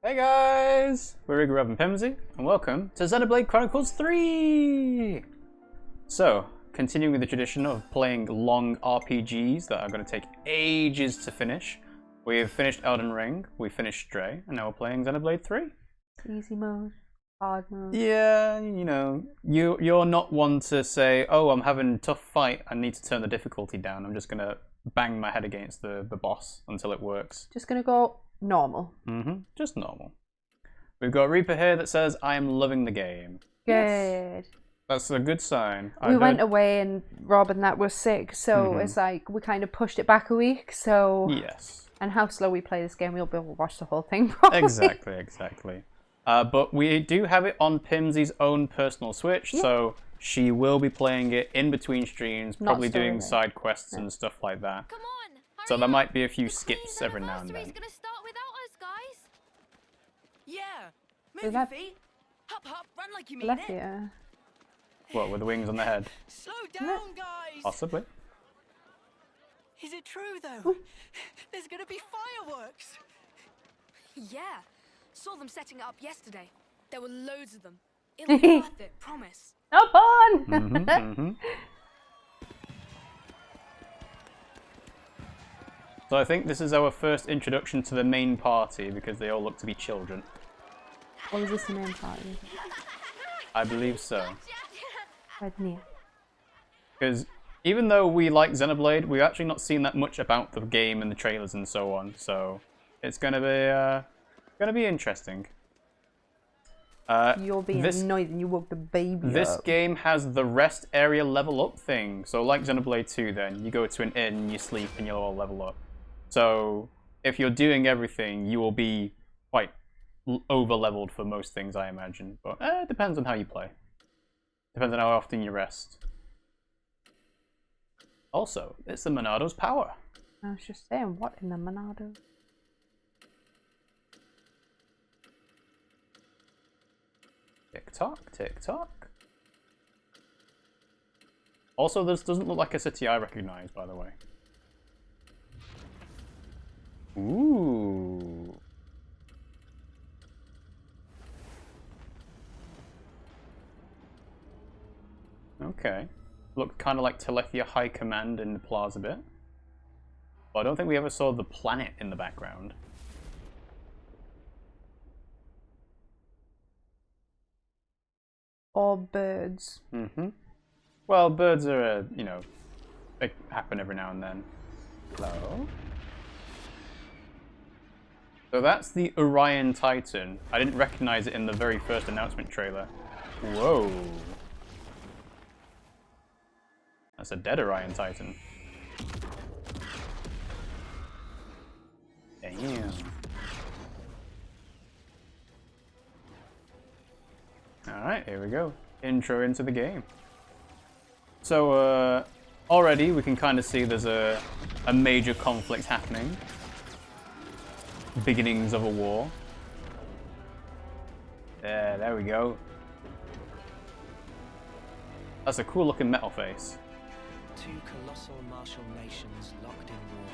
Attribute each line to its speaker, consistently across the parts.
Speaker 1: Hey guys! We're RiggyRob and Pimmsy, and welcome to Xenoblade Chronicles 3! So, continuing with the tradition of playing long RPGs that are going to take ages to finish, we've finished Elden Ring, we finished Stray, and now we're playing Xenoblade 3.
Speaker 2: Easy mode, hard mode.
Speaker 1: Yeah, you know, you're not one to say, oh, I'm having a tough fight, I need to turn the difficulty down, I'm just going to bang my head against the boss until it works.
Speaker 2: Just gonna go normal.
Speaker 1: Just normal. We've got Reaper here that says, I am loving the game.
Speaker 2: Good.
Speaker 1: Yes. That's a good sign.
Speaker 2: We went away and Rob and that was sick, so it's like we kind of pushed it back a week, so...
Speaker 1: Yes.
Speaker 2: And how slow we play this game, we'll be able to watch the whole thing probably.
Speaker 1: Exactly. But we do have it on Pimmsy's own personal Switch, so she will be playing it in between streams, probably doing side quests and stuff like that.
Speaker 3: Come on,
Speaker 1: So there might be a few skips every now and then.
Speaker 3: Gonna start without us, guys.
Speaker 4: Yeah,
Speaker 2: Is
Speaker 4: move your
Speaker 2: that-
Speaker 4: feet. Hop, hop, run like you mean
Speaker 2: Left
Speaker 4: it.
Speaker 2: ear.
Speaker 1: What, with the wings on the head?
Speaker 4: Slow down, guys.
Speaker 1: Possibly.
Speaker 4: Is it true though? There's gonna be fireworks.
Speaker 3: Yeah, saw them setting it up yesterday. There were loads of them. It'll be worth it, promise.
Speaker 2: Up on!
Speaker 1: So I think this is our first introduction to the main party because they all look to be children.
Speaker 2: What was this the main party?
Speaker 1: I believe so.
Speaker 2: Right near.
Speaker 1: Because even though we like Xenoblade, we've actually not seen that much about the game and the trailers and so on. So it's gonna be interesting.
Speaker 2: You're being annoyed and you woke the baby
Speaker 1: This
Speaker 2: up.
Speaker 1: game has the rest area level up thing. So like Xenoblade 2 then, you go to an inn, you sleep, and you'll all level up. So if you're doing everything, you will be quite over-leveled for most things, I imagine. But it depends on how you play. Depends on how often you rest. Also, it's the Monado's power.
Speaker 2: I was just saying, what in the Monado?
Speaker 1: Tick-tock, tick-tock. Also, this doesn't look like a city I recognize, by the way. Ooh. Okay. Look kind of like Telethia High Command in the plaza bit. But I don't think we ever saw the planet in the background.
Speaker 2: Or birds.
Speaker 1: Well, birds are, you know, they happen every now and then. Hello? So that's the Orion Titan. I didn't recognize it in the very first announcement trailer. Whoa. That's a dead Orion Titan. Damn. Alright, here we go. Intro into the game. So, already we can kind of see there's a major conflict happening. Beginnings of a war. There we go. That's a cool looking metal face.
Speaker 4: Two colossal martial nations locked in war.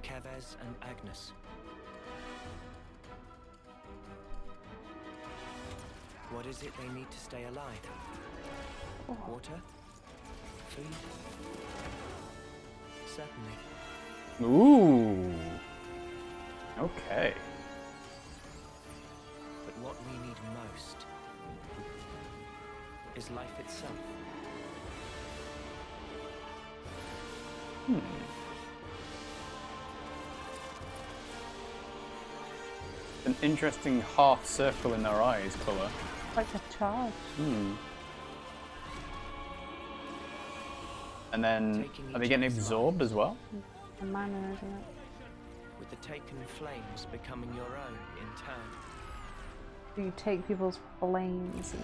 Speaker 4: Keves and Agnus. What is it they need to stay alive? Water? Food? Certainly.
Speaker 1: Ooh. Okay.
Speaker 4: But what we need most is life itself.
Speaker 1: An interesting half circle in their eyes colour.
Speaker 2: Like a charge.
Speaker 1: And then, are they getting absorbed as well?
Speaker 2: A manner, isn't it?
Speaker 4: With the taken flames becoming your own in turn.
Speaker 2: Do you take people's flames and...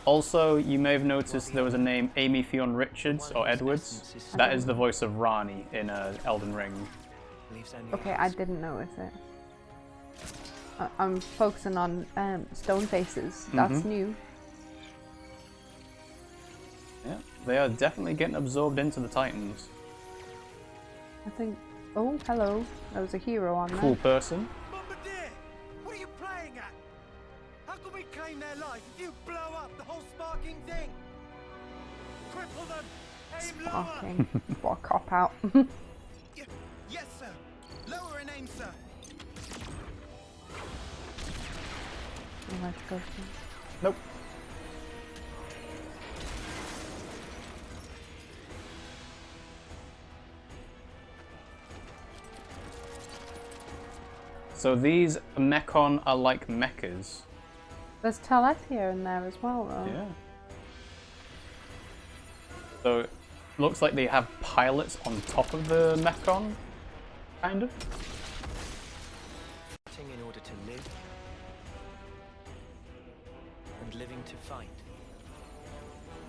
Speaker 1: Also, you may have noticed there was a name Amy Fionn Richards, or Edwards. That is the voice of Rani in Elden Ring.
Speaker 2: Okay, I didn't notice it. I'm focusing on stone faces. That's new.
Speaker 1: Yeah, they are definitely getting absorbed into the Titans.
Speaker 2: I think Oh, hello. There was a hero on there.
Speaker 1: Cool person.
Speaker 5: Bombardier! What are you playing at? How can we claim their life if you blow up the whole sparking thing? Cripple them! Aim lower!
Speaker 2: Sparking. What a cop out.
Speaker 5: Yes, sir. Lower and aim, sir.
Speaker 2: Let's go.
Speaker 1: Nope. So these mechon are like mechas.
Speaker 2: There's Talethia in there as well, though.
Speaker 1: Yeah. So it looks like they have pilots on top of the mechon, kind of.
Speaker 4: In order to live and living to fight.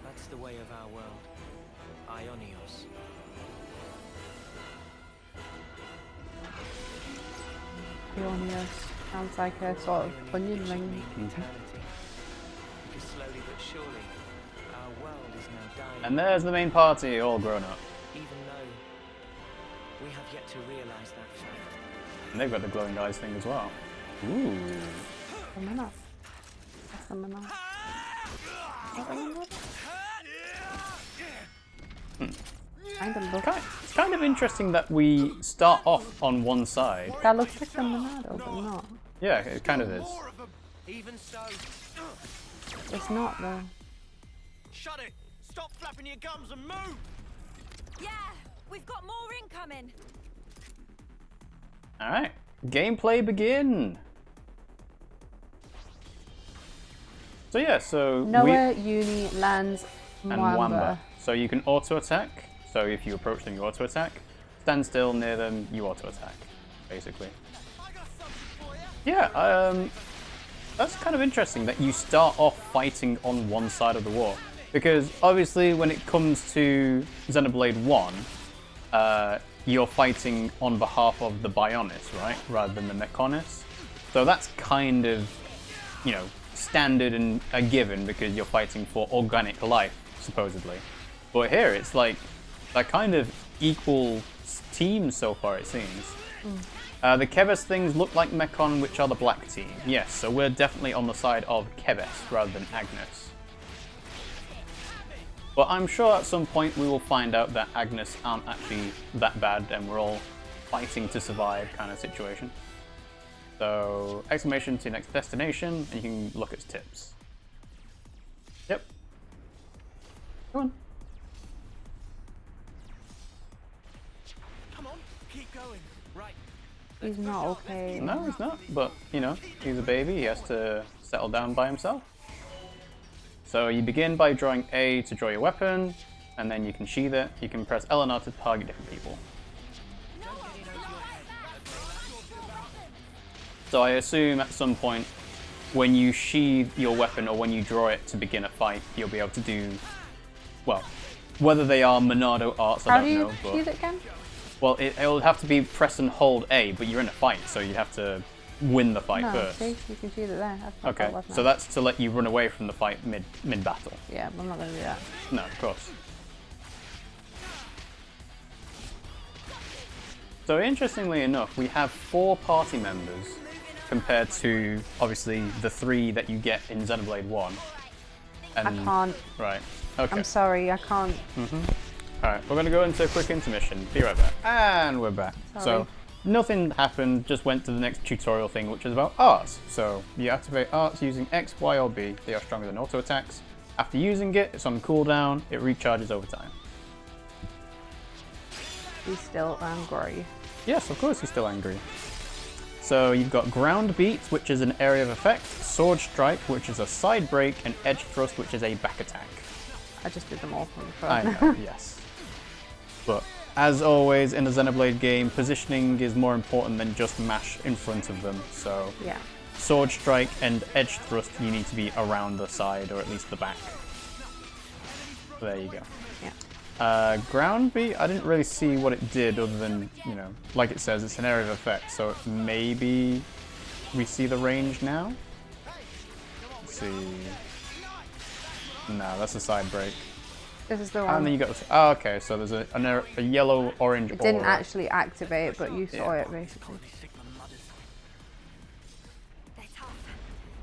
Speaker 4: That's the way of our world. Aionios.
Speaker 2: Aionios. Sounds like a sort of onion ring.
Speaker 4: Because slowly but surely, our world is now dying.
Speaker 1: And there's the main party, all grown up.
Speaker 4: Even though we have yet to realize that fact.
Speaker 1: And they've got the glowing eyes thing as well. Ooh.
Speaker 2: A minute. That's a minute. Kind of look.
Speaker 1: It's kind of interesting that we start off on one side.
Speaker 2: That looks like the Monado, but not.
Speaker 1: Yeah, it kind of is.
Speaker 5: More of them. Even so.
Speaker 2: It's not though.
Speaker 5: Shut it! Stop flapping your gums and move!
Speaker 3: Yeah, we've got more incoming.
Speaker 1: Alright, gameplay begin! So yeah, so
Speaker 2: Noah, Eunie, Lanz,
Speaker 1: and
Speaker 2: Moebius.
Speaker 1: Wamba. So you can auto-attack, so if you approach them you auto-attack. Stand still near them, you auto-attack, basically.
Speaker 5: I got something for you.
Speaker 1: Yeah, that's kind of interesting that you start off fighting on one side of the war. Because obviously when it comes to Xenoblade 1, you're fighting on behalf of the Bionis, right? Rather than the Mechonis. So that's kind of, you know, standard and a given because you're fighting for organic life, supposedly. But here it's like they're kind of equal teams so far, it seems. The Keves things look like Mechon, which are the black team. Yes, so we're definitely on the side of Keves rather than Agnus. But I'm sure at some point we will find out that Agnus aren't actually that bad and we're all fighting to survive kind of situation. So, exclamation to your next destination, and you can look at tips. Yep. Come on.
Speaker 5: Come on, keep going. Right.
Speaker 2: He's not okay.
Speaker 1: No, he's not. But, you know, he's a baby. He has to settle down by himself. So you begin by drawing A to draw your weapon, and then you can sheath it. You can press L and R to target different people. So I assume at some point, when you sheath your weapon or when you draw it to begin a fight, you'll be able to do, well, whether they are Monado arts, I don't know.
Speaker 2: How do you sheath it again?
Speaker 1: Well, it'll have to be press and hold A, but you're in a fight, so you have to win the fight
Speaker 2: No,
Speaker 1: first.
Speaker 2: see, you can sheath it there.
Speaker 1: Okay, so that's to let you run away from the fight mid battle.
Speaker 2: Yeah, I'm not going to do that.
Speaker 1: No, of course. So interestingly enough, we have 4 party members compared to obviously the 3 that you get in Xenoblade 1. And,
Speaker 2: I can't.
Speaker 1: Right. Okay.
Speaker 2: I'm sorry, I can't.
Speaker 1: Alright, we're going to go into a quick intermission. Be right back. And we're back.
Speaker 2: Sorry.
Speaker 1: So, nothing happened, just went to the next tutorial thing, which is about arts. So, you activate arts using X, Y, or B. They are stronger than auto attacks. After using it, it's on cooldown. It recharges over time.
Speaker 2: He's still angry.
Speaker 1: Yes, of course he's still angry. So you've got Ground Beat, which is an area of effect, Sword Strike, which is a side break, and Edge Thrust, which is a back attack.
Speaker 2: I just did them all from the
Speaker 1: I
Speaker 2: front.
Speaker 1: know, yes. But as always in a Xenoblade game, positioning is more important than just mash in front of them. So
Speaker 2: Yeah.
Speaker 1: Sword Strike and Edge Thrust, you need to be around the side, or at least the back. There you go.
Speaker 2: Yeah.
Speaker 1: Ground Beat, I didn't really see what it did other than, you know, like it says, it's an area of effect, so maybe we see the range now? Let's see. No, that's a side break.
Speaker 2: This is the
Speaker 1: And
Speaker 2: one.
Speaker 1: then you got this. Oh, okay, so there's a yellow-orange
Speaker 2: It didn't
Speaker 1: aura.
Speaker 2: actually activate, but you saw it basically.
Speaker 3: They're tough.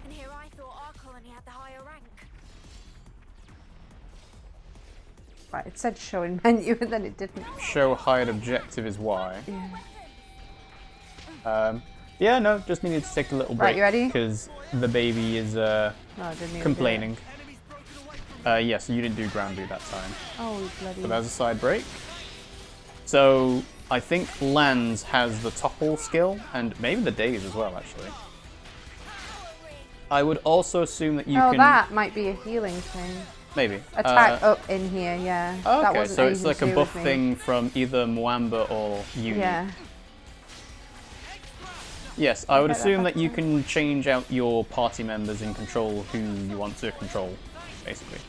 Speaker 3: And here I thought our colony had the higher rank.
Speaker 2: Right, it said show in menu, and then it didn't.
Speaker 1: Show hide objective is Y.
Speaker 2: Yeah.
Speaker 1: Yeah, no, just needed to take a little break.
Speaker 2: Right, you ready?
Speaker 1: Because the baby is
Speaker 2: No, I didn't even
Speaker 1: complaining.
Speaker 5: Enemies broken away from
Speaker 1: Yes, you didn't do ground boot that time.
Speaker 2: Oh, bloody.
Speaker 1: So there's a side break. So I think Lanz has the topple skill, and maybe the daze as well, actually. I would also assume that you
Speaker 2: Oh,
Speaker 1: can...
Speaker 2: that might be a healing thing.
Speaker 1: Maybe.
Speaker 2: Attack up in here, yeah. That
Speaker 1: Okay,
Speaker 2: wasn't
Speaker 1: so it's
Speaker 2: anything
Speaker 1: like
Speaker 2: to
Speaker 1: a
Speaker 2: do
Speaker 1: buff
Speaker 2: with me.
Speaker 1: thing from either Moamba or Eunie.
Speaker 2: Yeah.
Speaker 1: Yes, I would
Speaker 2: Okay, that
Speaker 1: assume that you
Speaker 2: makes
Speaker 1: can change out your party members and control who you want to control, basically.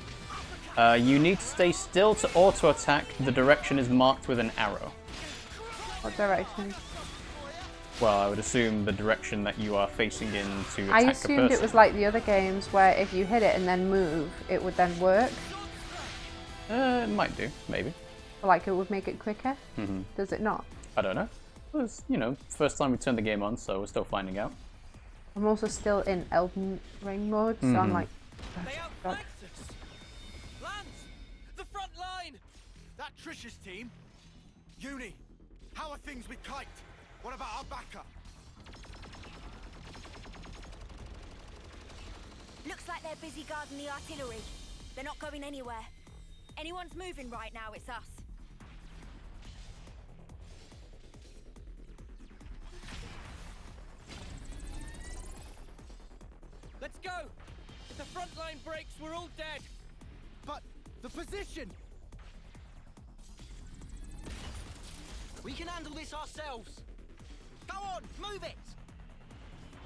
Speaker 1: You need to stay still to auto-attack. The direction is marked with an arrow.
Speaker 2: What direction?
Speaker 1: Well, I would assume the direction that you are facing in to attack
Speaker 2: I
Speaker 1: a
Speaker 2: assumed
Speaker 1: person.
Speaker 2: it was like the other games where if you hit it and then move, it would then work.
Speaker 1: It might do, maybe.
Speaker 2: Or like it would make it quicker.
Speaker 1: Mhm.
Speaker 2: Does it not?
Speaker 1: I don't know. It was, you know, first time we turned the game on, so we're still finding out.
Speaker 2: I'm also still in Elden Ring mode, so I'm like,
Speaker 5: They
Speaker 2: God.
Speaker 5: outflanked us! Lanz! The front line! That Trish's team? Eunie, how are things with Kite? What about our backup?
Speaker 3: Looks like they're busy guarding the artillery. They're not going anywhere. Anyone's moving right now, it's us.
Speaker 5: Let's go! If the front line breaks, we're all dead! But the position! We can handle this ourselves! Go on, move it!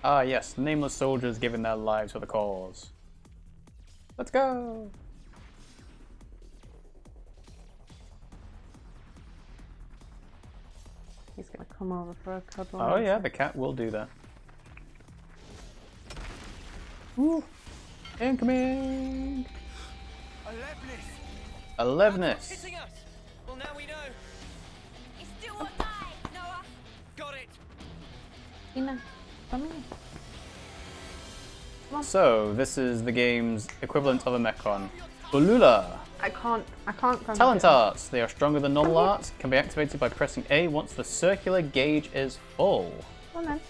Speaker 1: Ah, yes, nameless soldiers giving their lives for the cause. Let's go!
Speaker 2: He's gonna come over for a cuddle.
Speaker 1: Oh yeah, the cat will do that. Woo! Incoming!
Speaker 5: Alevnis!
Speaker 1: Elevenus!
Speaker 5: Hitting us! Well, now we know.
Speaker 3: It's do or die, Noah.
Speaker 5: Got it!
Speaker 2: Ina, come here.
Speaker 1: So, this is the game's equivalent of a mechon. Ulula!
Speaker 2: I can't come
Speaker 1: Talent
Speaker 2: here.
Speaker 1: arts. They are stronger than normal arts, can be activated by pressing A once the circular gauge is full.
Speaker 2: Come on then.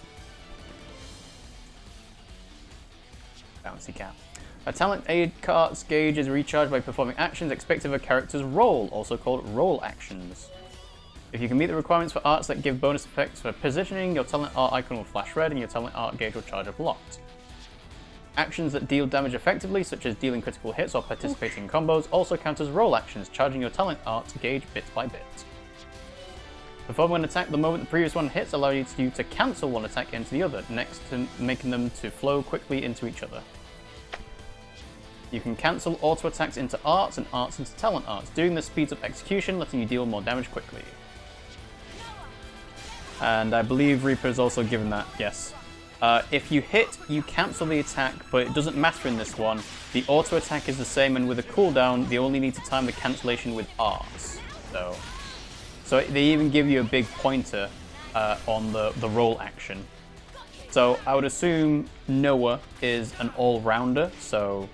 Speaker 1: Bouncy cat. A talent aid arts gauge is recharged by performing actions expected of a character's role, also called role actions. If you can meet the requirements for arts that give bonus effects for positioning, your talent art icon will flash red and your talent art gauge will charge up locked. Actions that deal damage effectively, such as dealing critical hits or participating in combos, also count as role actions, charging your talent art gauge bit by bit. Perform an attack the moment the previous one hits, allowing you to cancel one attack into the other, next to making them to flow quickly into each other. You can cancel auto attacks into arts and arts into talent arts. Doing this speeds up execution, letting you deal more damage quickly. And I believe Reaper is also given that, yes. If you hit, you cancel the attack, but it doesn't matter in this one. The auto attack is the same, and with a cooldown, they only need to time the cancellation with arts. So they even give you a big pointer on the roll action. So I would assume Noah is an all-rounder, so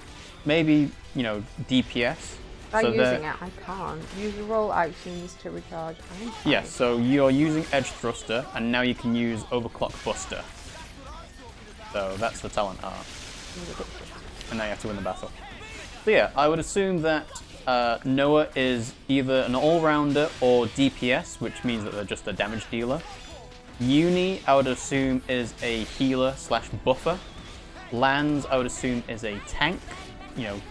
Speaker 1: maybe, you know, DPS.
Speaker 2: By
Speaker 1: So
Speaker 2: using
Speaker 1: they're-
Speaker 2: it, I can't. Use roll actions to recharge.
Speaker 1: Yes, so you're using Edge Thruster, and now you can use Overclock Buster. So that's the talent art. And now you have to win the battle. So yeah, I would assume that Noah is either an all-rounder or DPS, which means that they're just a damage dealer. Eunie, I would assume, is a healer / buffer. Lanz, I would assume, is a tank, you know,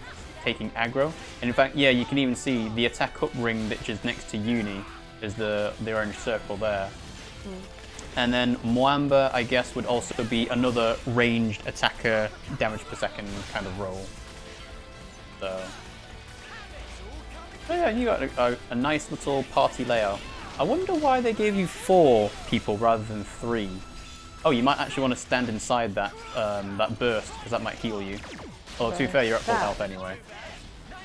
Speaker 1: taking aggro. And in fact, yeah, you can even see the attack up ring, which is next to Eunie, is the orange circle there. And then Moamba, I guess, would also be another ranged attacker, damage per second kind of role. So yeah, you got a nice little party layout. I wonder why they gave you 4 people rather than 3. Oh, you might actually want to stand inside that that burst, because that might heal you. Although, to be fair, you're at full health anyway.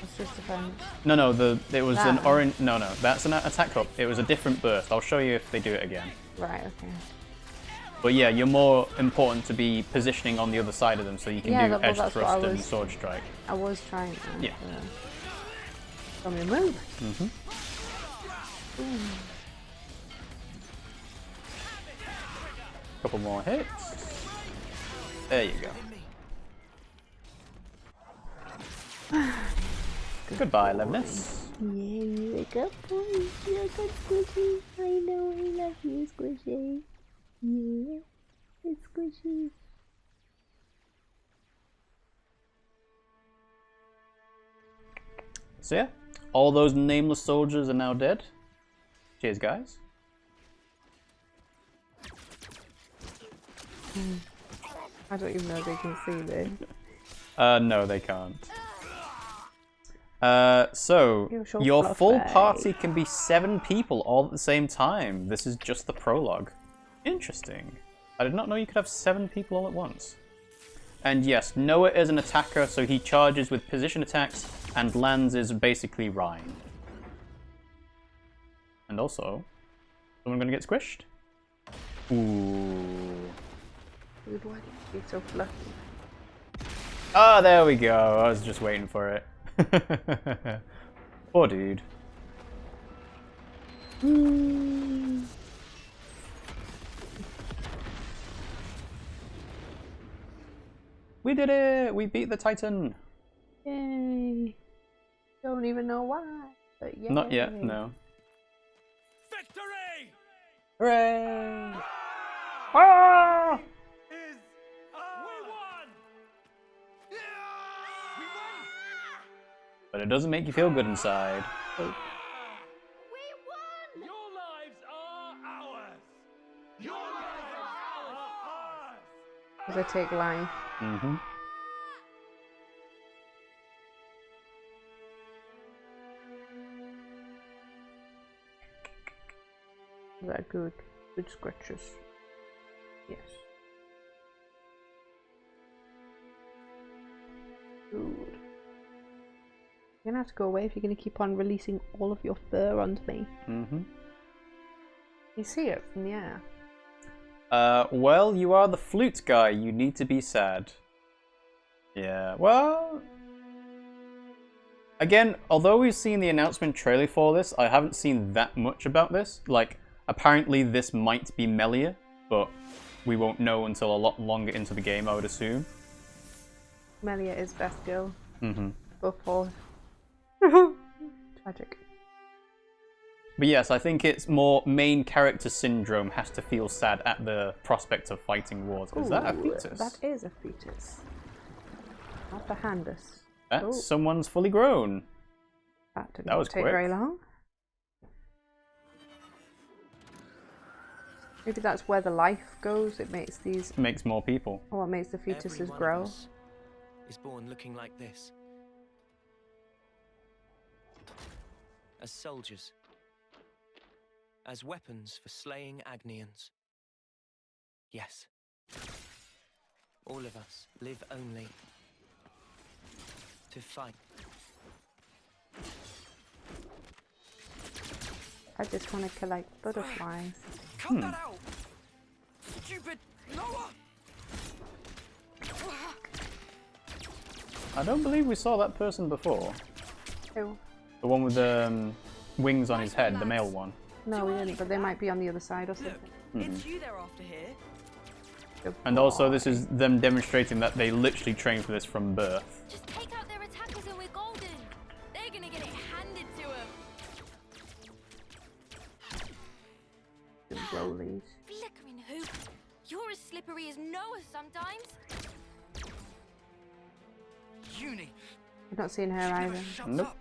Speaker 2: It's just defense.
Speaker 1: No, it was an
Speaker 2: That.
Speaker 1: orange. No, that's an attack up. It was a different burst. I'll show you if they do it again.
Speaker 2: Right, okay.
Speaker 1: But yeah, you're more important to be positioning on the other side of them so you can do edge
Speaker 2: that's what
Speaker 1: thrust
Speaker 2: I
Speaker 1: and
Speaker 2: was-
Speaker 1: sword strike.
Speaker 2: I was trying to.
Speaker 1: Yeah.
Speaker 2: Tell me to move.
Speaker 1: Couple more hits. There you go. Goodbye, Levness.
Speaker 2: Yeah, you're a good boy. You're a good squishy. I know I love you, squishy. Yeah, it's squishy.
Speaker 1: So yeah, all those nameless soldiers are now dead. Cheers, guys.
Speaker 2: I don't even know they can see this.
Speaker 1: No, they can't. So,
Speaker 2: You're so
Speaker 1: your full
Speaker 2: fluffy.
Speaker 1: party can be 7 people all at the same time. This is just the prologue. Interesting. I did not know you could have 7 people all at once. And yes, Noah is an attacker, so he charges with position attacks, and Lanz is basically Rhine. And also, someone gonna get squished? Ooh.
Speaker 2: Dude, why do you be so fluffy?
Speaker 1: Ah, there we go. I was just waiting for it. Poor dude. We did it! We beat the Titan!
Speaker 2: Yay! Don't even know why, but yay.
Speaker 1: Not yet, no.
Speaker 5: Victory
Speaker 1: Hooray! Ah!
Speaker 5: is we won. We won.
Speaker 1: But it doesn't make you feel good inside.
Speaker 3: We won!
Speaker 5: Your lives are ours. Your lives are ours.
Speaker 2: Because I take life.
Speaker 1: Mm-hmm.
Speaker 2: Is that good? Good scratches. Yes. Good. You're gonna have to go away if you're gonna keep on releasing all of your fur onto me.
Speaker 1: Mm-hmm.
Speaker 2: You see it from the air.
Speaker 1: Well, you are the flute guy. You need to be sad. Yeah, well... Again, although we've seen the announcement trailer for this, I haven't seen that much about this. Like, apparently this might be Melia, but we won't know until a lot longer into the game, I would assume.
Speaker 2: Melia is best girl.
Speaker 1: Mm-hmm.
Speaker 2: Before. Tragic.
Speaker 1: But yes, I think it's more main character syndrome has to feel sad at the prospect of fighting wars. Is that a
Speaker 2: Ooh,
Speaker 1: fetus?
Speaker 2: That is a fetus. Not the Handus.
Speaker 1: That's
Speaker 2: Oh.
Speaker 1: someone's fully grown.
Speaker 2: That didn't
Speaker 1: That was
Speaker 2: take
Speaker 1: quick.
Speaker 2: very long. Maybe that's where the life goes. It makes these.
Speaker 1: Makes more people.
Speaker 2: Or it makes the
Speaker 4: Every
Speaker 2: fetuses
Speaker 4: one of
Speaker 2: grow.
Speaker 4: us is born looking like this. As soldiers. As weapons for slaying Agnians. Yes. All of us live only to fight.
Speaker 2: I just want to collect butterflies.
Speaker 5: Cut that out. Stupid Noah.
Speaker 1: I don't believe we saw that person before.
Speaker 2: Oh,
Speaker 1: The one with the wings on his head, the male one.
Speaker 2: no, we didn't, but they might be on the other side or something.
Speaker 3: It's you they're after here.
Speaker 2: Good
Speaker 1: And also
Speaker 2: boy.
Speaker 1: this is them demonstrating that they literally trained for this from birth.
Speaker 3: Just take out their attackers and we're golden. They're gonna get it handed to them.
Speaker 2: Good rollies.
Speaker 3: Flickering hoop. You're as slippery as Noah sometimes.
Speaker 5: Eunie.
Speaker 2: I've not seen her
Speaker 5: She never
Speaker 2: either.
Speaker 5: shuts
Speaker 1: Nope.
Speaker 5: up.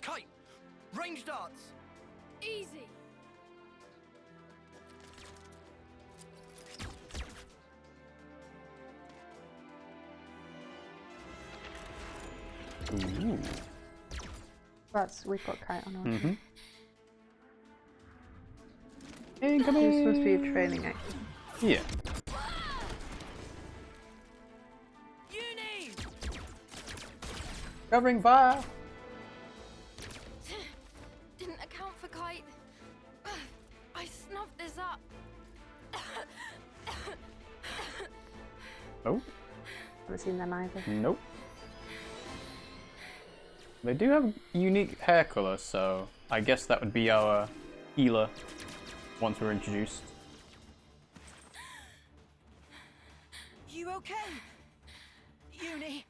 Speaker 5: Kite. Range darts.
Speaker 3: Easy.
Speaker 1: Ooh.
Speaker 2: We've got kite on our.
Speaker 1: Mm-hmm.
Speaker 2: This must be a training activity.
Speaker 1: Yeah.
Speaker 3: Eunie!
Speaker 1: Covering fire!
Speaker 3: Didn't account for kite. I snuffed this up.
Speaker 1: Nope.
Speaker 2: Haven't seen them either.
Speaker 1: Nope. They do have unique hair colour, so I guess that would be our healer once we're introduced.
Speaker 5: You okay? Eunie?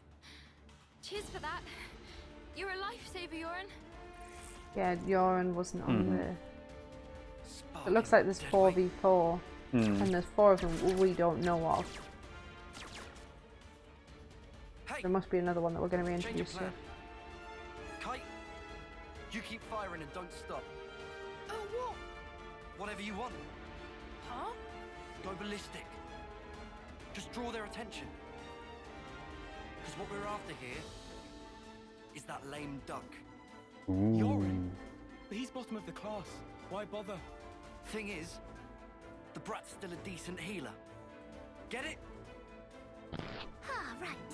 Speaker 3: Cheers for that. You're a lifesaver, Yoren.
Speaker 2: Yeah, Yoren wasn't on
Speaker 1: Mhm.
Speaker 2: there. It looks like there's 4v4, and there's 4 of them we don't know of.
Speaker 5: Hey,
Speaker 2: There must be another one that we're going to be
Speaker 5: change of
Speaker 2: introduced to.
Speaker 5: plan. Kite, you keep firing and don't stop.
Speaker 3: Oh, what?
Speaker 5: Whatever you want.
Speaker 3: Huh?
Speaker 5: Go ballistic. Just draw their attention. Because what we're after here is that lame duck.
Speaker 6: Yoren? But he's bottom of the class. Why bother?
Speaker 5: Thing is, the brat's still a decent healer. Get it?
Speaker 7: Ah, right.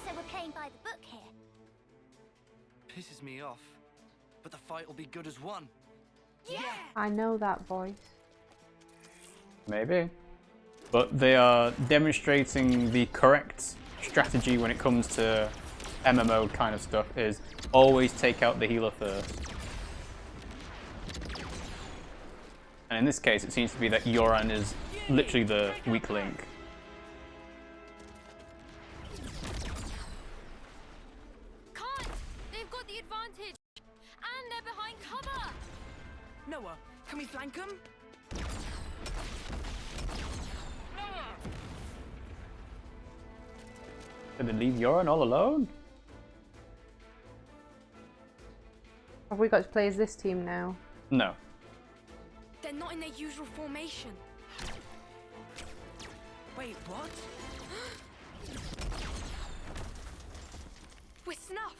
Speaker 7: So we're playing by the book here.
Speaker 5: Pisses me off. But the fight will be good as one.
Speaker 3: Yeah!
Speaker 2: I know that voice.
Speaker 1: Maybe. But they are demonstrating the correct strategy when it comes to MMO kind of stuff is always take out the healer first. And in this case, it seems to be that Yoran is literally the weak link.
Speaker 3: Can't! They've got the advantage! And they're behind cover!
Speaker 8: Noah, can we flank them?
Speaker 1: Did they leave Yoran all alone?
Speaker 2: Have we got to play as this team now?
Speaker 1: No.
Speaker 3: They're not in their usual formation.
Speaker 8: Wait, what?
Speaker 3: We're snuffed!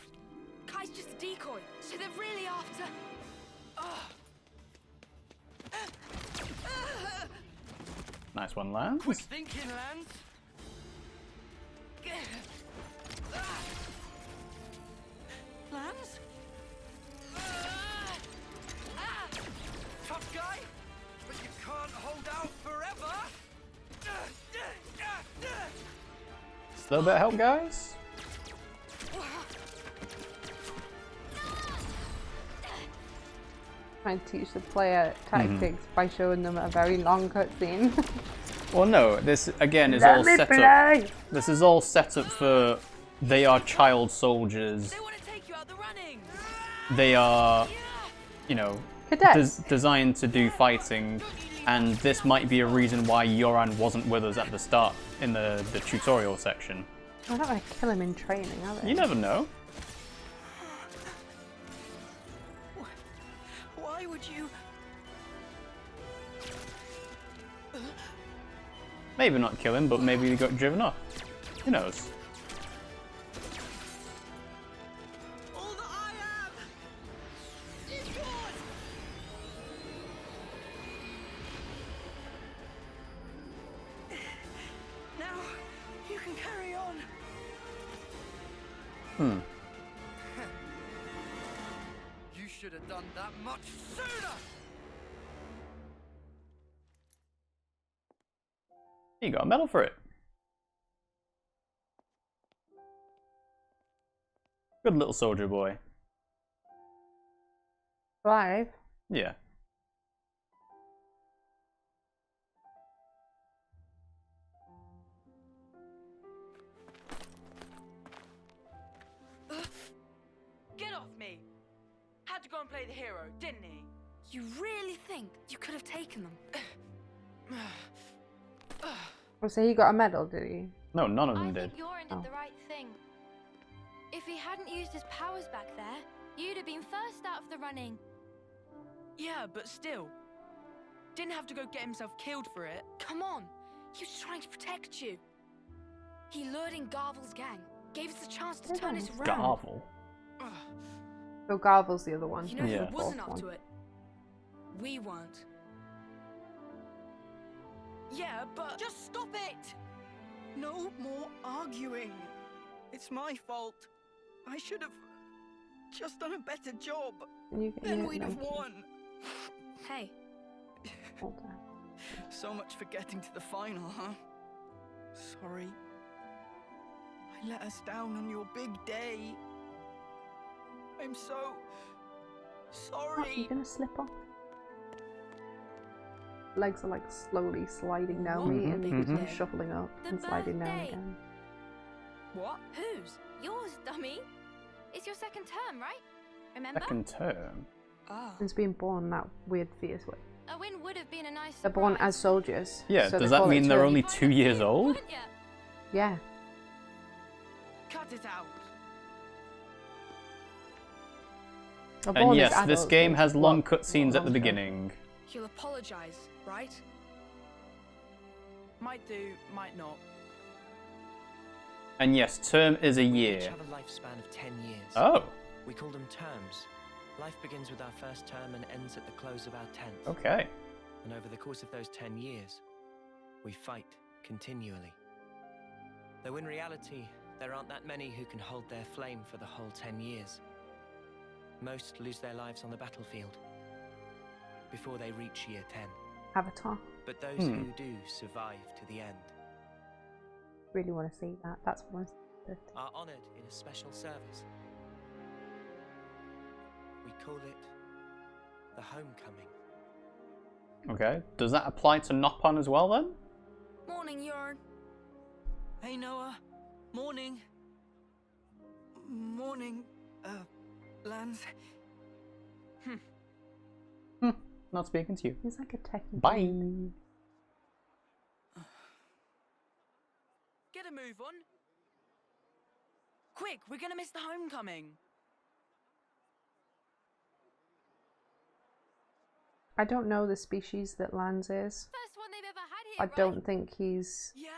Speaker 3: Kai's just a decoy, so they're really after...
Speaker 1: Nice one, Lanz.
Speaker 5: Quick thinking, Lanz.
Speaker 8: Lanz?
Speaker 5: Tough guy, but you can't hold out forever.
Speaker 1: Just a little bit of help, guys.
Speaker 2: Trying to teach the player tactics by showing them a very long cutscene.
Speaker 1: Well, no, this again is
Speaker 2: Let
Speaker 1: all
Speaker 2: me
Speaker 1: set
Speaker 2: play!
Speaker 1: up. This is all set up for they are child soldiers.
Speaker 8: They want to take you out the running!
Speaker 1: They are, you know,
Speaker 2: Cadets.
Speaker 1: designed to do fighting, and this might be a reason why Yoran wasn't with us at the start in the tutorial section.
Speaker 2: I'm not going to kill him in training, are they?
Speaker 1: You never know.
Speaker 8: Why would you...
Speaker 1: Maybe not kill him, but maybe he got driven off. Who knows?
Speaker 8: All that I am is yours! Now, you can carry on.
Speaker 5: You should have done that much sooner.
Speaker 1: You got a medal for it. Good little soldier boy.
Speaker 2: Alive?
Speaker 1: Yeah.
Speaker 8: Get off me! Had to go and play the hero, didn't he?
Speaker 3: You really think you could have taken them?
Speaker 2: Oh, so he got a medal, did he?
Speaker 1: No, none of
Speaker 3: I
Speaker 1: them did.
Speaker 3: think Yoren did
Speaker 2: Oh.
Speaker 3: the right thing. If he hadn't used his powers back there, you'd have been first out of the running.
Speaker 8: Yeah, but still. Didn't have to go get himself killed for it.
Speaker 3: Come on, he was trying to protect you. He lured in Garvel's gang, gave us a chance to turn it around.
Speaker 1: Garvel.
Speaker 8: Ugh.
Speaker 2: So Garvel's the other one.
Speaker 3: You know
Speaker 1: Yeah.
Speaker 3: who wasn't up
Speaker 2: Fourth
Speaker 3: to
Speaker 2: one.
Speaker 3: it? We weren't.
Speaker 8: Yeah, but just stop it! No more arguing. It's my fault. I should have just done a better job.
Speaker 2: You
Speaker 8: Then we'd have
Speaker 2: 19.
Speaker 8: won.
Speaker 3: Hey,
Speaker 2: Hold on.
Speaker 8: So much for getting to the final, huh? Sorry. I let us down on your big day. I'm so
Speaker 2: What, you
Speaker 8: sorry.
Speaker 2: gonna slip off? Legs are like slowly sliding down me and
Speaker 1: Mhm,
Speaker 2: then
Speaker 1: mhm.
Speaker 2: shuffling up
Speaker 3: The
Speaker 2: and sliding down
Speaker 3: birthday.
Speaker 2: again.
Speaker 8: What?
Speaker 3: whose? Yours, dummy. It's your second term, right? Remember?
Speaker 1: Second term.
Speaker 8: Ah.
Speaker 2: Since being born that weird fierce way.
Speaker 3: A win would have been a nice
Speaker 2: They're born
Speaker 3: surprise.
Speaker 2: as soldiers.
Speaker 1: Yeah,
Speaker 2: so
Speaker 1: does
Speaker 2: they
Speaker 1: that
Speaker 2: call it
Speaker 1: mean they're
Speaker 2: term.
Speaker 1: only
Speaker 3: You'd find
Speaker 1: 2
Speaker 3: that
Speaker 1: years
Speaker 3: too,
Speaker 1: old?
Speaker 3: wouldn't ya?
Speaker 2: Yeah.
Speaker 8: Cut it out.
Speaker 2: They're
Speaker 1: And
Speaker 2: born as
Speaker 1: yes, this
Speaker 2: adults,
Speaker 1: game
Speaker 2: but
Speaker 1: has long
Speaker 2: what-
Speaker 1: cutscenes
Speaker 2: what
Speaker 1: at the
Speaker 2: long term?
Speaker 1: beginning.
Speaker 8: He'll apologize, right? Might do, might not.
Speaker 1: And yes, term is a
Speaker 4: We each
Speaker 1: year.
Speaker 4: have a lifespan of 10 years.
Speaker 1: Oh,
Speaker 4: We call them terms. Life begins with our first term and ends at the close of our 10th.
Speaker 1: okay.
Speaker 4: And over the course of those 10 years, we fight continually. Though in reality, there aren't that many who can hold their flame for the whole 10 years. Most lose their lives on the battlefield before they reach year 10.
Speaker 2: Avatar.
Speaker 4: But those
Speaker 1: Hmm.
Speaker 4: who do survive to the end
Speaker 2: Really want to see that. That's what I
Speaker 4: are honoured in a special service. We call it the homecoming.
Speaker 1: Okay. Does that apply to Nopon as well then?
Speaker 3: Morning, Yarn.
Speaker 8: Hey, Noah. Morning. Morning, Lanz.
Speaker 1: Not speaking to you.
Speaker 2: He's like a techie.
Speaker 1: Bye.
Speaker 8: Get a move on. Quick, we're gonna miss the homecoming.
Speaker 2: I don't know the species that Lanz is.
Speaker 3: First one they've ever had here,
Speaker 2: I
Speaker 3: right?
Speaker 2: don't think he's.
Speaker 8: Yeah,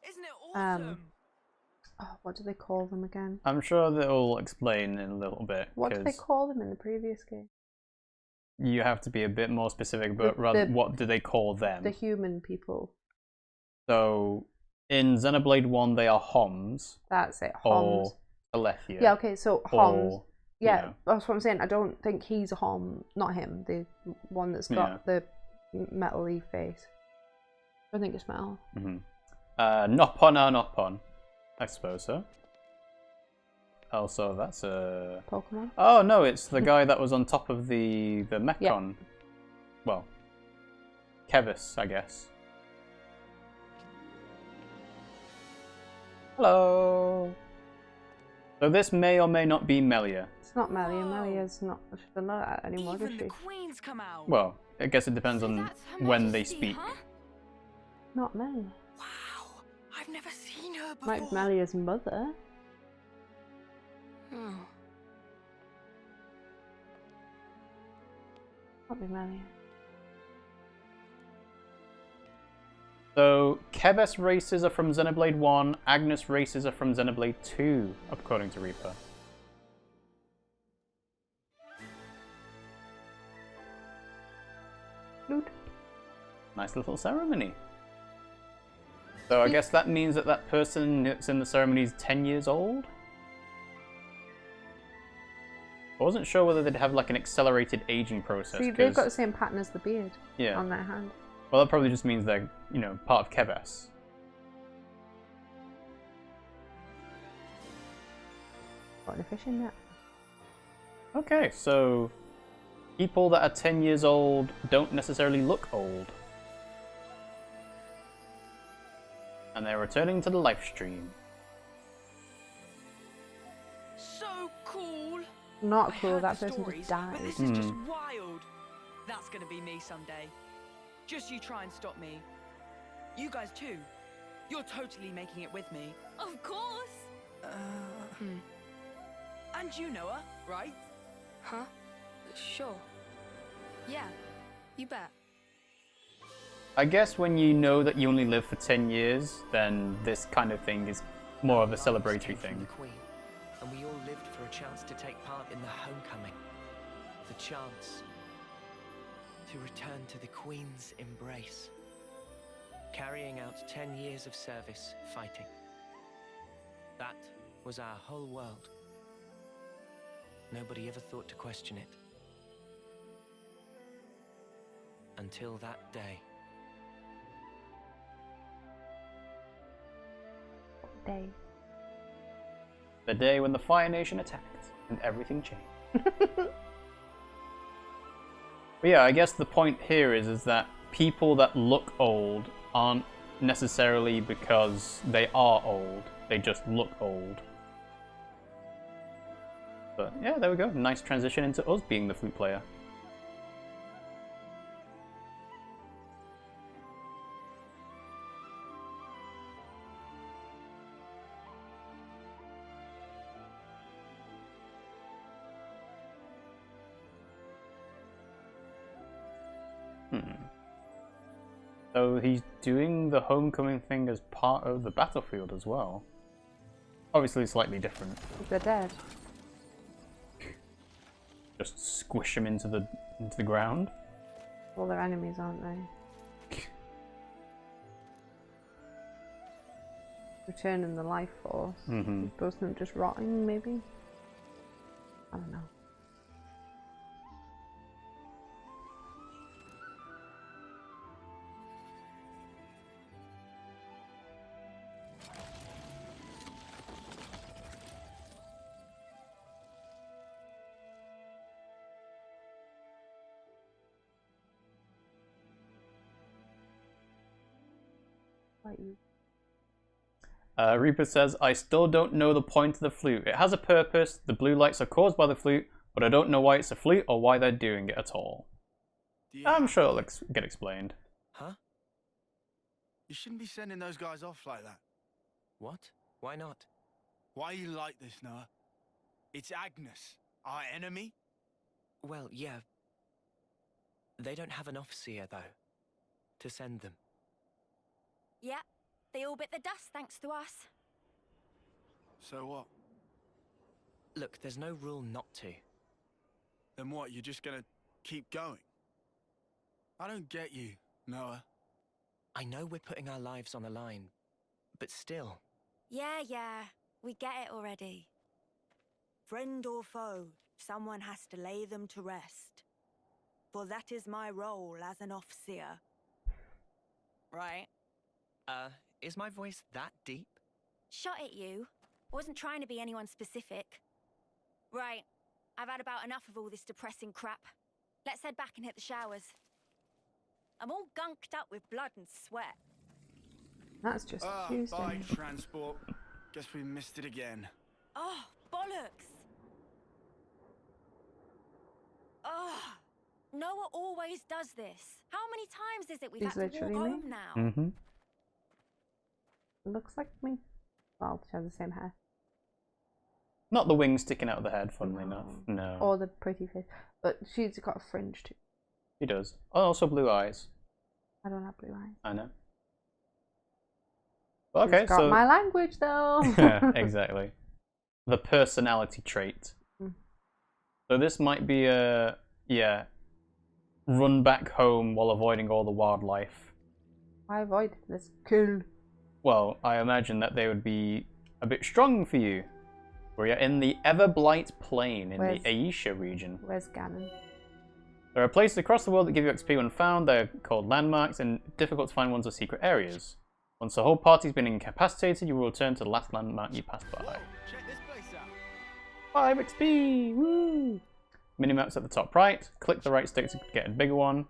Speaker 8: isn't it awesome?
Speaker 2: Oh, what do they call them again?
Speaker 1: I'm sure they'll explain in a little bit.
Speaker 2: What did they
Speaker 1: 'cause
Speaker 2: call them in the previous game?
Speaker 1: You have to be a bit more specific, but rather, what do they call them?
Speaker 2: The human people.
Speaker 1: So, in Xenoblade 1, they are Homs
Speaker 2: That's it.
Speaker 1: or
Speaker 2: Homs.
Speaker 1: Alephia.
Speaker 2: Yeah, okay, so Homs.
Speaker 1: Or,
Speaker 2: Yeah,
Speaker 1: you know,
Speaker 2: that's what I'm saying. I don't think he's a Hom. Not him. The one that's got the metal-y face. I think it's metal.
Speaker 1: Nopon are Nopon. I suppose so. Also, that's a...
Speaker 2: Pokemon?
Speaker 1: Oh, no, it's the guy that was on top of the Mechon. Well, Keves, I guess. Hello! So this may or may not be Melia.
Speaker 2: It's not Melia.
Speaker 8: Whoa.
Speaker 2: Melia's not. She doesn't know that anymore, does
Speaker 8: Even
Speaker 2: she?
Speaker 8: the queens come out.
Speaker 1: Well, I guess it depends
Speaker 3: So
Speaker 1: on
Speaker 3: that's Her
Speaker 1: when they
Speaker 3: Majesty,
Speaker 1: speak.
Speaker 3: huh?
Speaker 2: Not Melia.
Speaker 8: Wow, I've never seen her before.
Speaker 2: Might be Melia's mother.
Speaker 3: Oh.
Speaker 2: Might be Melia.
Speaker 1: So, Keves races are from Xenoblade 1, Agnus races are from Xenoblade 2, according to Reaper.
Speaker 2: Loot.
Speaker 1: Nice little ceremony. So I guess that means that that person that's in the ceremony is 10 years old? I wasn't sure whether they'd have like an accelerated aging process.
Speaker 2: See, they've got the
Speaker 1: 'cause-
Speaker 2: same pattern as the beard
Speaker 1: yeah.
Speaker 2: on their hand.
Speaker 1: Well, that probably just means they're, you know, part of Keves.
Speaker 2: Got a fishing net.
Speaker 1: Okay, so people that are 10 years old don't necessarily look old. And they're returning to the live stream.
Speaker 8: So cool.
Speaker 2: Not
Speaker 8: I
Speaker 2: cool.
Speaker 8: heard
Speaker 2: That
Speaker 8: the
Speaker 2: person
Speaker 8: stories,
Speaker 2: just died.
Speaker 8: But this is just wild. That's gonna be me someday. Just you try and stop me. You guys too. You're totally making it with me.
Speaker 3: Of course.
Speaker 8: And you, Noah, right?
Speaker 3: Huh? Sure. Yeah, you bet.
Speaker 1: I guess when you know that you only live for 10 years, then this kind of thing is more of a
Speaker 4: Lives
Speaker 1: celebratory
Speaker 4: came from
Speaker 1: thing.
Speaker 4: The Queen, and we all lived for a chance to take part in the homecoming. The chance to return to the Queen's embrace. Carrying out 10 years of service fighting. That was our whole world. nobody ever thought to question it. Until that day.
Speaker 2: Day.
Speaker 1: The day when the Fire Nation attacked and everything changed. But yeah, I guess the point here is that people that look old aren't necessarily because they are old. They just look old. But yeah, there we go. Nice transition into us being the flute player. So he's doing the homecoming thing as part of the battlefield as well. Obviously slightly different.
Speaker 2: They're dead.
Speaker 1: Just squish them into the ground.
Speaker 2: Well, they're enemies, aren't they? Returning the life force. Both of them just rotting, maybe? I don't know.
Speaker 1: Reaper says, I still don't know the point of the flute. It has a purpose. The blue lights are caused by the flute, but I don't know why it's a flute or why they're doing it at all. I'm sure it'll get explained.
Speaker 4: Huh?
Speaker 5: You shouldn't be sending those guys off like that.
Speaker 4: What? Why not?
Speaker 5: Why are you like this, Noah? It's Agnus, our enemy.
Speaker 4: Well, yeah. They don't have an officer, though, to send them.
Speaker 7: Yeah, they all bit the dust thanks to us.
Speaker 5: So what?
Speaker 4: Look, there's no rule not to.
Speaker 5: Then what, you're just gonna keep going? I don't get you, Noah.
Speaker 4: I know we're putting our lives on the line, but still.
Speaker 7: Yeah, we get it already.
Speaker 9: Friend or foe, someone has to lay them to rest. For that is my role as an officer. Right?
Speaker 4: Is my voice that deep?
Speaker 7: Shot at you. Wasn't trying to be anyone specific. Right, I've had about enough of all this depressing crap. Let's head back and hit the showers. I'm all gunked up with blood and sweat.
Speaker 2: That's just Tuesday.
Speaker 5: Bye, transport. Guess we missed it again.
Speaker 7: Oh, bollocks! Oh, Noah always does this. How many times is it we've
Speaker 2: He's
Speaker 7: had to walk
Speaker 2: literally me.
Speaker 7: home now?
Speaker 2: Looks like me. Well, she has the same hair.
Speaker 1: Not the wings sticking out of the head, funnily enough. No.
Speaker 2: Or the pretty face. But she's got a fringe too.
Speaker 1: He does. Oh, also blue eyes.
Speaker 2: I don't have blue eyes.
Speaker 1: I know. Okay,
Speaker 2: She's got
Speaker 1: so
Speaker 2: my language though.
Speaker 1: yeah, exactly. The personality trait. So this might be a run back home while avoiding all the wildlife.
Speaker 2: I avoid this. Cool.
Speaker 1: Well, I imagine that they would be a bit strong for you. We're in the Everblight Plain in the Aisha region.
Speaker 2: Where's Ganon?
Speaker 1: There are places across the world that give you XP when found. They're called landmarks, and difficult to find ones are secret areas. Once the whole party's been incapacitated, you will return to the last landmark you passed by.
Speaker 5: Whoa, check this place out.
Speaker 1: 5 XP! Woo! Minimap's at the top right. Click the right stick to get a bigger one.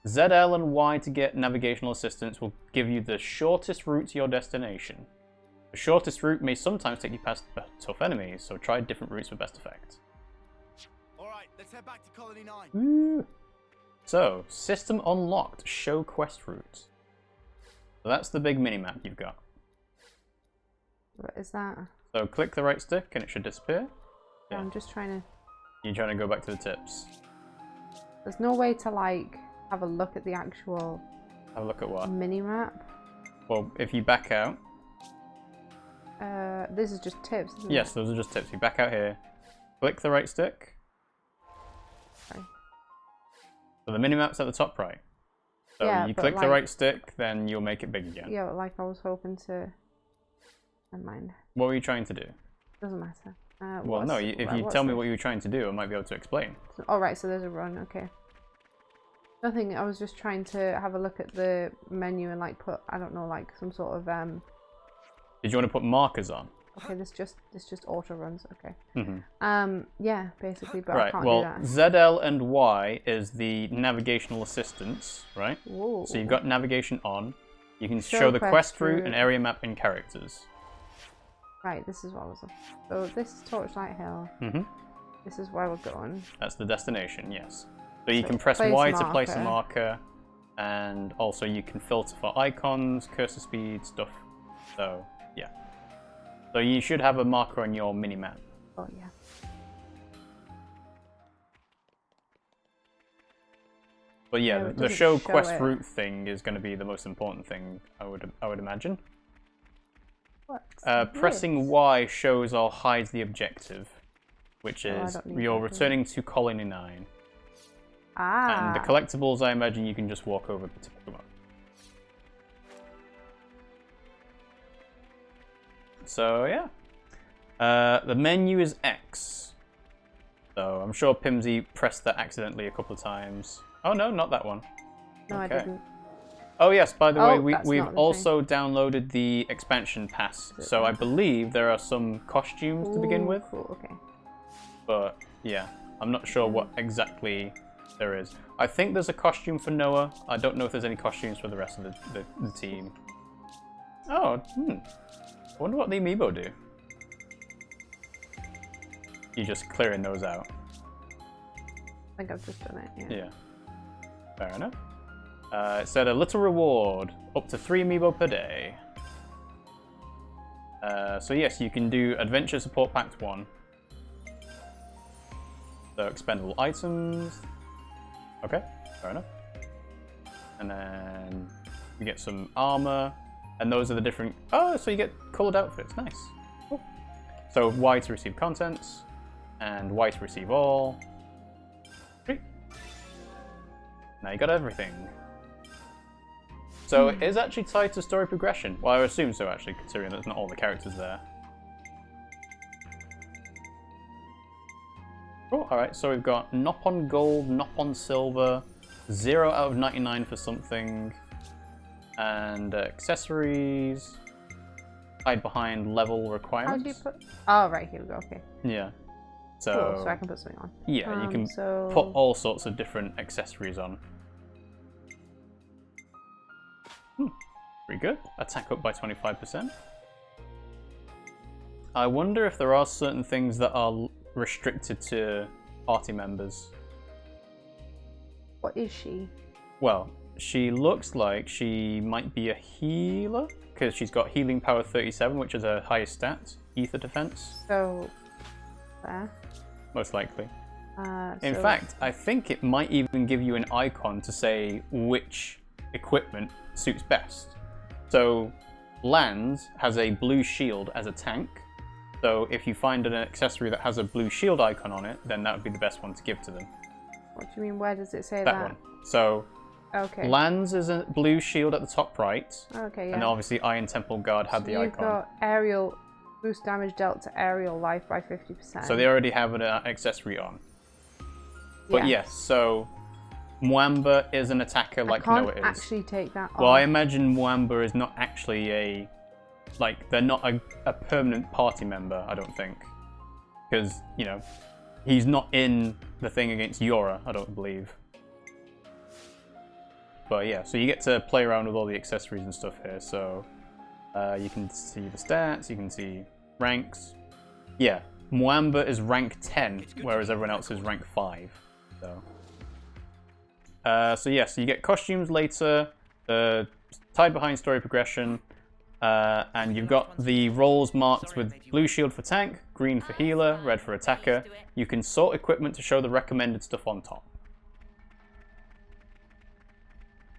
Speaker 1: ZL and Y to get navigational assistance will give you the shortest route to your destination. The shortest route may sometimes take you past tough enemies, so try different routes for best effect.
Speaker 5: Alright, let's head back to Colony 9.
Speaker 1: Woo! So, system unlocked, show quest routes. So that's the big minimap you've got.
Speaker 2: What is that?
Speaker 1: So click the right stick and it should disappear. Yeah.
Speaker 2: I'm just trying to...
Speaker 1: You're trying to go back to the tips.
Speaker 2: There's no way to like have a look at the actual...
Speaker 1: Have a look at what?
Speaker 2: Minimap.
Speaker 1: Well, if you back out...
Speaker 2: this is just tips, isn't
Speaker 1: Yes,
Speaker 2: it?
Speaker 1: those are just tips. You back out here. Click the right stick.
Speaker 2: Sorry.
Speaker 1: So the minimap's at the top right. So
Speaker 2: Yeah,
Speaker 1: you
Speaker 2: but
Speaker 1: click the
Speaker 2: like-
Speaker 1: right stick, then you'll make it big again.
Speaker 2: Yeah, like I was hoping to... Never mind.
Speaker 1: What were you trying to do?
Speaker 2: Doesn't matter.
Speaker 1: Well, no, if you tell me what you were trying to do, I might be able to explain.
Speaker 2: Oh, right, so there's a run, okay. Nothing, I was just trying to have a look at the menu and like put, I don't know, like some sort of
Speaker 1: Did you want to put markers on?
Speaker 2: Okay, this just auto runs, okay.
Speaker 1: Mm-hmm.
Speaker 2: Yeah, basically, but
Speaker 1: right,
Speaker 2: I can't
Speaker 1: well,
Speaker 2: do that.
Speaker 1: ZL and Y is the navigational assistance, right?
Speaker 2: Whoa.
Speaker 1: So you've got navigation on. You can show the quest route and area map in characters.
Speaker 2: Right, this is what I was on. So this is Torchlight Hill.
Speaker 1: Mm-hmm.
Speaker 2: This is where we're going.
Speaker 1: That's the destination, yes. So you can press Y to place a marker, and also you can filter for icons, cursor speed, stuff. So, yeah. So you should have a marker on your mini-map.
Speaker 2: Oh, yeah.
Speaker 1: But yeah, the show quest route thing is going to be the most important thing, I would imagine. Pressing Y shows or hides the objective, which is you're returning to Colony 9.
Speaker 2: Ah.
Speaker 1: And the collectibles, I imagine you can just walk over to pick them up. So yeah. The menu is X. So I'm sure Pimmsy pressed that accidentally a couple of times. Oh no, not that one.
Speaker 2: No, I didn't.
Speaker 1: Oh yes, by the way, we've also downloaded the expansion pass, so I believe there are some costumes to begin with.
Speaker 2: Cool, okay.
Speaker 1: But yeah, I'm not sure what exactly there is. I think there's a costume for Noah. I don't know if there's any costumes for the rest of the team. Oh, I wonder what the amiibo do. You're just clearing those out.
Speaker 2: I think I've just done it,
Speaker 1: Yeah. Fair enough. It said a little reward, up to 3 amiibo per day. So yes, you can do Adventure Support Pack 1. So expendable items. Okay, fair enough. And then you get some armor, and those are the different... Oh, so you get coloured outfits, nice. Cool. So Y to receive contents, and Y to receive all. Sweet. Now you got everything. So it is actually tied to story progression. Well, I assume so, actually, considering there's not all the characters there. Cool, alright, so we've got Nop on Gold, Nop on Silver, 0 out of 99 for something, and accessories, hide behind level requirements.
Speaker 2: How do you put... Oh, right, here we go, okay.
Speaker 1: Yeah. So,
Speaker 2: cool, so I can put something on.
Speaker 1: Yeah, you can put all sorts of different accessories on. Pretty good. Attack up by 25%. I wonder if there are certain things that are restricted to party members.
Speaker 2: What is she?
Speaker 1: Well, she looks like she might be a healer, because she's got healing power 37, which is her highest stat, ether defense.
Speaker 2: So, there.
Speaker 1: Most likely. In fact, I think it might even give you an icon to say which equipment suits best. So, Lanz has a blue shield as a tank. So if you find an accessory that has a blue shield icon on it, then that would be the best one to give to them.
Speaker 2: What do you mean? Where does it say that?
Speaker 1: That one. So, Lanz is a blue shield at the top right.
Speaker 2: Okay, yeah.
Speaker 1: And obviously Iron Temple Guard had the icon.
Speaker 2: You've got aerial, boost damage dealt to aerial life by 50%.
Speaker 1: So they already have an accessory on. But yes, so Mwamba is an attacker like Noah is.
Speaker 2: I can't actually take that off.
Speaker 1: Well, I imagine Mwamba is not actually a... Like, they're not a permanent party member, I don't think. Because, you know, he's not in the thing against Yora, I don't believe. But yeah, so you get to play around with all the accessories and stuff here. So you can see the stats, you can see ranks. Yeah, Mwamba is rank 10, whereas everyone else is rank 5. So yeah, so you get costumes later, tied behind story progression. And you've got the roles marked with blue shield for tank, green for healer, red for attacker. You can sort equipment to show the recommended stuff on top.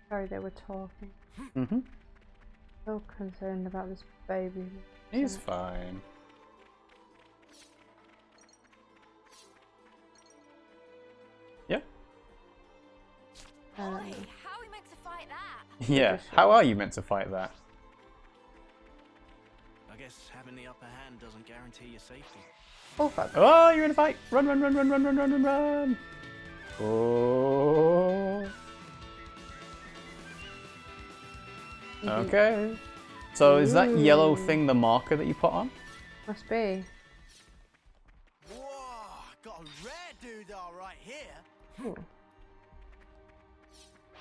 Speaker 2: Sorry, they were talking. So concerned about this baby.
Speaker 1: He's fine. Yeah.
Speaker 7: Oi, how are we meant to fight that?
Speaker 1: Yeah, how are you meant to fight that?
Speaker 6: I guess having the upper hand doesn't guarantee your safety.
Speaker 2: Oh fuck.
Speaker 1: Oh, you're in a fight! Run, run, run, run, run, run, run, run, run! Oh. Okay. So is that yellow thing the marker that you put on?
Speaker 2: Must be.
Speaker 5: Whoa, got a rare doodah right here.
Speaker 2: Ooh.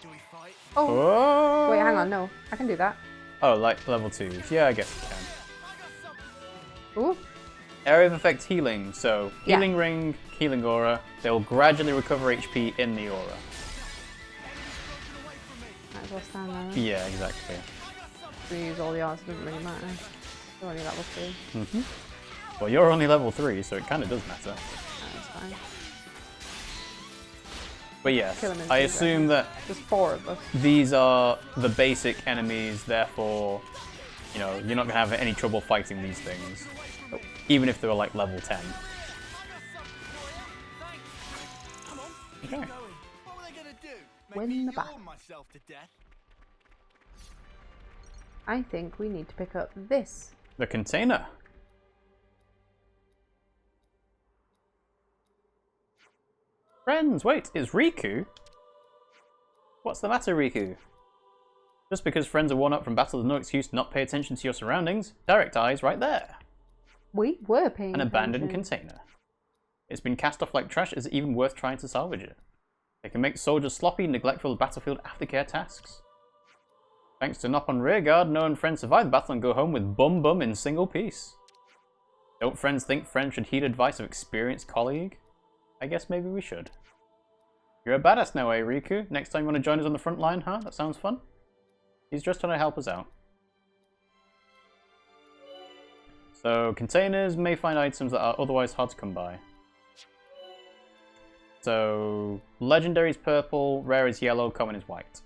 Speaker 5: Do we fight?
Speaker 1: Oh.
Speaker 2: Wait, hang on, no. I can do that.
Speaker 1: Oh, like level 2s. Yeah, I guess you can.
Speaker 2: Ooh.
Speaker 1: Area of effect healing. So,
Speaker 2: Yeah.
Speaker 1: healing ring, healing aura. They will gradually recover HP in the aura.
Speaker 2: Might as well stand there.
Speaker 1: Yeah, exactly.
Speaker 2: We use all the arts, it doesn't really matter. We're only level 2.
Speaker 1: Well, you're only level 3, so it kind of does matter.
Speaker 2: That's fine.
Speaker 1: But yes,
Speaker 2: Kill 'em in
Speaker 1: I
Speaker 2: 2
Speaker 1: assume that
Speaker 2: There's 4 of us.
Speaker 1: these are the basic enemies, therefore, you know, you're not going to have any trouble fighting these things. Even if they were like level 10. Okay.
Speaker 5: What were they gonna do?
Speaker 2: Win
Speaker 5: me
Speaker 2: the battle.
Speaker 5: yawn myself to death?
Speaker 2: I think we need to pick up this.
Speaker 1: The container. Friends, wait, it's Riku? What's the matter, Riku? Just because friends are worn out from battle is no excuse to not pay attention to your surroundings. Direct eyes right there.
Speaker 2: We were paying
Speaker 1: An abandoned
Speaker 2: attention.
Speaker 1: container. It's been cast off like trash. Is it even worth trying to salvage it? It can make soldiers sloppy, neglectful of battlefield aftercare tasks. Thanks to knock on rearguard, no one friends survive the battle and go home with bum bum in single piece. Don't friends think friends should heed advice of experienced colleague? I guess maybe we should. You're a badass now, eh, Riku? Next time you want to join us on the front line, huh? That sounds fun. He's just trying to help us out. So, containers may find items that are otherwise hard to come by. So, legendary is purple, rare is yellow, common is white.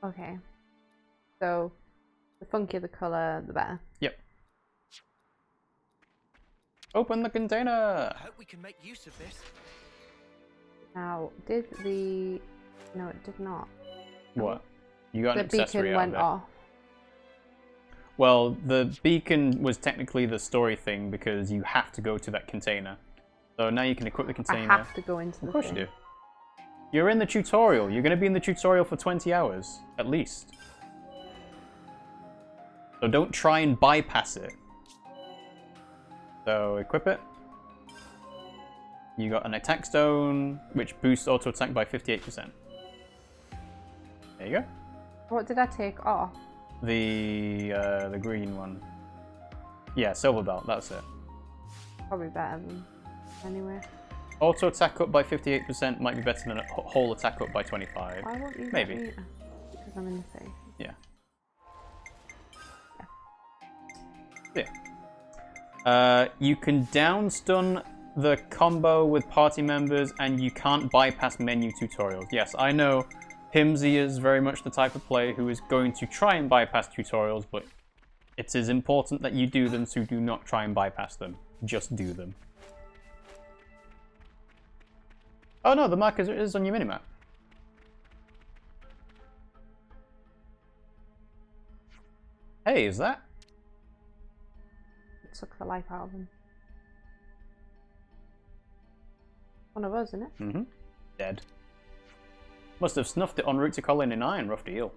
Speaker 2: Okay. So, the funkier the colour, the better.
Speaker 1: Yep. Open the container!
Speaker 4: I hope we can make use of this.
Speaker 2: Now, did the... No, it did not.
Speaker 1: What? You got
Speaker 2: The
Speaker 1: an accessory
Speaker 2: beacon
Speaker 1: out
Speaker 2: went
Speaker 1: of it.
Speaker 2: off.
Speaker 1: Well, the beacon was technically the story thing because you have to go to that container. So now you can equip the
Speaker 2: I
Speaker 1: container.
Speaker 2: have to go into the
Speaker 1: Of course you
Speaker 2: thing.
Speaker 1: do. You're in the tutorial. You're going to be in the tutorial for 20 hours, at least. So don't try and bypass it. So equip it. You got an attack stone, which boosts auto attack by 58%. There you go.
Speaker 2: What did I take off?
Speaker 1: The green one. Yeah, silver belt. That's it.
Speaker 2: Probably better than... Anyway.
Speaker 1: Auto attack up by 58% might be better than a whole attack up by 25.
Speaker 2: Why won't you
Speaker 1: Maybe.
Speaker 2: let me... Because I'm in the thing.
Speaker 1: Yeah. You can down stun the combo with party members and you can't bypass menu tutorials. Yes, I know Pimmsy is very much the type of player who is going to try and bypass tutorials, but it is important that you do them, so do not try and bypass them. Just do them. Oh no, the marker is on your minimap. Hey, is that?
Speaker 2: It took the life out of him. One of us, isn't it?
Speaker 1: Mm-hmm. Dead. Must have snuffed it en route to Colony 9. Rough deal.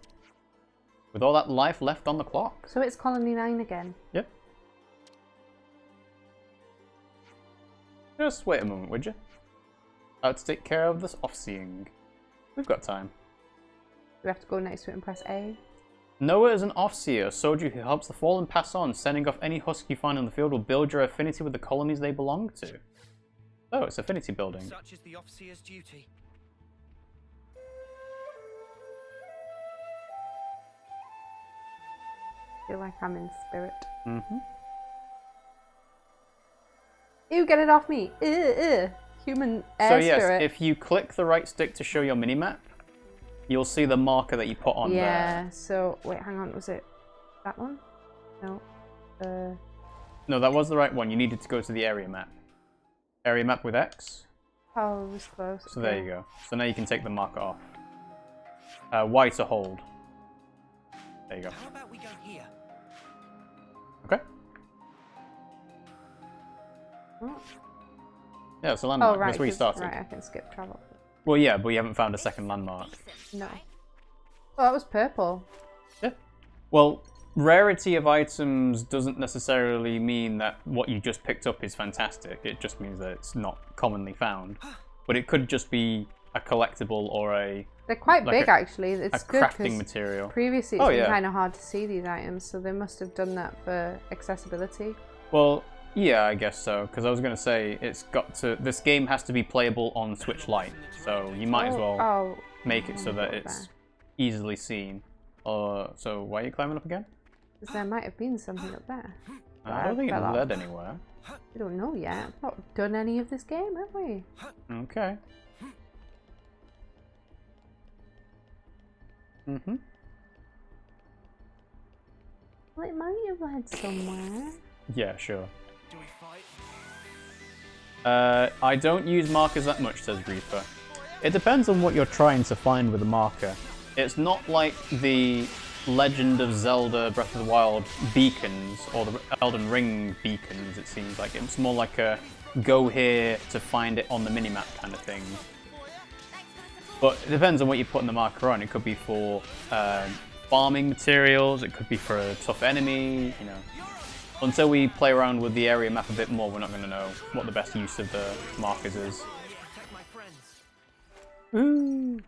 Speaker 1: With all that life left on the clock.
Speaker 2: So it's Colony 9 again.
Speaker 1: Yep. Just wait a moment, would you? Out to take care of this off-seeing. We've got time.
Speaker 2: We have to go next to it and press A.
Speaker 1: Noah is an off-seer, a soldier who helps the fallen pass on. Sending off any husk you find on the field will build your affinity with the colonies they belong to. Oh, it's affinity building.
Speaker 4: Such is the Officer's duty.
Speaker 2: I feel like I'm in spirit.
Speaker 1: Mm-hmm.
Speaker 2: Ew, get it off me! Ew. Human air
Speaker 1: So yes,
Speaker 2: spirit.
Speaker 1: if you click the right stick to show your minimap, you'll see the marker that you put on
Speaker 2: yeah,
Speaker 1: there.
Speaker 2: so, wait, hang on, was it that one? No.
Speaker 1: No, that was the right one. You needed to go to the area map. Area map with X.
Speaker 2: Oh, it was close.
Speaker 1: So there you go. So now you can take the marker off. Y to hold. There you go.
Speaker 4: How about we go here?
Speaker 1: Okay.
Speaker 2: Oh.
Speaker 1: Yeah, it's a landmark.
Speaker 2: Oh, right.
Speaker 1: That's where you started.
Speaker 2: Right, I can skip travel.
Speaker 1: Well, yeah, but you haven't found a second landmark.
Speaker 2: No. Oh, that was purple.
Speaker 1: Yeah. Well, rarity of items doesn't necessarily mean that what you just picked up is fantastic. It just means that it's not commonly found. But it could just be a collectible or a...
Speaker 2: They're quite big, actually. It's
Speaker 1: a
Speaker 2: good
Speaker 1: crafting material.
Speaker 2: Previously, it's been kind of hard to see these items, so they must have done that for accessibility.
Speaker 1: Well, yeah, I guess so. Because I was going to say, this game has to be playable on Switch Lite, so you might as well make it so that it's easily seen. So why are you climbing up again?
Speaker 2: Because there might have been something up there.
Speaker 1: I don't think it led anywhere.
Speaker 2: We don't know yet. We've not done any of this game, have we?
Speaker 1: Okay. Mm-hmm.
Speaker 2: Well, it might have led somewhere.
Speaker 1: Yeah, sure.
Speaker 5: Do we fight?
Speaker 1: I don't use markers that much, says Reaper. It depends on what you're trying to find with a marker. It's not like the Legend of Zelda Breath of the Wild beacons, or the Elden Ring beacons, it seems like. It's more like a go here to find it on the minimap kind of thing. But it depends on what you put in the marker on. It could be for farming materials, it could be for a tough enemy, you know. Until we play around with the area map a bit more, we're not going to know what the best use of the markers is. Ooh.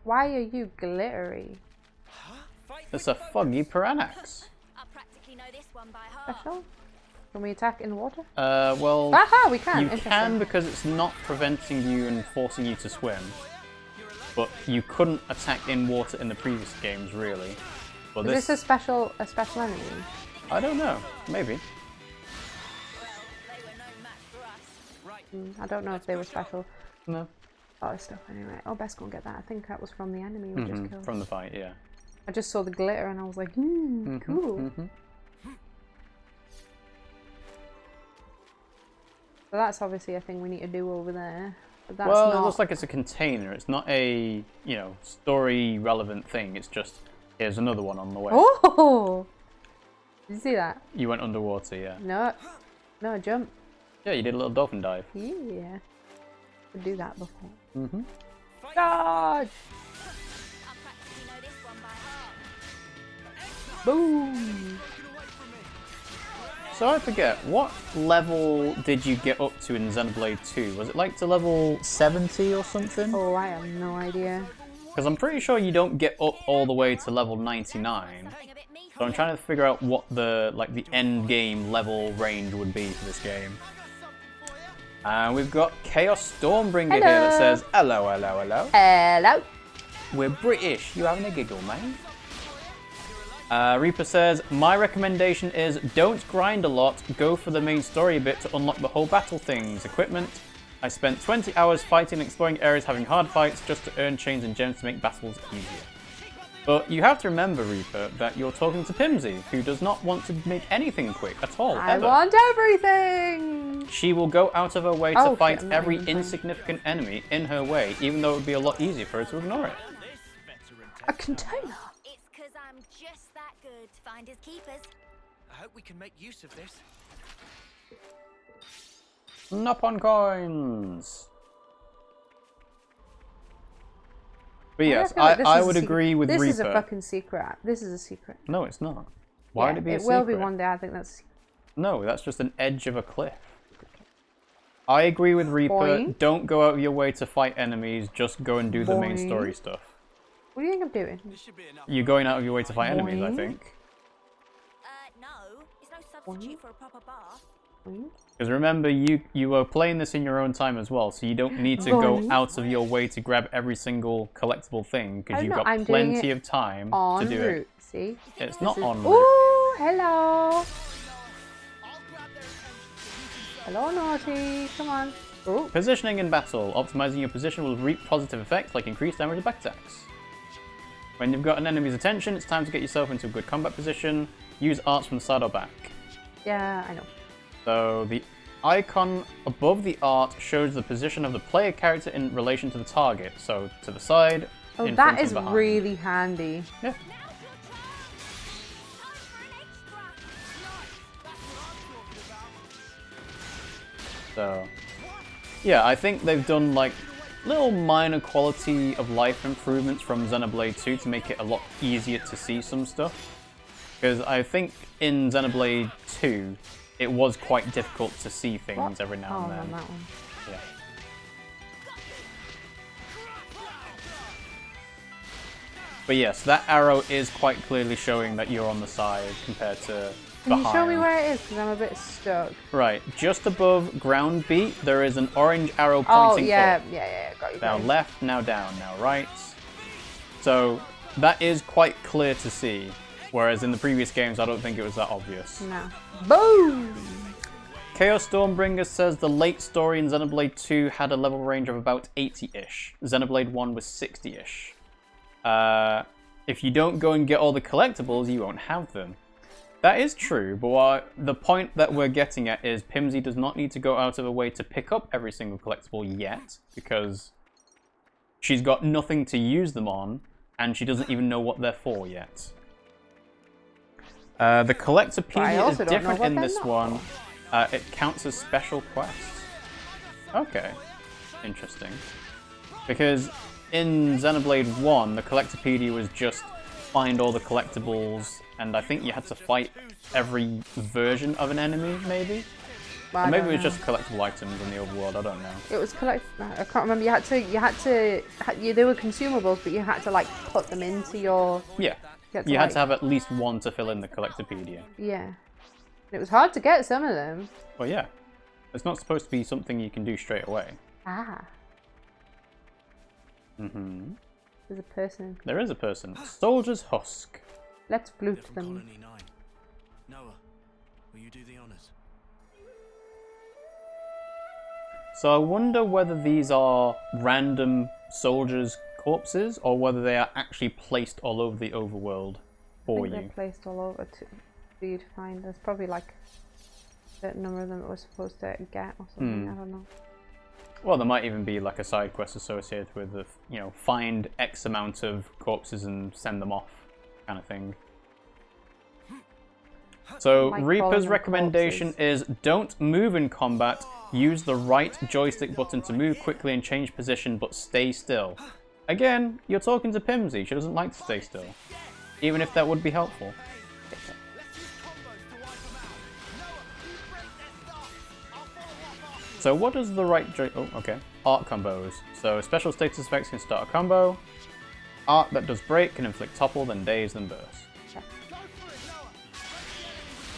Speaker 2: Why are you glittery?
Speaker 1: It's a foggy Piranax.
Speaker 7: I practically know this one by heart.
Speaker 2: Special? Can we attack in water?
Speaker 1: Well,
Speaker 2: aha, we can.
Speaker 1: You can because it's not preventing you and forcing you to swim. But you couldn't attack in water in the previous games, really. But
Speaker 2: is this a special enemy?
Speaker 1: I don't know. Maybe.
Speaker 2: I don't know if they were special.
Speaker 1: No.
Speaker 2: Oh, stuff anyway. Oh, best go and get that. I think that was from the enemy we just killed.
Speaker 1: From the fight, yeah.
Speaker 2: I just saw the glitter and I was like, cool. So that's obviously a thing we need to do over there. But that's
Speaker 1: well,
Speaker 2: not...
Speaker 1: it looks like it's a container. It's not a, you know, story relevant thing. It's just, here's another one on the way.
Speaker 2: Oh! Did you see that?
Speaker 1: You went underwater, yeah.
Speaker 2: No. No, jump.
Speaker 1: Yeah, you did a little dolphin dive.
Speaker 2: Yeah. Could do that before.
Speaker 1: Mm-hmm.
Speaker 2: Dodge! Boom!
Speaker 1: So I forget, what level did you get up to in Xenoblade 2? Was it like to level 70 or something?
Speaker 2: Oh, I have no idea.
Speaker 1: Because I'm pretty sure you don't get up all the way to level 99. So I'm trying to figure out what the end game level range would be for this game. And we've got Chaos Stormbringer here that says, hello, hello, hello.
Speaker 2: Hello.
Speaker 1: We're British. You having a giggle, mate? Reaper says, my recommendation is don't grind a lot, go for the main story bit to unlock the whole battle things. Equipment. I spent 20 hours fighting and exploring areas having hard fights just to earn chains and gems to make battles easier. But you have to remember, Reaper, that you're talking to Pimmsy, who does not want to make anything quick at all,
Speaker 2: I
Speaker 1: ever.
Speaker 2: want everything!
Speaker 1: She will go out of her way to fight every insignificant enemy in her way, even though it would be a lot easier for her to ignore it.
Speaker 2: A container?
Speaker 7: It's because I'm just that good. Finders keepers.
Speaker 4: I hope we can make use of this.
Speaker 1: Nopon coins! But yes, I would agree with Reaper.
Speaker 2: This is a fucking secret. This is a secret.
Speaker 1: No, it's not. Why would it be a secret?
Speaker 2: It will be one day, I think that's...
Speaker 1: No, that's just an edge of a cliff. I agree with Reaper.
Speaker 2: Boing.
Speaker 1: Don't go out of your way to fight enemies, just go and do the main story stuff.
Speaker 2: What do you think I'm doing?
Speaker 1: You're going out of your way to fight enemies, I think.
Speaker 7: No. It's no substitute for a proper bath.
Speaker 1: Because remember, you were playing this in your own time as well, so you don't need to go out of your way to grab every single collectible thing, because you've got plenty of time to do it.
Speaker 2: See?
Speaker 1: It's not en route.
Speaker 2: Ooh, hello! Hello, Naughty. Come on. Ooh.
Speaker 1: Positioning in battle. Optimizing your position will reap positive effects like increased damage and back attacks. When you've got an enemy's attention, it's time to get yourself into a good combat position. Use arts from the side or back.
Speaker 2: Yeah, I know.
Speaker 1: So the icon above the art shows the position of the player character in relation to the target. So to the side,
Speaker 2: oh,
Speaker 1: in
Speaker 2: that
Speaker 1: front
Speaker 2: is
Speaker 1: and behind.
Speaker 2: really handy.
Speaker 1: Yeah. So, yeah, I think they've done like little minor quality of life improvements from Xenoblade 2 to make it a lot easier to see some stuff. Because I think in Xenoblade 2, it was quite difficult to see things every now and then.
Speaker 2: On that one.
Speaker 1: Yeah. But yes, that arrow is quite clearly showing that you're on the side compared to
Speaker 2: Can
Speaker 1: behind.
Speaker 2: you show me where it is? Because I'm a bit stuck.
Speaker 1: Right, just above ground beat, there is an orange arrow
Speaker 2: Oh,
Speaker 1: pointing
Speaker 2: yeah,
Speaker 1: up.
Speaker 2: yeah, got you.
Speaker 1: Now
Speaker 2: got you.
Speaker 1: left, now down, now right. So that is quite clear to see, whereas in the previous games I don't think it was that obvious.
Speaker 2: No. Boom!
Speaker 1: Chaos Stormbringer says the late story in Xenoblade 2 had a level range of about 80-ish. Xenoblade 1 was 60-ish. If you don't go and get all the collectibles, you won't have them. That is true, but the point that we're getting at is Pimmsy does not need to go out of her way to pick up every single collectible yet, because she's got nothing to use them on, and she doesn't even know what they're for yet. The Collectopedia is different in this one. It counts as special quests. Okay, interesting. Because in Xenoblade 1, the Collectopedia was just find all the collectibles, and I think you had to fight every version of an enemy, maybe?
Speaker 2: Well,
Speaker 1: Or maybe it was just collectible items in the overworld, I don't know.
Speaker 2: It was I can't remember. They were consumables, but you had to like put them into your.
Speaker 1: Yeah, you had to have at least one to fill in the Collectopedia.
Speaker 2: Yeah, it was hard to get some of them.
Speaker 1: Well, yeah, it's not supposed to be something you can do straight away.
Speaker 2: Ah.
Speaker 1: Mm-hmm.
Speaker 2: There's a person.
Speaker 1: There is a person. Soldier's Husk.
Speaker 2: Let's flute them.
Speaker 5: Noah, will you do the honors?
Speaker 1: So I wonder whether these are random soldiers' corpses or whether they are actually placed all over the overworld for you.
Speaker 2: They're placed all over for you to find. There's probably like a certain number of them that we're supposed to get or something. I don't know.
Speaker 1: Well, there might even be like a side quest associated with the, find X amount of corpses and send them off kind of thing. So
Speaker 2: Like
Speaker 1: Reaper's recommendation is don't move in combat, use the right joystick button to move quickly and change position, but stay still. Again, you're talking to Pimmsy, she doesn't like to stay still, even if that would be helpful. So what does the right art combos. So special status effects can start a combo. Art that does break can inflict topple, then daze, then burst.
Speaker 2: Okay.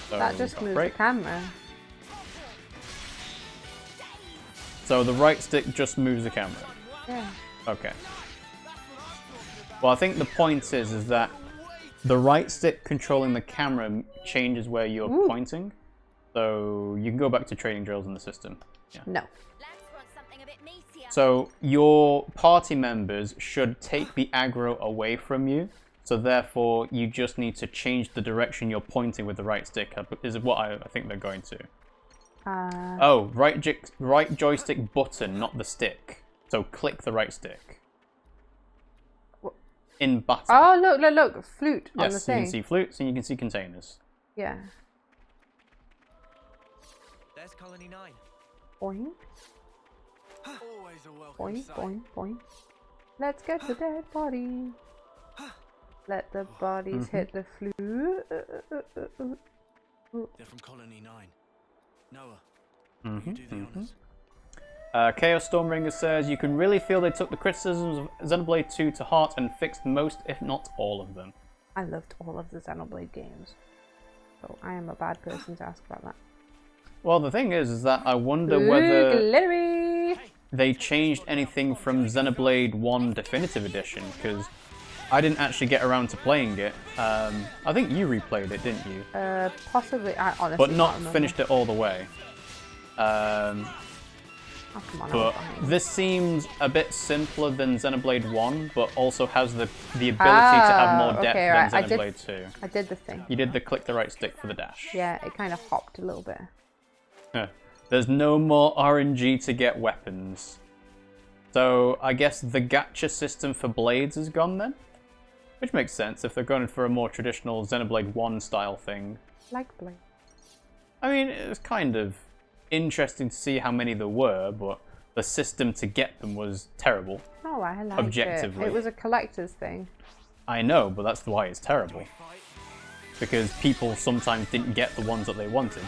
Speaker 1: So
Speaker 2: That just moves the camera.
Speaker 1: So the right stick just moves the camera.
Speaker 2: Yeah.
Speaker 1: Okay. Well, I think the point is that the right stick controlling the camera changes where you're pointing. So you can go back to training drills in the system. Yeah.
Speaker 2: No.
Speaker 1: So your party members should take the aggro away from you. So therefore, you just need to change the direction you're pointing with the right stick. Is what I think they're going to. Oh, right joystick button, not the stick. So click the right stick.
Speaker 2: What?
Speaker 1: In button.
Speaker 2: Oh, look, flute on the
Speaker 1: Yes,
Speaker 2: thing.
Speaker 1: you can see flutes and you can see containers.
Speaker 2: Yeah.
Speaker 4: There's Colony 9.
Speaker 2: Boing,
Speaker 5: Always a welcome
Speaker 2: boing,
Speaker 5: sight.
Speaker 2: boing, boing. Let's get the dead body. Let the bodies hit the flute.
Speaker 5: They're from Colony 9. Noah, will you do the honors?
Speaker 1: Chaos Stormbringer says, you can really feel they took the criticisms of Xenoblade 2 to heart and fixed most, if not all of them.
Speaker 2: I loved all of the Xenoblade games. So I am a bad person to ask about that.
Speaker 1: Well, the thing is that I wonder whether
Speaker 2: Glittery!
Speaker 1: they changed anything from Xenoblade 1 Definitive Edition, because I didn't actually get around to playing it. I think you replayed it, didn't you?
Speaker 2: Possibly, I honestly
Speaker 1: But not
Speaker 2: can't remember.
Speaker 1: finished it all the way.
Speaker 2: Oh, come on,
Speaker 1: But
Speaker 2: I'm fine.
Speaker 1: this seems a bit simpler than Xenoblade 1, but also has the ability to have more depth
Speaker 2: okay,
Speaker 1: than
Speaker 2: right.
Speaker 1: Xenoblade 2.
Speaker 2: I did the thing.
Speaker 1: You did the click the right stick for the dash.
Speaker 2: Yeah, it kind of hopped a little bit.
Speaker 1: There's no more RNG to get weapons. So I guess the gacha system for blades is gone then? Which makes sense if they're going for a more traditional Xenoblade 1 style thing.
Speaker 2: Like blade.
Speaker 1: I mean, it's kind of interesting to see how many there were, but the system to get them was terrible.
Speaker 2: Oh, I liked
Speaker 1: Objectively.
Speaker 2: it. It was a collector's thing.
Speaker 1: I know, but that's why it's terrible. Because people sometimes didn't get the ones that they wanted.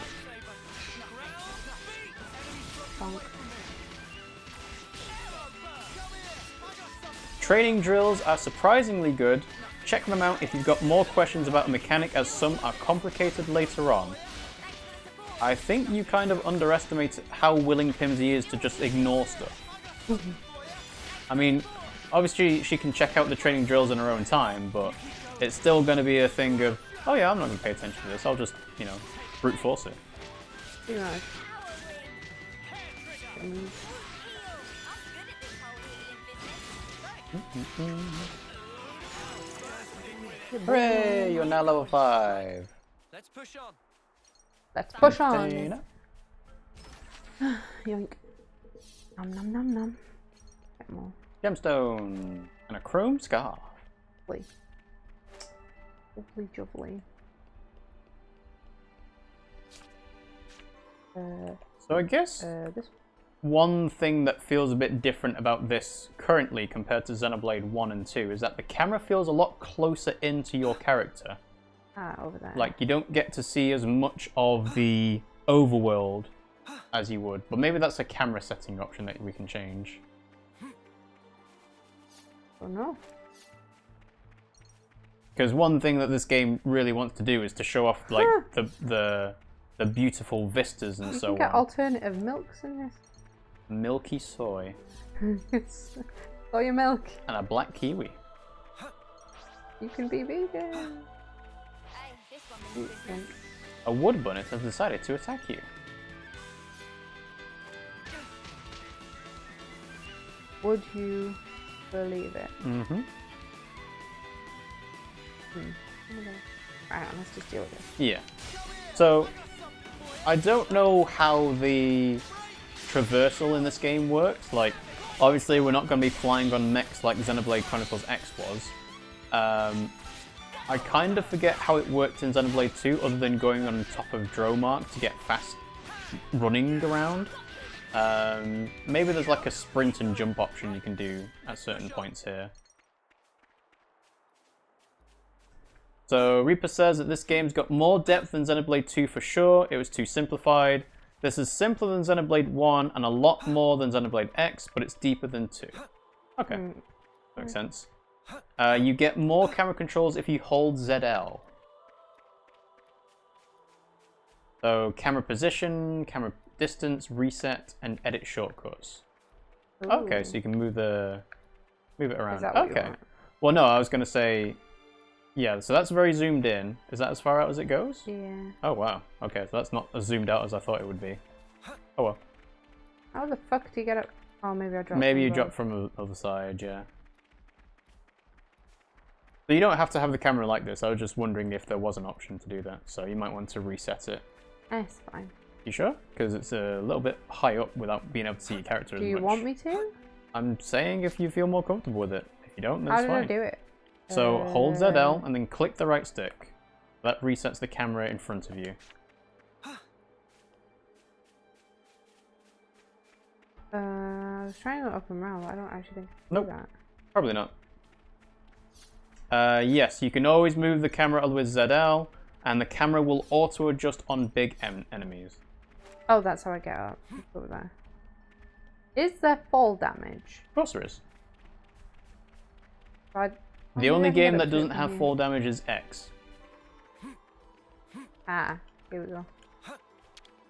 Speaker 2: Bonk.
Speaker 1: Training drills are surprisingly good. Check them out if you've got more questions about a mechanic, as some are complicated later on. I think you kind of underestimate how willing Pimmsy is to just ignore stuff. I mean, obviously she can check out the training drills in her own time, but it's still going to be a thing of, oh yeah, I'm not going to pay attention to this, I'll just, you know, brute force it.
Speaker 2: Pretty much.
Speaker 1: Hooray, you're now level 5.
Speaker 4: Let's push on.
Speaker 2: Let's push on.
Speaker 1: Sena.
Speaker 2: Yoink. Nom nom nom nom. Get more.
Speaker 1: Gemstone and a chrome scarf.
Speaker 2: Lovely. Lovely jubbly.
Speaker 1: So I guess
Speaker 2: This.
Speaker 1: one thing that feels a bit different about this currently compared to Xenoblade 1 and 2 is that the camera feels a lot closer into your character.
Speaker 2: Ah, over there.
Speaker 1: Like, you don't get to see as much of the overworld as you would. But maybe that's a camera setting option that we can change.
Speaker 2: Oh no.
Speaker 1: Because one thing that this game really wants to do is to show off, like, the beautiful vistas and
Speaker 2: You
Speaker 1: so
Speaker 2: can get
Speaker 1: on.
Speaker 2: alternative milks in this.
Speaker 1: Milky soy.
Speaker 2: Soya milk.
Speaker 1: And a black kiwi.
Speaker 2: You can be vegan.
Speaker 7: Hey, this one means business.
Speaker 1: A wood bunnet has decided to attack you.
Speaker 2: Would you believe it?
Speaker 1: Mm-hmm.
Speaker 2: Right, let's just deal with this.
Speaker 1: Yeah. So, I don't know how the traversal in this game works. Like, obviously we're not going to be flying on mechs like Xenoblade Chronicles X was. I kind of forget how it worked in Xenoblade 2 other than going on top of Dromark to get fast running around. Maybe there's like a sprint and jump option you can do at certain points here. So Reaper says that this game's got more depth than Xenoblade 2 for sure. It was too simplified. This is simpler than Xenoblade 1 and a lot more than Xenoblade X, but it's deeper than 2. Okay, makes sense. You get more camera controls if you hold ZL. So camera position, camera distance, reset, and edit shortcuts.
Speaker 2: Ooh.
Speaker 1: Okay, so you can move it around.
Speaker 2: Is that what you
Speaker 1: Okay.
Speaker 2: want?
Speaker 1: Well, no, I was going to say, yeah, so that's very zoomed in. Is that as far out as it goes?
Speaker 2: Yeah.
Speaker 1: Oh, wow. Okay, so that's not as zoomed out as I thought it would be. Oh, well.
Speaker 2: How the fuck do you get up? Oh, maybe I dropped.
Speaker 1: Maybe you
Speaker 2: from
Speaker 1: drop from the other side, yeah. So you don't have to have the camera like this. I was just wondering if there was an option to do that. So you might want to reset it.
Speaker 2: It's fine.
Speaker 1: You sure? Because it's a little bit high up without being able to see your character as
Speaker 2: Do
Speaker 1: much.
Speaker 2: you want me to?
Speaker 1: I'm saying if you feel more comfortable with it. If you don't, then
Speaker 2: How
Speaker 1: it's
Speaker 2: did I
Speaker 1: fine.
Speaker 2: do it?
Speaker 1: So hold ZL and then click the right stick. That resets the camera in front of you.
Speaker 2: I was trying to go up and round, but I don't actually think I can
Speaker 1: Nope.
Speaker 2: do that.
Speaker 1: Probably not. Yes, you can always move the camera with ZL, and the camera will auto-adjust on big enemies.
Speaker 2: Oh, that's how I get up. Over there. Is there fall damage?
Speaker 1: Of course there is. The
Speaker 2: Oh,
Speaker 1: only
Speaker 2: maybe I can
Speaker 1: game
Speaker 2: get
Speaker 1: that
Speaker 2: up to
Speaker 1: doesn't
Speaker 2: it
Speaker 1: have
Speaker 2: from
Speaker 1: fall damage is X.
Speaker 2: Ah, here we go.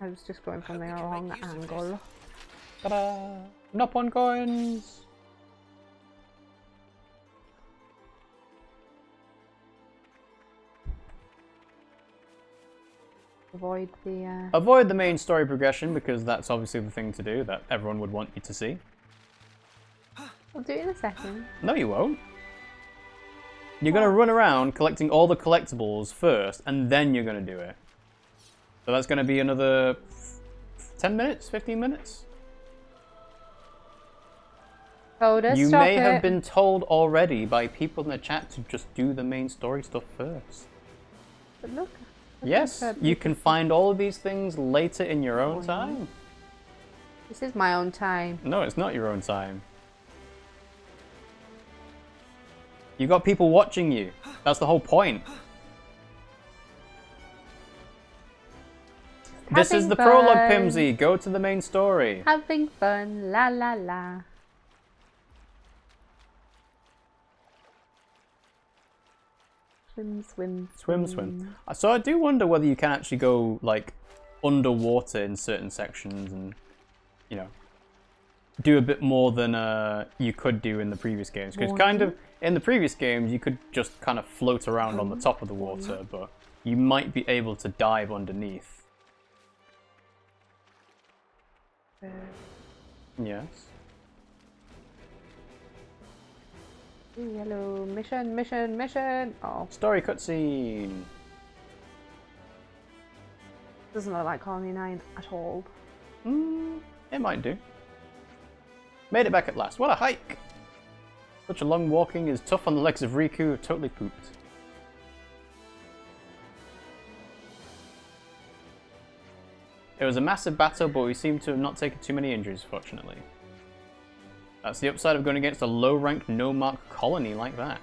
Speaker 2: I was just going from the wrong angle.
Speaker 1: Ta-da! Nopon coins!
Speaker 2: Avoid the.
Speaker 1: Avoid the main story progression because that's obviously the thing to do that everyone would want you to see.
Speaker 2: We'll do it in a second.
Speaker 1: No, you won't. You're going to run around collecting all the collectibles first, and then you're going to do it. So that's going to be another 10 minutes, 15 minutes? You
Speaker 2: Stop
Speaker 1: may
Speaker 2: it.
Speaker 1: have been told already by people in the chat to just do the main story stuff first.
Speaker 2: But look.
Speaker 1: Yes, you can find all of these things later in your own time.
Speaker 2: This is my own time.
Speaker 1: No, it's not your own time. You got people watching you. That's the whole point. This is
Speaker 2: Having
Speaker 1: the prologue,
Speaker 2: fun.
Speaker 1: Pimmsy. Go to the main story.
Speaker 2: Having fun, la la la. Swim, swim,
Speaker 1: Swim, swim. So I do wonder whether you can actually go, like, underwater in certain sections and, you know, do a bit more than you could do in the previous games. Because kind of, in the previous games, you could just kind of float around on the top of the water, but you might be able to dive underneath. Yes.
Speaker 2: Hello, mission, mission, mission. Oh,
Speaker 1: Story cutscene.
Speaker 2: doesn't look like Colony 9 at all.
Speaker 1: It might do. Made it back at last. What a hike! Such a long walking is tough on the legs of Riku, who totally pooped. It was a massive battle, but we seem to have not taken too many injuries, fortunately. That's the upside of going against a low-ranked, no-mark colony like that.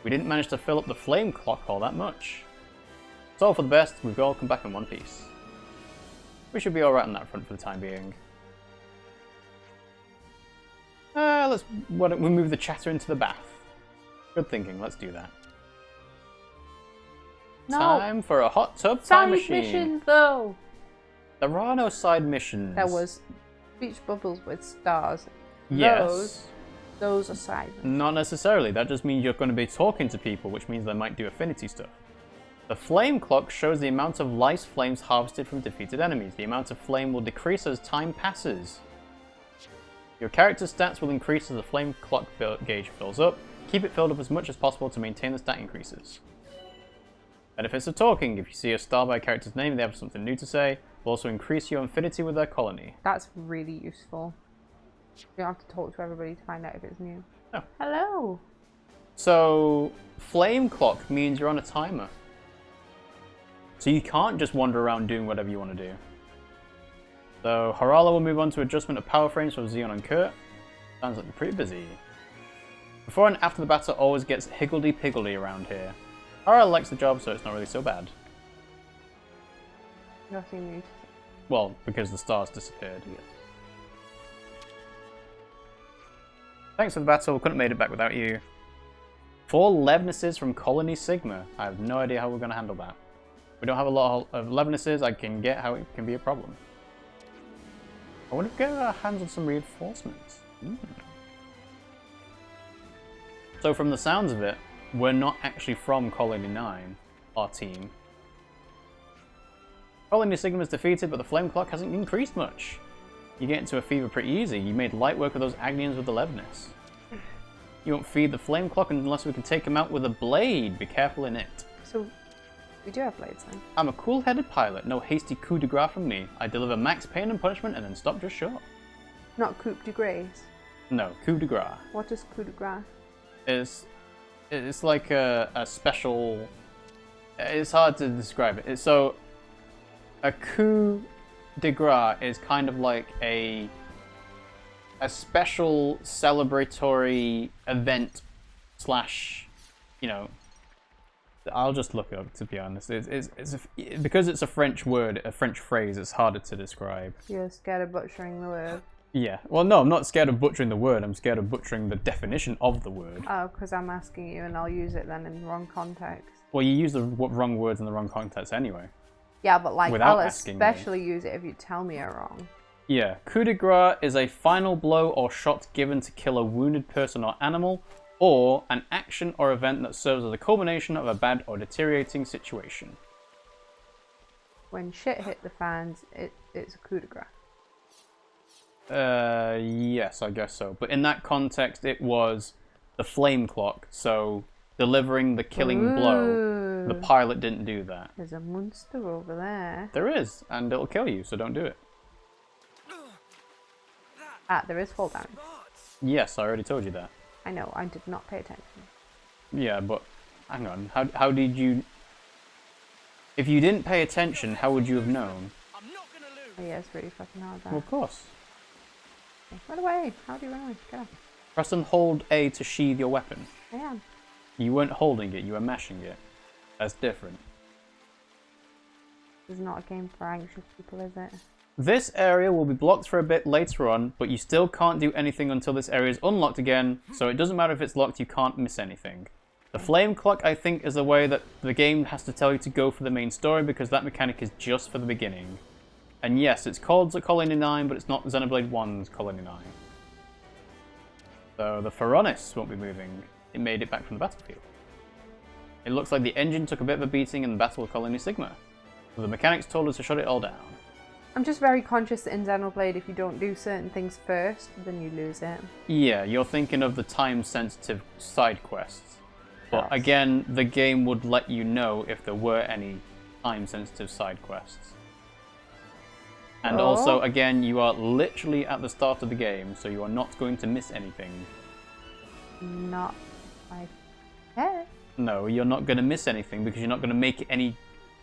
Speaker 1: We didn't manage to fill up the flame clock all that much. It's all for the best, we've all come back in one piece. We should be alright on that front for the time being. Why don't we move the chatter into the bath? Good thinking, let's do that.
Speaker 2: No.
Speaker 1: Time for a hot tub time
Speaker 2: Side
Speaker 1: machine.
Speaker 2: missions, though.
Speaker 1: There are no side missions.
Speaker 2: There was beach bubbles with stars.
Speaker 1: Yes.
Speaker 2: Those are side missions.
Speaker 1: Not necessarily. That just means you're going to be talking to people, which means they might do affinity stuff. The flame clock shows the amount of life flames harvested from defeated enemies. The amount of flame will decrease as time passes. Your character's stats will increase as the flame clock gauge fills up. Keep it filled up as much as possible to maintain the stat increases. Benefits of talking. If you see a star by a character's name, they have something new to say. Will also increase your affinity with their colony.
Speaker 2: That's really useful. You don't have to talk to everybody to find out if it's new.
Speaker 1: Oh.
Speaker 2: Hello.
Speaker 1: So, flame clock means you're on a timer. So you can't just wander around doing whatever you want to do. So, Harala will move on to adjustment of power frames for Xeon and Kurt. Sounds like they're pretty busy. Before and after the battle always gets higgledy-piggledy around here. Harala likes the job, so it's not really so bad.
Speaker 2: Nothing new.
Speaker 1: Well, because the stars disappeared. Thanks for the battle, couldn't have made it back without you. 4 Levnesses from Colony Sigma. I have no idea how we're going to handle that. We don't have a lot of Levnesses, I can get how it can be a problem. I wonder if we get our hands on some reinforcements. So from the sounds of it, we're not actually from Colony 9, our team. Colony Sigma is defeated, but the flame clock hasn't increased much. You get into a fever pretty easy. You made light work of those Agnians with the Levness. You won't feed the flame clock unless we can take him out with a blade. Be careful in it.
Speaker 2: So, we do have blades then.
Speaker 1: I'm a cool-headed pilot. No hasty coup de grace from me. I deliver max pain and punishment and then stop just short.
Speaker 2: Not coup de grace.
Speaker 1: No, coup de grace.
Speaker 2: What is coup de grace?
Speaker 1: It's like a special... It's hard to describe it. So, a coup de grace is kind of like a special celebratory event slash, you know, I'll just look it up, to be honest. Because it's a French word, a French phrase, it's harder to describe.
Speaker 2: You're scared of butchering the word.
Speaker 1: Yeah. Well, no, I'm not scared of butchering the word. I'm scared of butchering the definition of the word.
Speaker 2: Oh, because I'm asking you and I'll use it then in the wrong context.
Speaker 1: Well, you use the wrong words in the wrong context anyway.
Speaker 2: Yeah, but like,
Speaker 1: Without
Speaker 2: I'll
Speaker 1: asking
Speaker 2: especially use it if you tell me you're wrong.
Speaker 1: Yeah. Coup de grace is a final blow or shot given to kill a wounded person or animal, or an action or event that serves as a culmination of a bad or deteriorating situation.
Speaker 2: When shit hit the fans, it's a coup de grace.
Speaker 1: Yes, I guess so. But in that context, it was the flame clock, so delivering the killing blow. The pilot didn't do that.
Speaker 2: There's a monster over there.
Speaker 1: There is, and it'll kill you, so don't do it.
Speaker 2: Ah, there is fall damage.
Speaker 1: Yes, I already told you that.
Speaker 2: I know, I did not pay attention.
Speaker 1: Yeah, but hang on. How did you... If you didn't pay attention, how would you have known?
Speaker 2: Oh yeah, it's really fucking hard, that.
Speaker 1: Well, of course.
Speaker 2: Run away! How do you run away? Get off.
Speaker 1: Press and hold A to sheathe your weapon.
Speaker 2: I am.
Speaker 1: You weren't holding it, you were mashing it. That's different.
Speaker 2: This is not a game for anxious people, is it?
Speaker 1: This area will be blocked for a bit later on, but you still can't do anything until this area is unlocked again, so it doesn't matter if it's locked, you can't miss anything. The flame clock, I think, is a way that the game has to tell you to go for the main story, because that mechanic is just for the beginning. And yes, it's called Colony 9, but it's not Xenoblade 1's Colony 9. So the Pharaonis won't be moving. It made it back from the battlefield. It looks like the engine took a bit of a beating in the Battle of Colony Sigma. So the mechanics told us to shut it all down.
Speaker 2: I'm just very conscious that in Xenoblade, if you don't do certain things first, then you lose it.
Speaker 1: Yeah, you're thinking of the time-sensitive side quests. But again, the game would let you know if there were any time-sensitive side quests. And also, again, you are literally at the start of the game, so you are not going to miss anything.
Speaker 2: Not like that.
Speaker 1: No, you're not going to miss anything because you're not going to make it any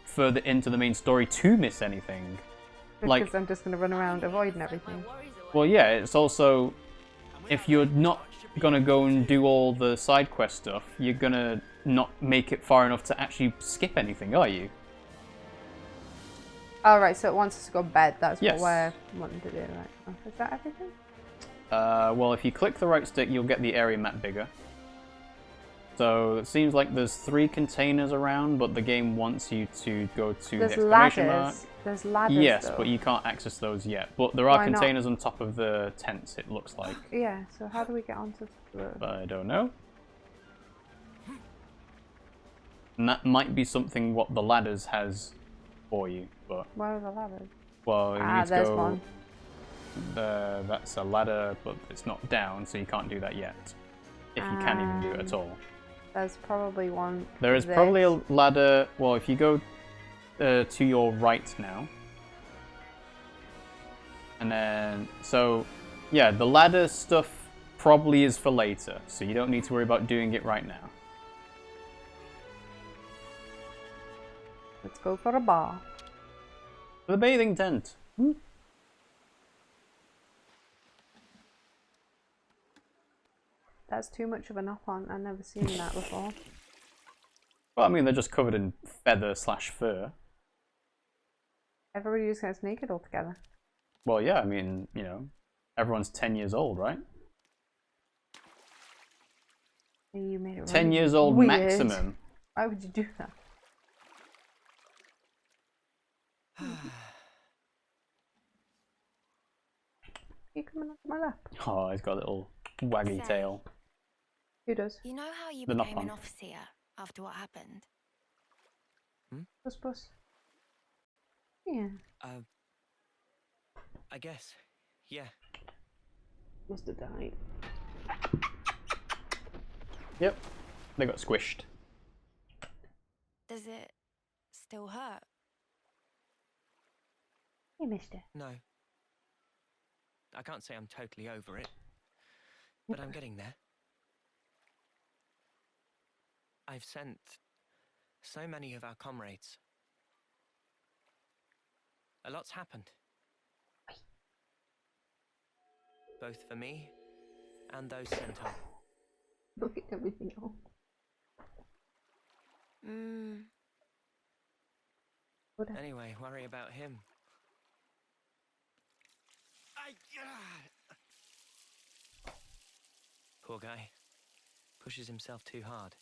Speaker 1: further into the main story to miss anything.
Speaker 2: Because I'm just going to run around avoiding everything.
Speaker 1: Well, yeah, it's also, if you're not going to go and do all the side quest stuff, you're going to not make it far enough to actually skip anything, are you?
Speaker 2: Alright, so it wants us to go to bed. That's
Speaker 1: Yes.
Speaker 2: what we're wanting to do, right? Oh, is that everything?
Speaker 1: Well, if you click the right stick, you'll get the area map bigger. So it seems like there's 3 containers around, but the game wants you to go to the exclamation mark.
Speaker 2: There's ladders,
Speaker 1: Yes,
Speaker 2: though.
Speaker 1: but you can't access those yet. But there are
Speaker 2: Why not?
Speaker 1: containers on top of the tents, it looks like.
Speaker 2: Yeah, so how do we get onto the...
Speaker 1: I don't know. And that might be something what the ladders has for you, but...
Speaker 2: Where are the ladders?
Speaker 1: Well, you need to
Speaker 2: there's
Speaker 1: go...
Speaker 2: one.
Speaker 1: That's a ladder, but it's not down, so you can't do that yet. If you can even do it at all.
Speaker 2: There's probably one...
Speaker 1: There is probably a ladder... Well, if you go to your right now. And then... So, yeah, the ladder stuff probably is for later, so you don't need to worry about doing it right now.
Speaker 2: Let's go for a bath.
Speaker 1: The bathing tent.
Speaker 2: That's too much of a knock-on. I've never seen that before.
Speaker 1: Well, I mean, they're just covered in feather/fur.
Speaker 2: Everybody just gets naked altogether.
Speaker 1: Well, yeah, I mean, you know, everyone's 10 years old, right?
Speaker 2: You made it
Speaker 1: 10
Speaker 2: really
Speaker 1: years old
Speaker 2: weird.
Speaker 1: maximum.
Speaker 2: Why would you do that? You coming up my lap?
Speaker 1: Oh, he's got a little waggy tail.
Speaker 2: Who does?
Speaker 7: You know how you
Speaker 1: The
Speaker 7: became
Speaker 1: knock-on.
Speaker 7: an officer after what happened?
Speaker 2: Puss. Yeah.
Speaker 4: I guess. Yeah.
Speaker 2: Must have died.
Speaker 1: Yep, they got squished.
Speaker 7: Does it still hurt?
Speaker 2: Hey, mister.
Speaker 4: No. I can't say I'm totally over it, but I'm getting there. I've sent so many of our comrades. A lot's happened. Both for me and those sent home.
Speaker 2: Look at everything else.
Speaker 4: Anyway, worry about him. Poor guy. Pushes himself too hard.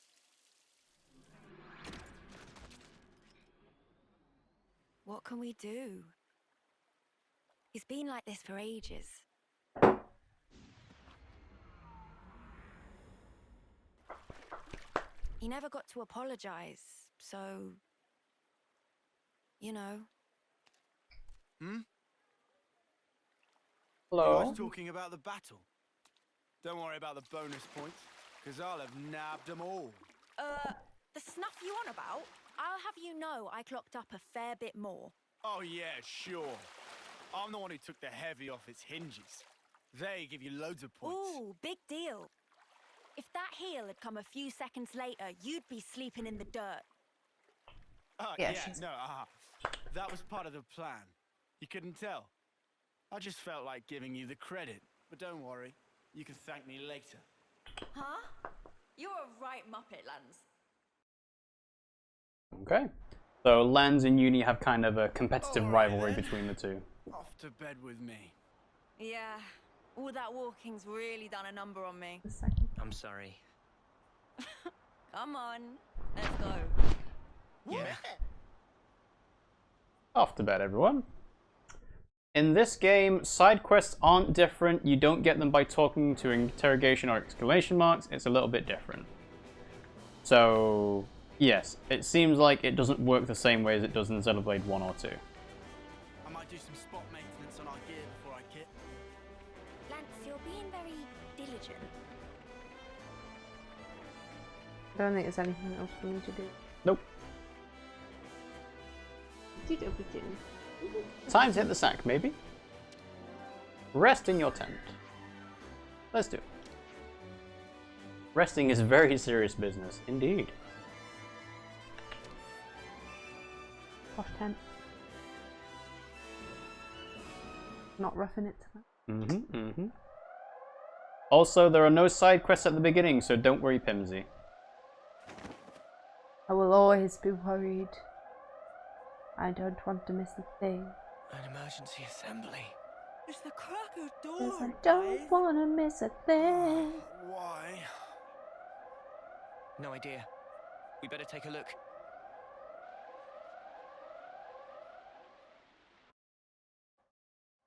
Speaker 7: What can we do? He's been like this for ages. He never got to apologize, so... You know.
Speaker 1: Hello?
Speaker 5: You guys talking about the battle? Don't worry about the bonus points, because I'll have nabbed them all.
Speaker 7: The snuff you on about? I'll have you know I clocked up a fair bit more.
Speaker 5: Oh yeah, sure. I'm the one who took the heavy off its hinges. They give you loads of points.
Speaker 7: Ooh, big deal. If that heel had come a few seconds later, you'd be sleeping in the dirt.
Speaker 2: Yeah,
Speaker 5: that was part of the plan. You couldn't tell. I just felt like giving you the credit. but don't worry. You can thank me later.
Speaker 7: Huh? You're a right muppet, Lanz.
Speaker 1: Okay. So Lanz and Eunie have kind of a competitive
Speaker 5: Alright
Speaker 1: rivalry
Speaker 5: then.
Speaker 1: between the two.
Speaker 5: Off to bed with me.
Speaker 7: Yeah, all that walking's really done a number on me.
Speaker 2: The second.
Speaker 4: I'm sorry.
Speaker 7: Come on, let's go.
Speaker 4: Yeah.
Speaker 1: Off to bed, everyone. In this game, side quests aren't different. You don't get them by talking to interrogation or exclamation marks. It's a little bit different. So, yes, it seems like it doesn't work the same way as it does in Xenoblade 1 or 2.
Speaker 5: I might do some spot maintenance on our gear before I kit.
Speaker 7: Lance, you're being very diligent.
Speaker 2: I don't think there's anything else for me to do.
Speaker 1: Nope. Time to hit the sack, maybe? Rest in your tent. Let's do it. Resting is very serious business, indeed.
Speaker 2: Posh tent. Not roughing it tonight.
Speaker 1: Also, there are no side quests at the beginning, so don't worry, Pimmsy.
Speaker 2: I will always be worried. I don't want to miss a thing.
Speaker 4: An emergency assembly.
Speaker 5: It's the crack of dawn.
Speaker 2: 'Cause I don't want to miss a thing.
Speaker 5: Why?
Speaker 4: No idea. We better take a look.